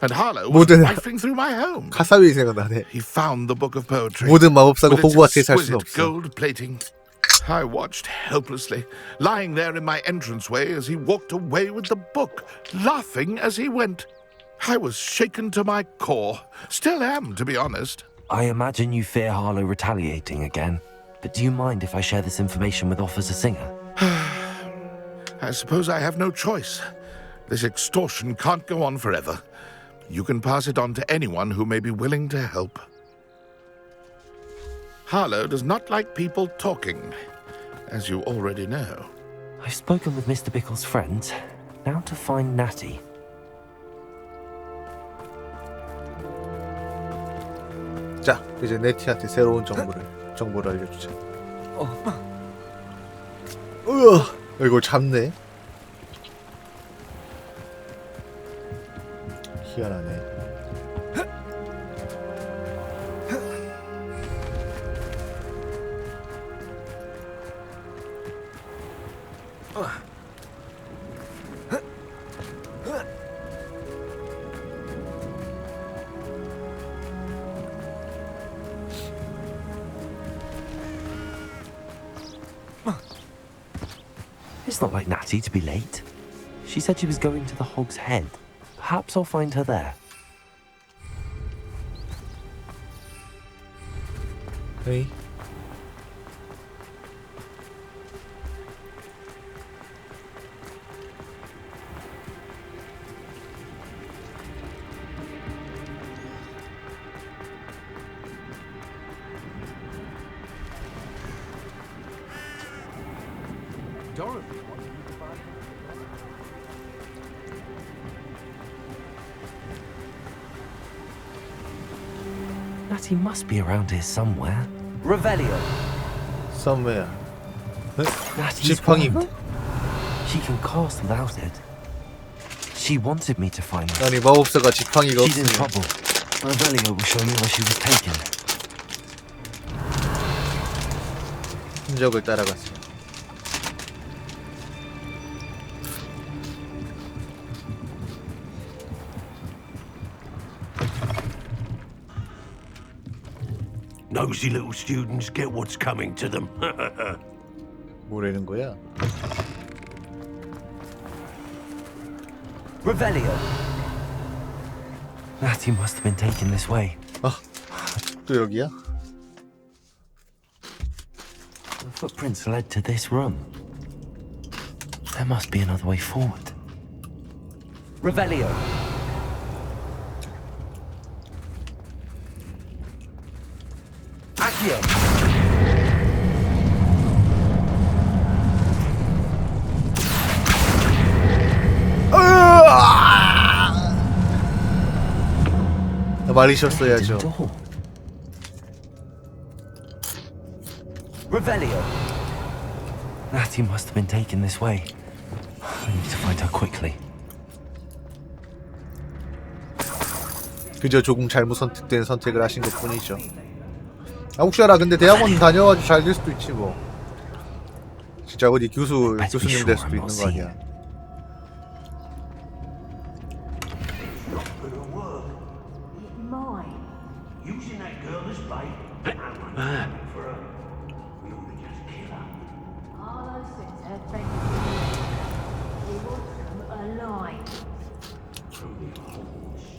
And Harlow was 모든 rifling through my home. 카사비 생각나네. He found the book of poetry. 모든 마법사가 with its 호그와트에 살 수는 exquisite 없어. gold plating. I watched helplessly, lying there in my entranceway as he walked away with the book, laughing as he went. I was shaken to my core. Still am, to be honest. I imagine you fear Harlow retaliating again. But do you mind if I share this information with Officer Singer? I suppose I have no choice. This extortion can't go on forever. You can pass it on to anyone who may be willing to help. Harlow does not like people talking, as you already know. I've spoken with Mr. Bickle's friends. Now to find Natty. 자, 이제 네티한테 새로운 정보를 알려주자. 이걸 잡네. 희한하네. It's not like Natty to be late. She said she was going to the Hog's Head. Perhaps I'll find her there. Hey. Natty must be around here somewhere. Revelio. Somewhere. Natty's 지팡이. wand. She can cast without it. She wanted me to find her. 아니 마법사가 지팡이가 She's in 없으면 trouble. Revelio will show me where she was taken. 흔적을 따라갔어. Nosy little students get what's coming to them. 뭐라는 거야? Revelio. Natty must have been taken this way. 또 여기야? The footprints led to this room. There must be another way forward. Revelio. Accio. 말리셨어야죠. Revelio. Natty must have been taken this way. I need to find her quickly. 그저 조금 잘못 선택된 선택을 하신 것뿐이죠. 아 혹시 알아? 근데 대학원 다녀가지고 잘 될 수도 있지 뭐. 진짜 어디 교수님 될 수도 있는 거 아니야. Using that girl as bait. For her. We ought to just kill her. Harlow says her friend he wants them alive.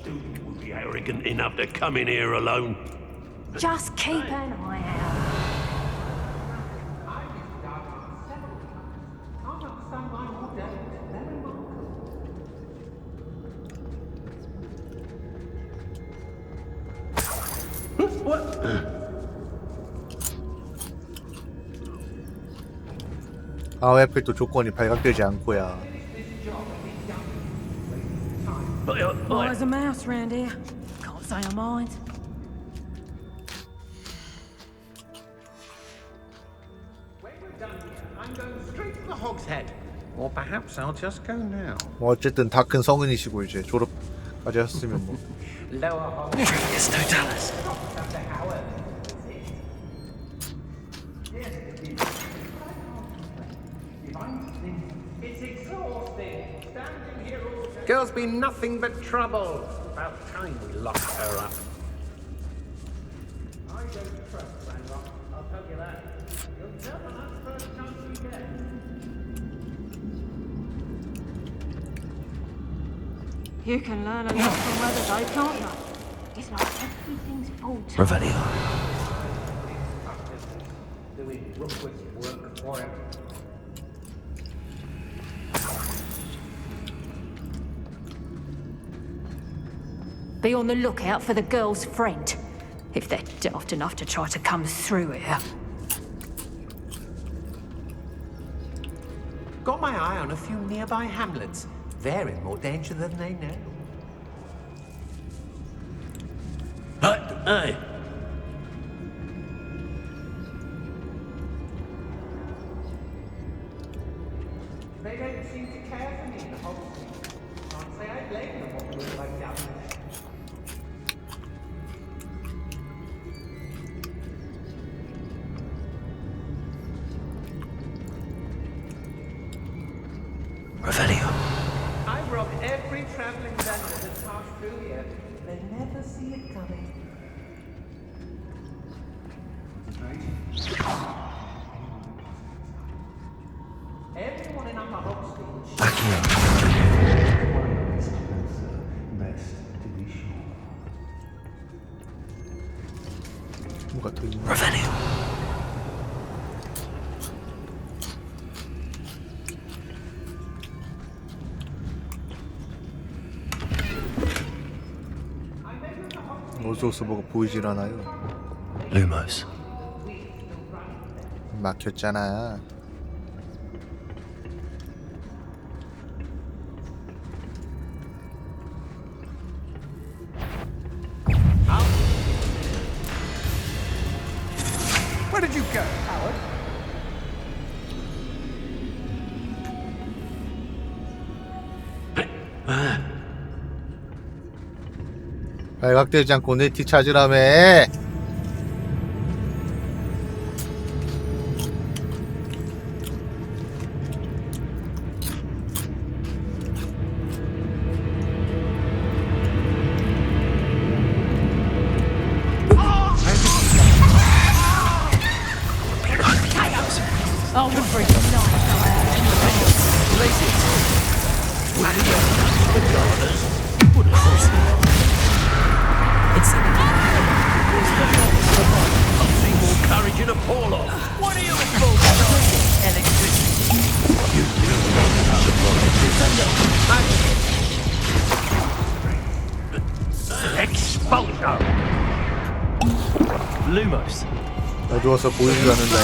Student would be arrogant enough to come in here alone. Just keep an eye out. 아 왜 하필 또 조건이 발각되지 않고야. Boy as a mouse round here. Can't say I mind. I'm going straight to the Hogshead. Or perhaps I'll just go now. 뭐 어쨌든 다 큰 성인이시고 이제 졸업까지 하셨으면 뭐. Lower It's no Dallas. It's exhausting. Standing here all day. Girl's been nothing but trouble. About time we locked her up. I don't trust Ranrock, I'll tell you that. You'll never have the first chance you get. You can learn a lot from others, I can't you? It's like everything's full time. Revelio. Doing Rookwood's work for him. Be on the lookout for the girl's friend. If they're daft enough to try to come through here. Got my eye on a few nearby hamlets. They're in more danger than they know. Hey! They don't seem to care for me in the Hogshead. Can't say I blame them what look like the others. Revelio. I've robbed every traveling vendor that's passed through here. They never see it coming. Everyone in Upper Hogshead. 뭐가 더 있나? Revelio. 어디서 뭐가 보이질 않아요. Lumos. 막혔잖아. Where did you go, Howard? 발각되지 않고 네티 찾으라며. Oh, we're freaking I've seen more courage in a Polo. What are you Exposure! Lumos. 어두워서 보이지도 않는다.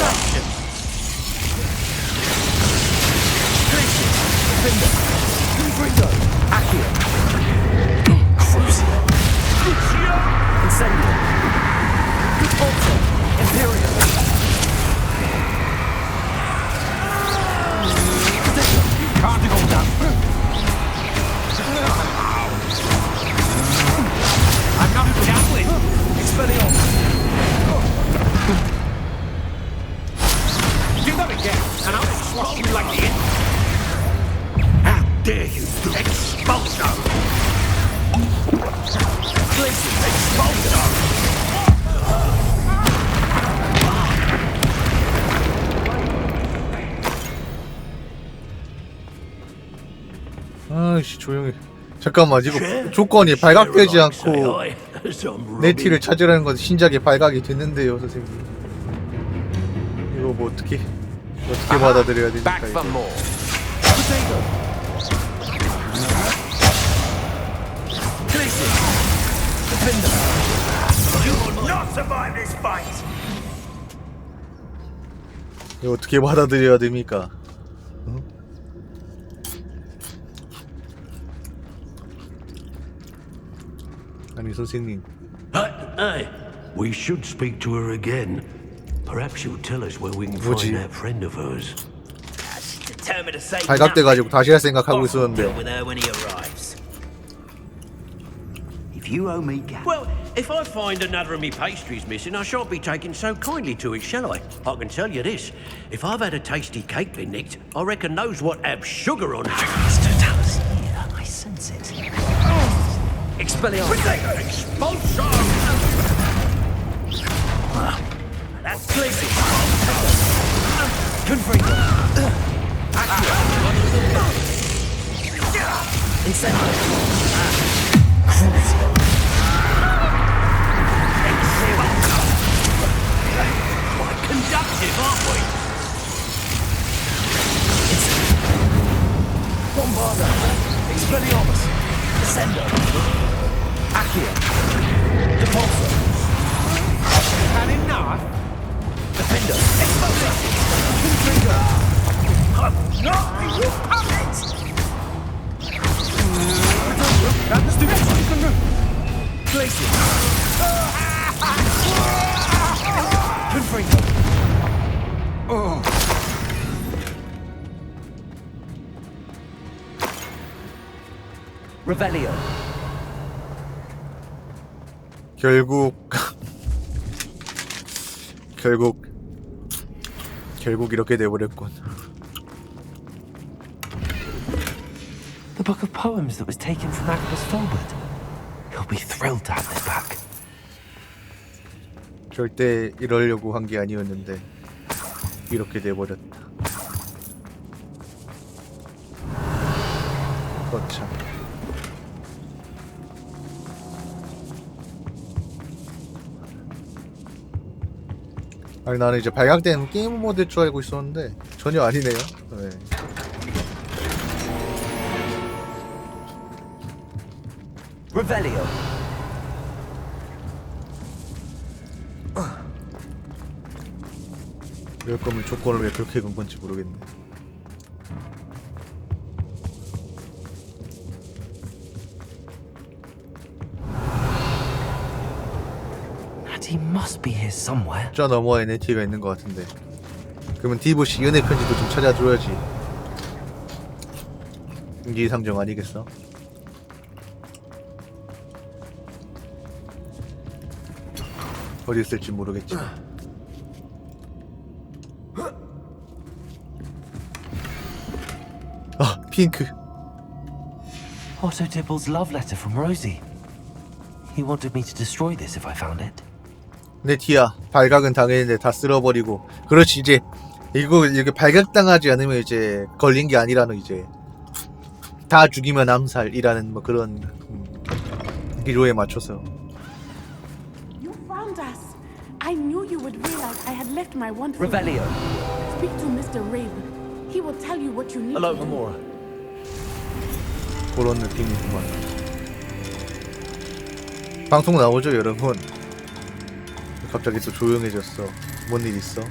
Do that again, and I'll explode you like the How dare you do exposure! Exposure! 아이씨 조용히. 잠깐만 이거 조건이 발각되지 않고 네티를 찾으라는 건 신작이 발각이 됐는데요, 선생님. 이거 뭐 어떻게 받아들여야 됩니까? Back for more. You will not survive this fight! 이거 어떻게 받아들여야 됩니까? 응? 아니 선생님. Hey, we should speak to her again. Perhaps she'll tell us where we can 뭐지? find that friend of hers. 발각돼가지고 다시 할 생각하고 있었는데. If you owe me gas. Well, if I find another of me pastries missing, I shan't be taking so kindly to it, shall I? I can tell you this. If I've had a tasty cake been nicked, I reckon those what have sugar on it. Yeah, I sense it. Expelliarmus! Expulsion! That's clear. Confringo. Incendio. Crucio. Quite conductive, aren't we? Bombarda. Expelliarmus. Descendo. Accio. Depulso. Had enough? Defender. Expulso. Confringo. No, you puppet! Glacier. Confringo. Revelio. 결국 이렇게 돼버렸군. The book of poems that was taken from Agnes forward. He'll be thrilled to have this back. 절대 이러려고 한 게 아니었는데 이렇게 돼버렸다. 거참. 아니 나는 이제 발각된 게임 모드일 줄 알고 있었는데 전혀 아니네요. 네. Revelio. 이럴 거면 조건을 왜 그렇게 건 건지 모르겠네. He must be here somewhere. 저 너머에 NAT가 있는 것 같은데. 그러면 디보시 연애 편지도 좀 찾아줘야지. 인기상정 아니겠어? 어디 있을지 모르겠지만. 아, 핑크. Otto Dibble's love letter from Rosie. He wanted me to destroy this if I found it. 네티야, 발각은 당했는데 다 쓸어버리고. 그렇지, 이제 이거 이렇게 발각당하지 않으면 이제 걸린 게 아니라는 이제 다 죽이면 암살이라는 뭐 그런 기로에 맞춰서. You found us. I knew you would realize I had left my wand. Revelio. Speak to Mr. Rabe. He will tell you what you need. Hello, Gamora. 그런 느낌이구만. 방송 나오죠, 여러분? 갑자기 또 조용해졌어. 뭔 일 있어?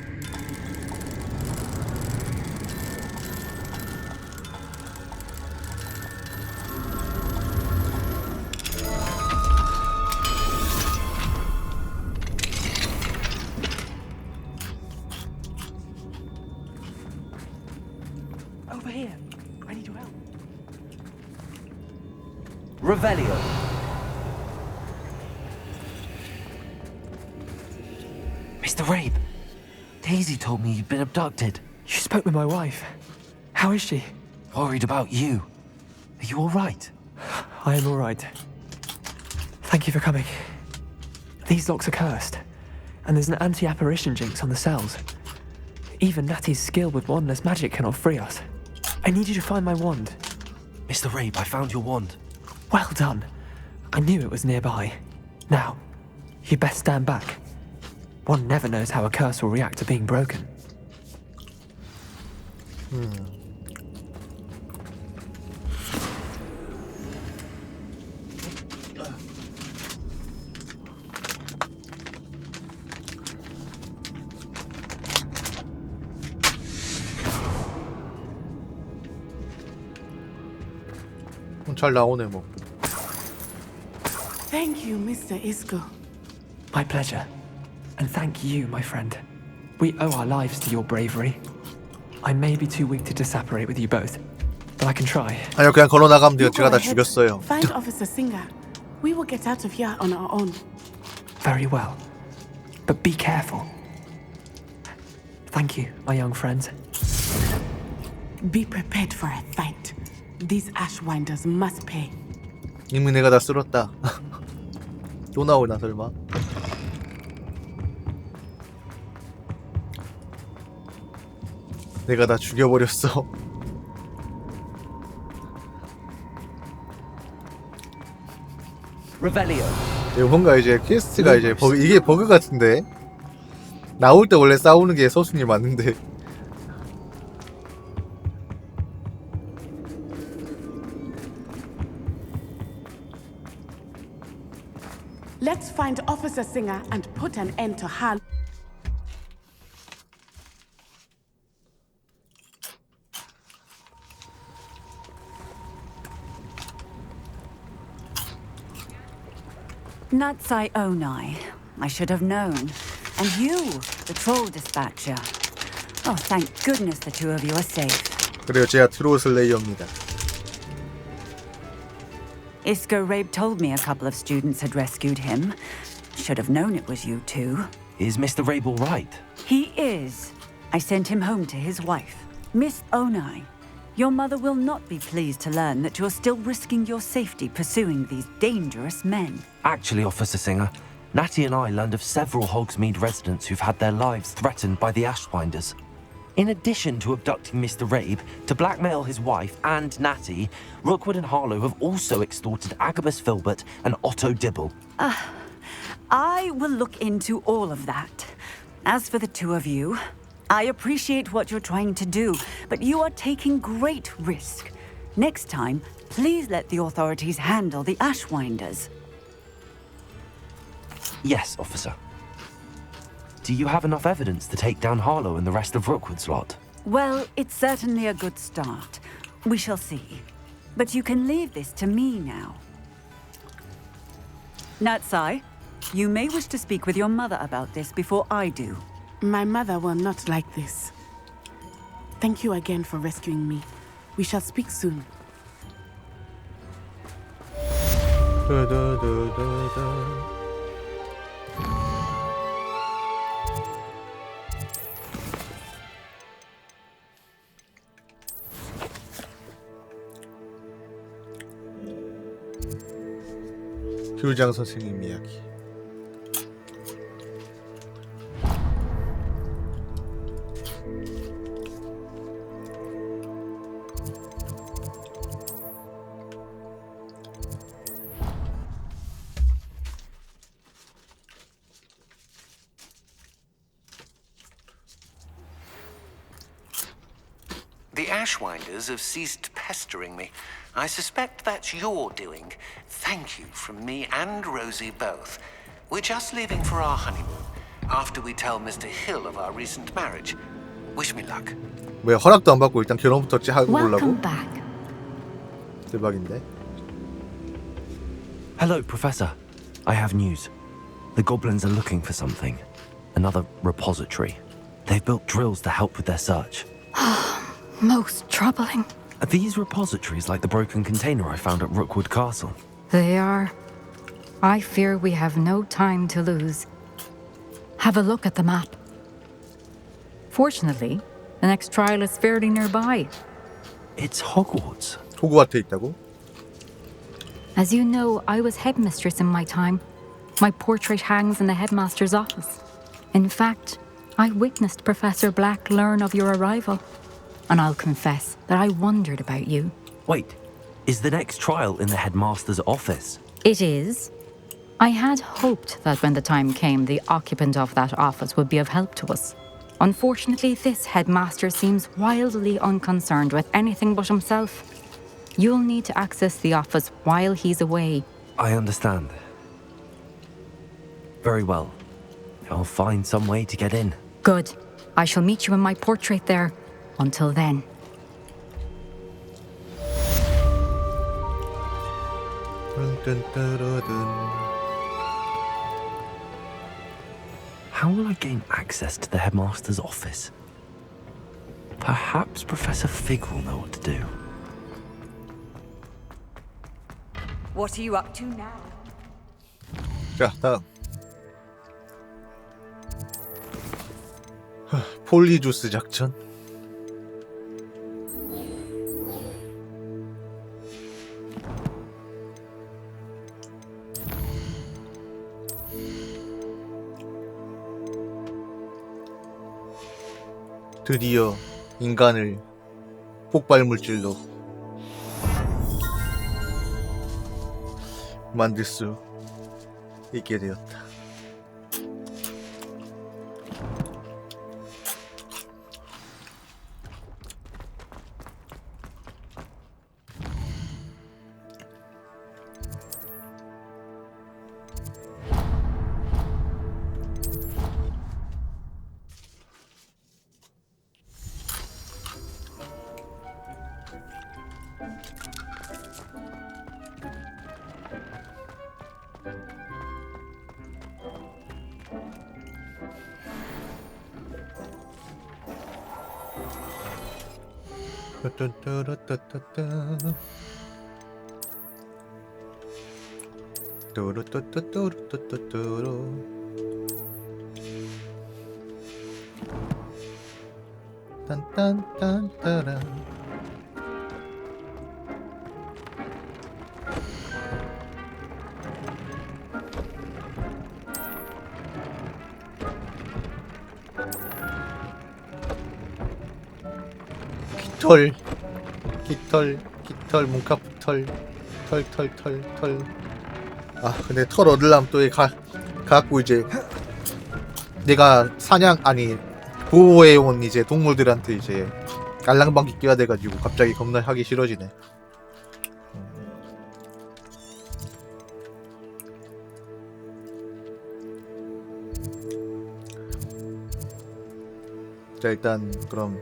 Over here. I need your help. Revelio. Mr. Rabe, Daisy told me you'd been abducted. You spoke with my wife. How is she? Worried about you. Are you all right? I am all right. Thank you for coming. These locks are cursed, and there's an anti-apparition jinx on the cells. Even Natty's skill with wandless magic cannot free us. I need you to find my wand. Mr. Rabe, I found your wand. Well done. I knew it was nearby. Now, you best stand back. One never knows how a curse will react to being broken. 잘 나오네 뭐. Thank you, Mr. Isco. My pleasure. And thank you, my friend. We owe our lives to your bravery. I may be too weak to disapparate with you both, but I can try. 아니요, 그냥 걸어 나가면 돼요. You 제가 go 다 ahead. 죽였어요. Find Officer Singer. We will get out of here on our own. Very well. But be careful. Thank you, my young friends. Be prepared for a fight. These Ashwinders must pay. 이미 내가 다 쓸었다. 또 나오나 설마? 내가 다 죽여버렸어. 이거 뭔가 이제 퀘스트가 이제 이게 버그 같은데 나올 때 원래 싸우는 게 서순이 맞는데. Let's find Officer Singer and put an end to Hal. Natsai Onai. I should have known. And you, the troll dispatcher. Oh, thank goodness the two of you are safe. 그래요, 제가 트롤 슬레이어입니다. Isco Rabe told me a couple of students had rescued him. Should have known it was you two. Is Mr. Rabe all right? He is. I sent him home to his wife. Miss Onai, your mother will not be pleased to learn that you're still risking your safety pursuing these dangerous men. Actually, Officer Singer, Natty and I learned of several Hogsmeade residents who've had their lives threatened by the Ashwinders. In addition to abducting Mr. Rabe to blackmail his wife and Natty, Rookwood and Harlow have also extorted Agabus Filbert and Otto Dibble. I will look into all of that. As for the two of you, I appreciate what you're trying to do, but you are taking great risk. Next time, please let the authorities handle the Ashwinders. Yes, officer. Do you have enough evidence to take down Harlow and the rest of Rookwood's lot? Well, it's certainly a good start. We shall see. But you can leave this to me now. Natsai, you may wish to speak with your mother about this before I do. My mother will not like this. Thank you again for rescuing me. We shall speak soon. 교장 선생님 이야기. The Ashwinders have ceased pestering me. I suspect that's your doing. Thank you from me and Rosie both. We're just leaving for our honeymoon after we tell Mr. Hill of our recent marriage. Wish me luck. 왜 허락도 안 받고 일단 결혼부터 하고 보려고? Welcome back. 대박인데. Hello, Professor. I have news. The goblins are looking for something. Another repository. They've built drills to help with their search. Most troubling. Are these repositories like the broken container I found at Rookwood Castle? They are. I fear we have no time to lose. Have a look at the map. Fortunately, the next trial is fairly nearby. It's Hogwarts. 호그와트에 있다고? As you know, I was headmistress in my time. My portrait hangs in the headmaster's office. In fact, I witnessed Professor Black learn of your arrival. And I'll confess that I wondered about you. Wait, is the next trial in the headmaster's office? It is. I had hoped that when the time came, the occupant of that office would be of help to us. Unfortunately, this headmaster seems wildly unconcerned with anything but himself. You'll need to access the office while he's away. I understand. Very well. I'll find some way to get in. Good. I shall meet you in my portrait there. Until then. How will I gain access to the headmaster's office? Perhaps Professor Fig will know what to do. What are you up to now? 자, 다음. 폴리주스 작전. 드디어 인간을 폭발 물질로 만들 수 있게 되었다. 딴딴딴따란. 깃털, 문카풀 털. 아, 근데 털 얻으려면 또 갖고 이제 내가 보호해온 이제 동물들한테 이제 알랑방귀 껴야 돼가지고 갑자기 겁나 하기 싫어지네. 자, 일단 그럼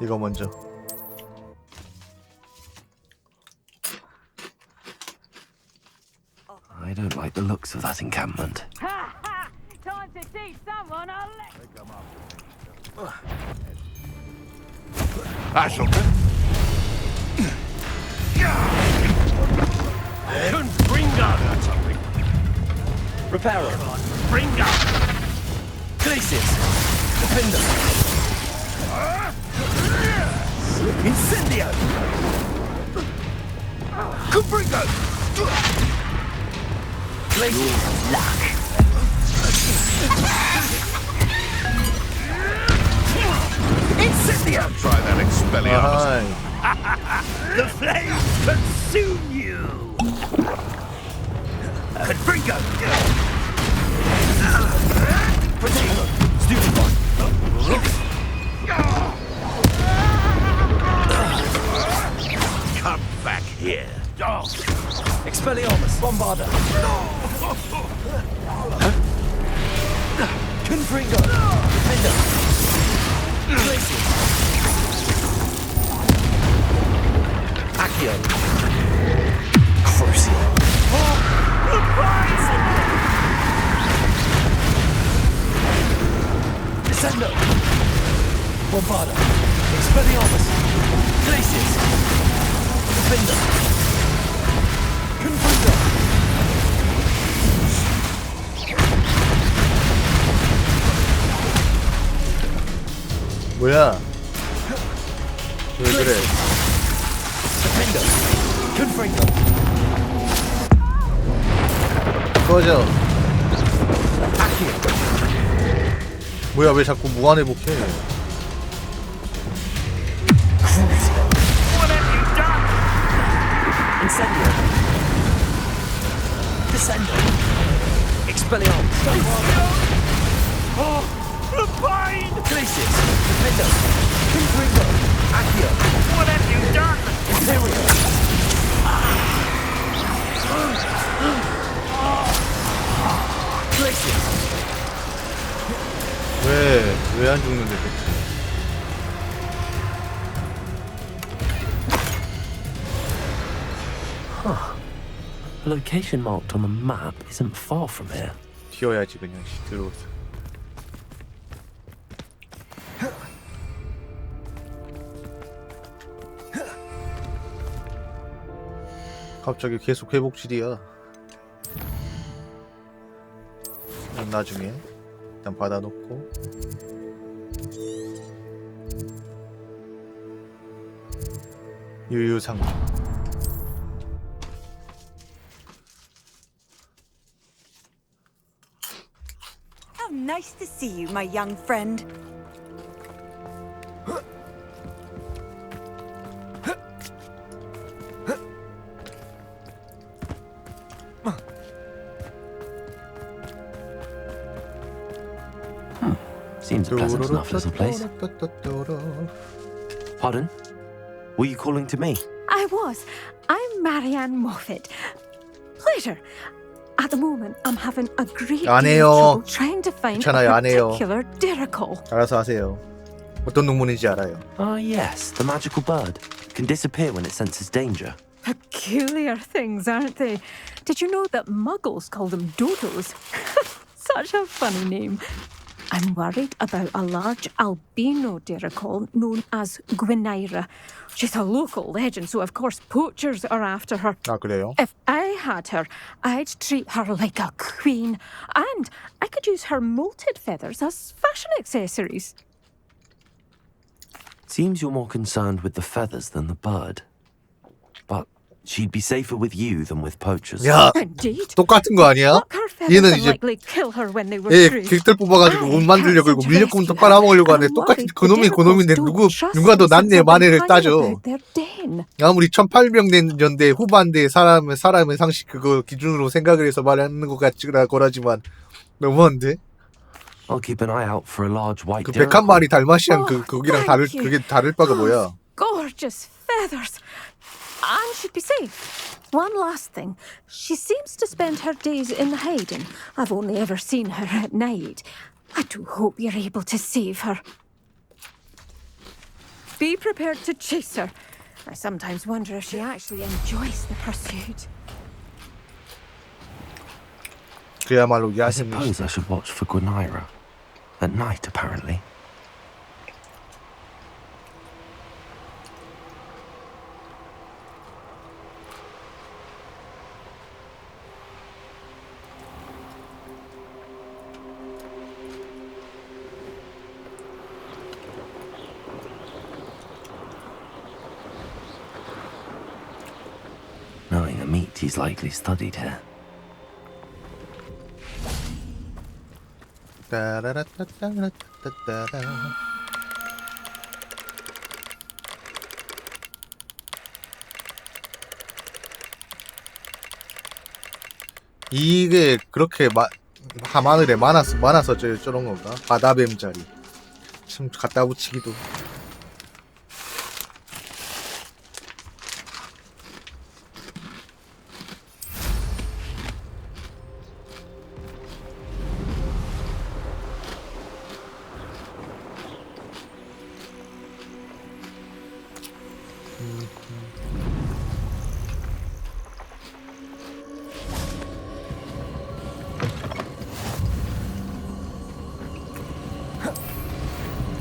이거 먼저. I don't like the looks of that encampment. Time to teach someone a lesson. Ashleton. Confringo. Reparo. Fringo. Glacis. Defender. Incendio. Confringo. Glacis. Luck. Incendio. Try that Expelliarmus. The flames consume you. Confringo. Protego. Stupefy. Come back here. Expelliarmus. Bombarda. Confringo. Defender. Glacis. Accio. Crucio. Descendo. Bombarda. Expelliarmus. Glacis. Defender. Confringo. 뭐야? 왜 그래? Defender. Confringo. 꺼져. Accio. 뭐야, 왜 자꾸 무한회복해? Incendio. Descendo. Expelliarmus. Rebind! Glacis. Defender. Confringo. Accio. What have you done? Imperial. Glacis. 왜 안 죽는데? The location marked on the map isn't far from here. 튀어야지 그냥 들어오서. 갑자기 계속 회복질이야. 나중에 일단 받아놓고. 유유상종. How nice to see you, my young friend. Seems pleasant enough as a place. Pardon? Were you calling to me? I was. I'm Marianne Moffat. Pleasure. At the moment, I'm having a great 안 deal 해요. of trouble trying to find 괜찮아요, a 안 해요. particular diricle. 알아서 하세요. 어떤 동물인지 알아요. Ah, yes, the magical bird. Can disappear when it senses danger. Peculiar things, aren't they? Did you know that muggles call them dodos? Such a funny name. I'm worried about a large albino diricle known as Gwynaira. She's a local legend, so of course poachers are after her. 아, 그래요? If I had her, I'd treat her like a queen. And I could use her molted feathers as fashion accessories. Seems you're more concerned with the feathers than the bird. But she'd be safer with you than with poachers. 야, 똑같은 거 아니야? 얘는 이제 얘 객들 뽑아가지고 옷 만들려고 그러고 밀렵금 똑바로 하먹으려고 하는데 똑같이 그놈인데 누가 더 낫네 만회를 따져. 아무리 1800년대 후반대 사람의 상식 그거 기준으로 생각을 해서 말하는 것 같지라 거라지만 너무한데? I'll keep an eye out for a large white 그 101마리 달마시안 거기랑 그게 다를 바가 뭐야? Gorgeous feathers. And she'd be safe. One last thing. She seems to spend her days in hiding. I've only ever seen her at night. I do hope you're able to save her. Be prepared to chase her. I sometimes wonder if she actually enjoys the pursuit. 그야말로 I suppose I should watch for Gwynaira. At night, apparently. Knowing the meat, he's likely studied here. 이게 그렇게 하마늘에 많아서 저런 건가? 바다뱀자리 참 갖다 붙이기도.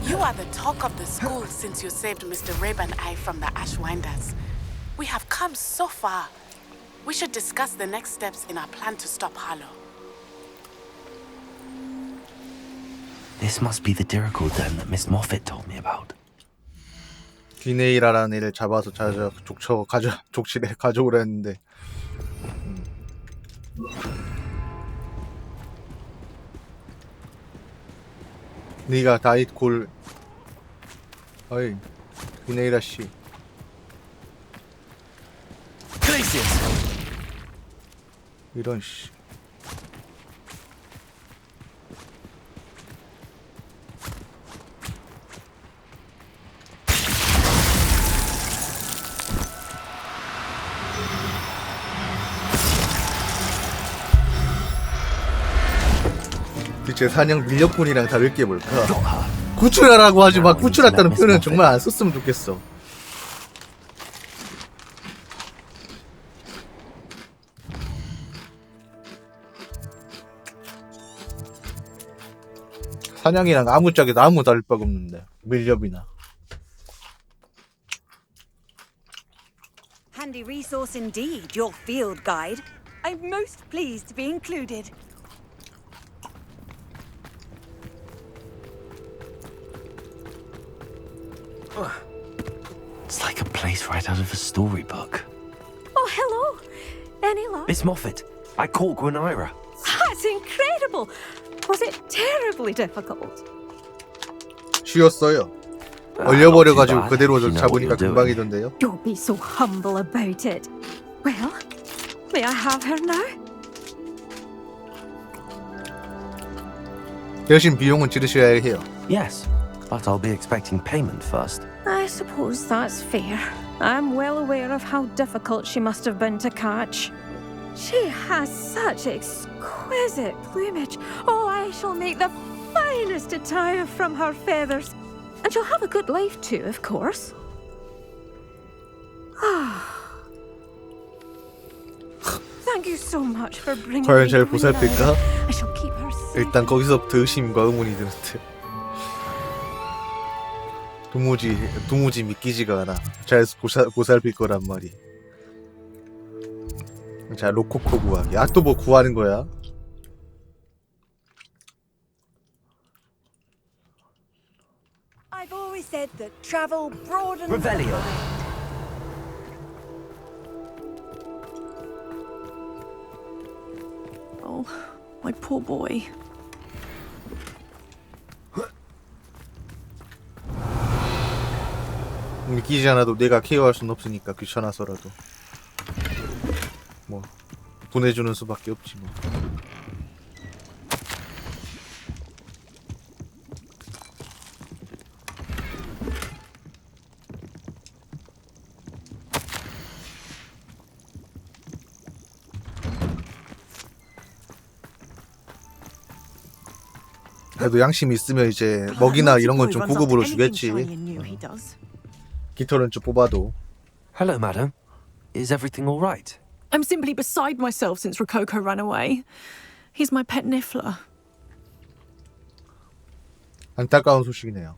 You are the talk of the school since you saved Mr. Rib and I from the Ashwinders. We have come so far. We should discuss the next steps in our plan to stop Harlow. This must be the diricle den that Miss Moffat told me about. 귀네이라라는 애를 잡아서 족실에 가져오려 했는데 네가 다잇 골 어이 귀네이라 씨 이런 씨 제 사냥 밀렵꾼이랑 다를 게 뭘까? 구출하라고 하지 마. 구출했다는 표현은 정말 안 썼으면 좋겠어. 사냥이랑 아무짝에도 아무 다를 바가 없는데 밀렵이나. Handy resource indeed, your field guide. I'm most pleased to be included. It's like a place right out of a storybook. Oh, hello. Any luck? Miss Moffat, I caught Gwenira. That's incredible. Was it terribly difficult? 쉬었어요. 얼려버려가지고 not too bad, 그대로 if you know 잡으니까 what you're 금방이던데요. Don't be so humble about it. Well, may I have her now? 대신 비용은 지르셔야 해요. Yes, but I'll be expecting payment first. I suppose that's fair. I'm well aware of how difficult she must have been to catch. She has such exquisite plumage. Oh, I shall make the finest attire from her feathers. And she'll have a good life too, of course. Thank you so much for bringing 과연 me 잘 Gwenira. 보살필까? I shall keep her safe. 일단 거기서부터 의심과 의문이 드는데 도무지 믿기지가 않아. 잘 보살필 거란 말이. 자, 로코코 구하기. 아, 또 뭐 구하는 거야? I've always said that travel broadens. Revelio. Oh, my poor boy. 믿기지 않아도 내가 케어할 순 없으니까 귀찮아서라도 뭐 보내주는 수밖에 없지 뭐. 그래도 양심이 있으면 이제 먹이나 이런 건 좀 고급으로 주겠지. 깃털은 좀 뽑아도. Hello, madam. Is everything all right? I'm simply beside myself since Rococo ran away. He's my pet niffler. 안타까운 소식이네요.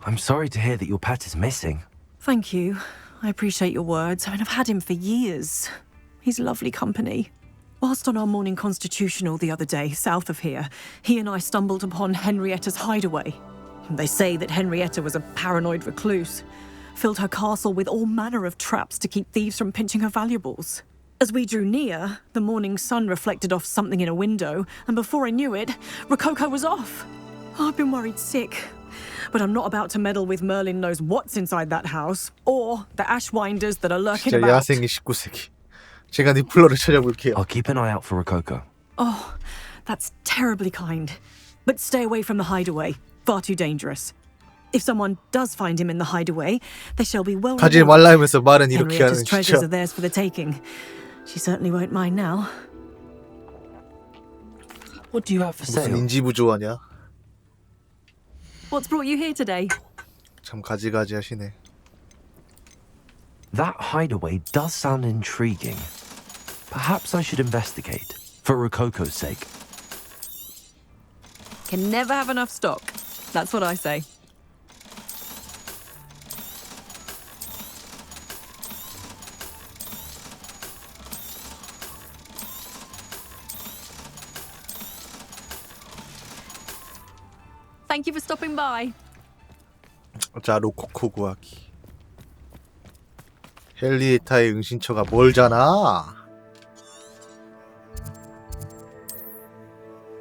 I'm sorry to hear that your pet is missing. Thank you. I appreciate your words. I mean, I've had him for years. He's lovely company. Whilst on our morning constitutional the other day, south of here, he and I stumbled upon Henrietta's hideaway. They say that Henrietta was a paranoid recluse, filled her castle with all manner of traps to keep thieves from pinching her valuables. As we drew near, the morning sun reflected off something in a window, and before I knew it, Rococo was off. Oh, I've been worried sick. But I'm not about to meddle with Merlin knows what's inside that house, or the ashwinders that are lurking 진짜 about. 야생의 19세기. 제가 니플러를 찾아볼게요. I'll keep an eye out for Rococo. Oh, that's terribly kind. But stay away from the hideaway. Far too dangerous. If someone does find him in the hideaway, they shall be well 가지 rewarded. 말라 하면서 말은 이렇게 하는 Henrietta's treasures 진짜. are theirs for the taking. She certainly won't mind now. What do you have for 무슨 sale? 인지 부조하냐? What's brought you here today? 참 가지가지 하시네. That hideaway does sound intriguing. Perhaps I should investigate, for Rococo's sake. Can never have enough stock. That's what I say. Thank you for stopping by. 자, 로코코 구하기. 헨리에타의 응신처가 멀잖아.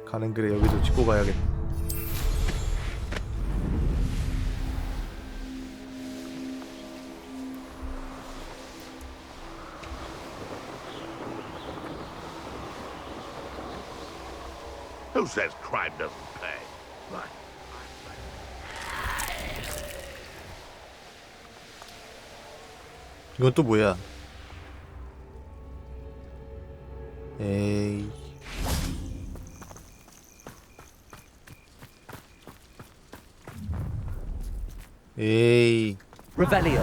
가는 길에 여기도 찍고 가야겠다. Who says crime doesn't pay? Right. 이건 또 뭐야? 에이. 에이. Revelio.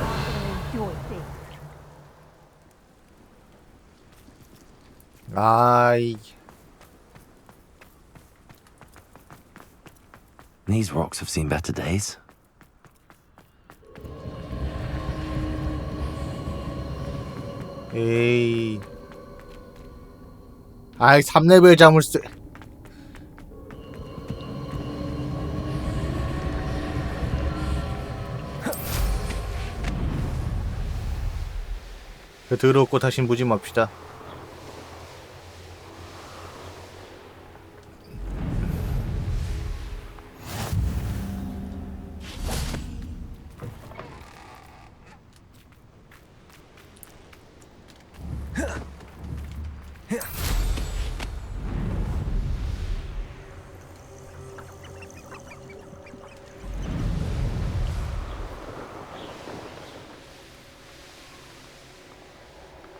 아이. These rocks have seen better days. 에이. 아이 3레벨 자물쇠. 더럽고 다시 무짐합시다.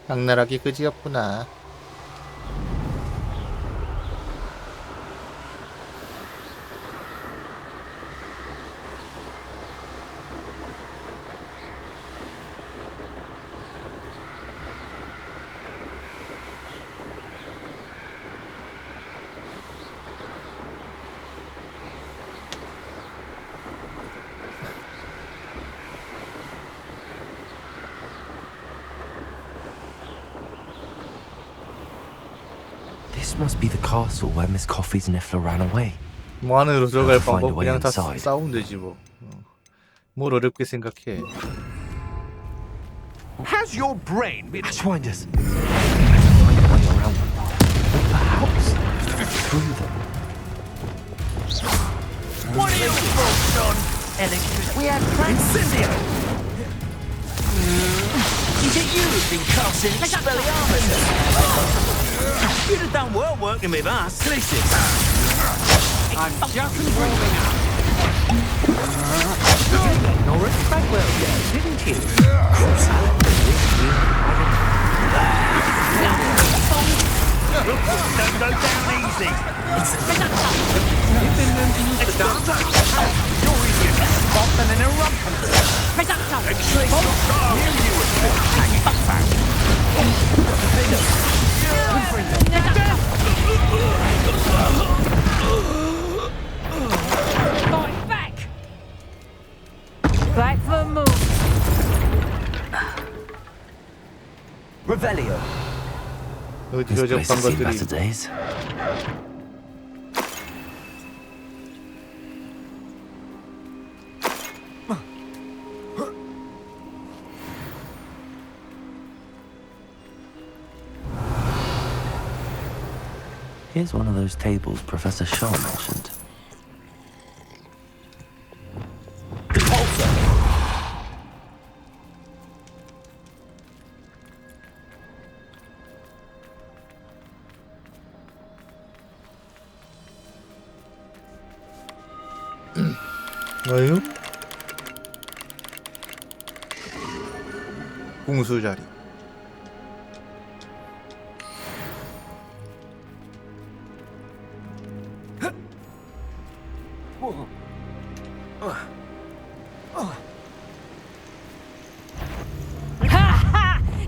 악랄하기 그지없구나. This must be the castle where Miss Coffee's Niffler ran away. 뭐 안으로 들어갈 Find a 방법 way 그냥 다 inside. 싸우면 되지 뭐. 뭘 어렵게 생각해. Has your brain been... Ashwinders! Find a way around them. Or perhaps through them. What are you folks on? Electric. We had Incendio! Is it you who've been casting Expelliarmus? You'd have done well working with us. Listen. I'm just warming up. Nora Bagwell, didn't you? Don't go down easy. You've been known to use the dance. You're idiot. Bopping and erupting. Back for a move. Revelio. This place has seen better days. Here's one of those tables Professor Shaw mentioned. 아유? 궁수 자리.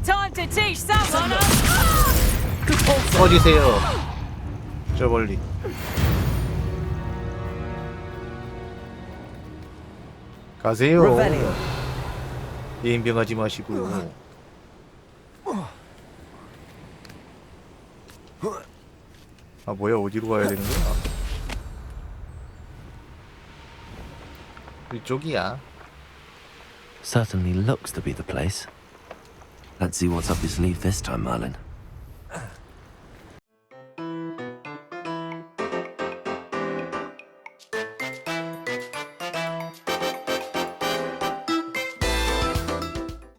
Time to teach someone. 꺼지세요. 저 멀리. 가세요. 예인병하지 마시고요. 아 뭐야 어디로 가야 되는 거야? 이쪽이야. Certainly looks to be the place. Let's see what's up your sleeve this time, Merlin.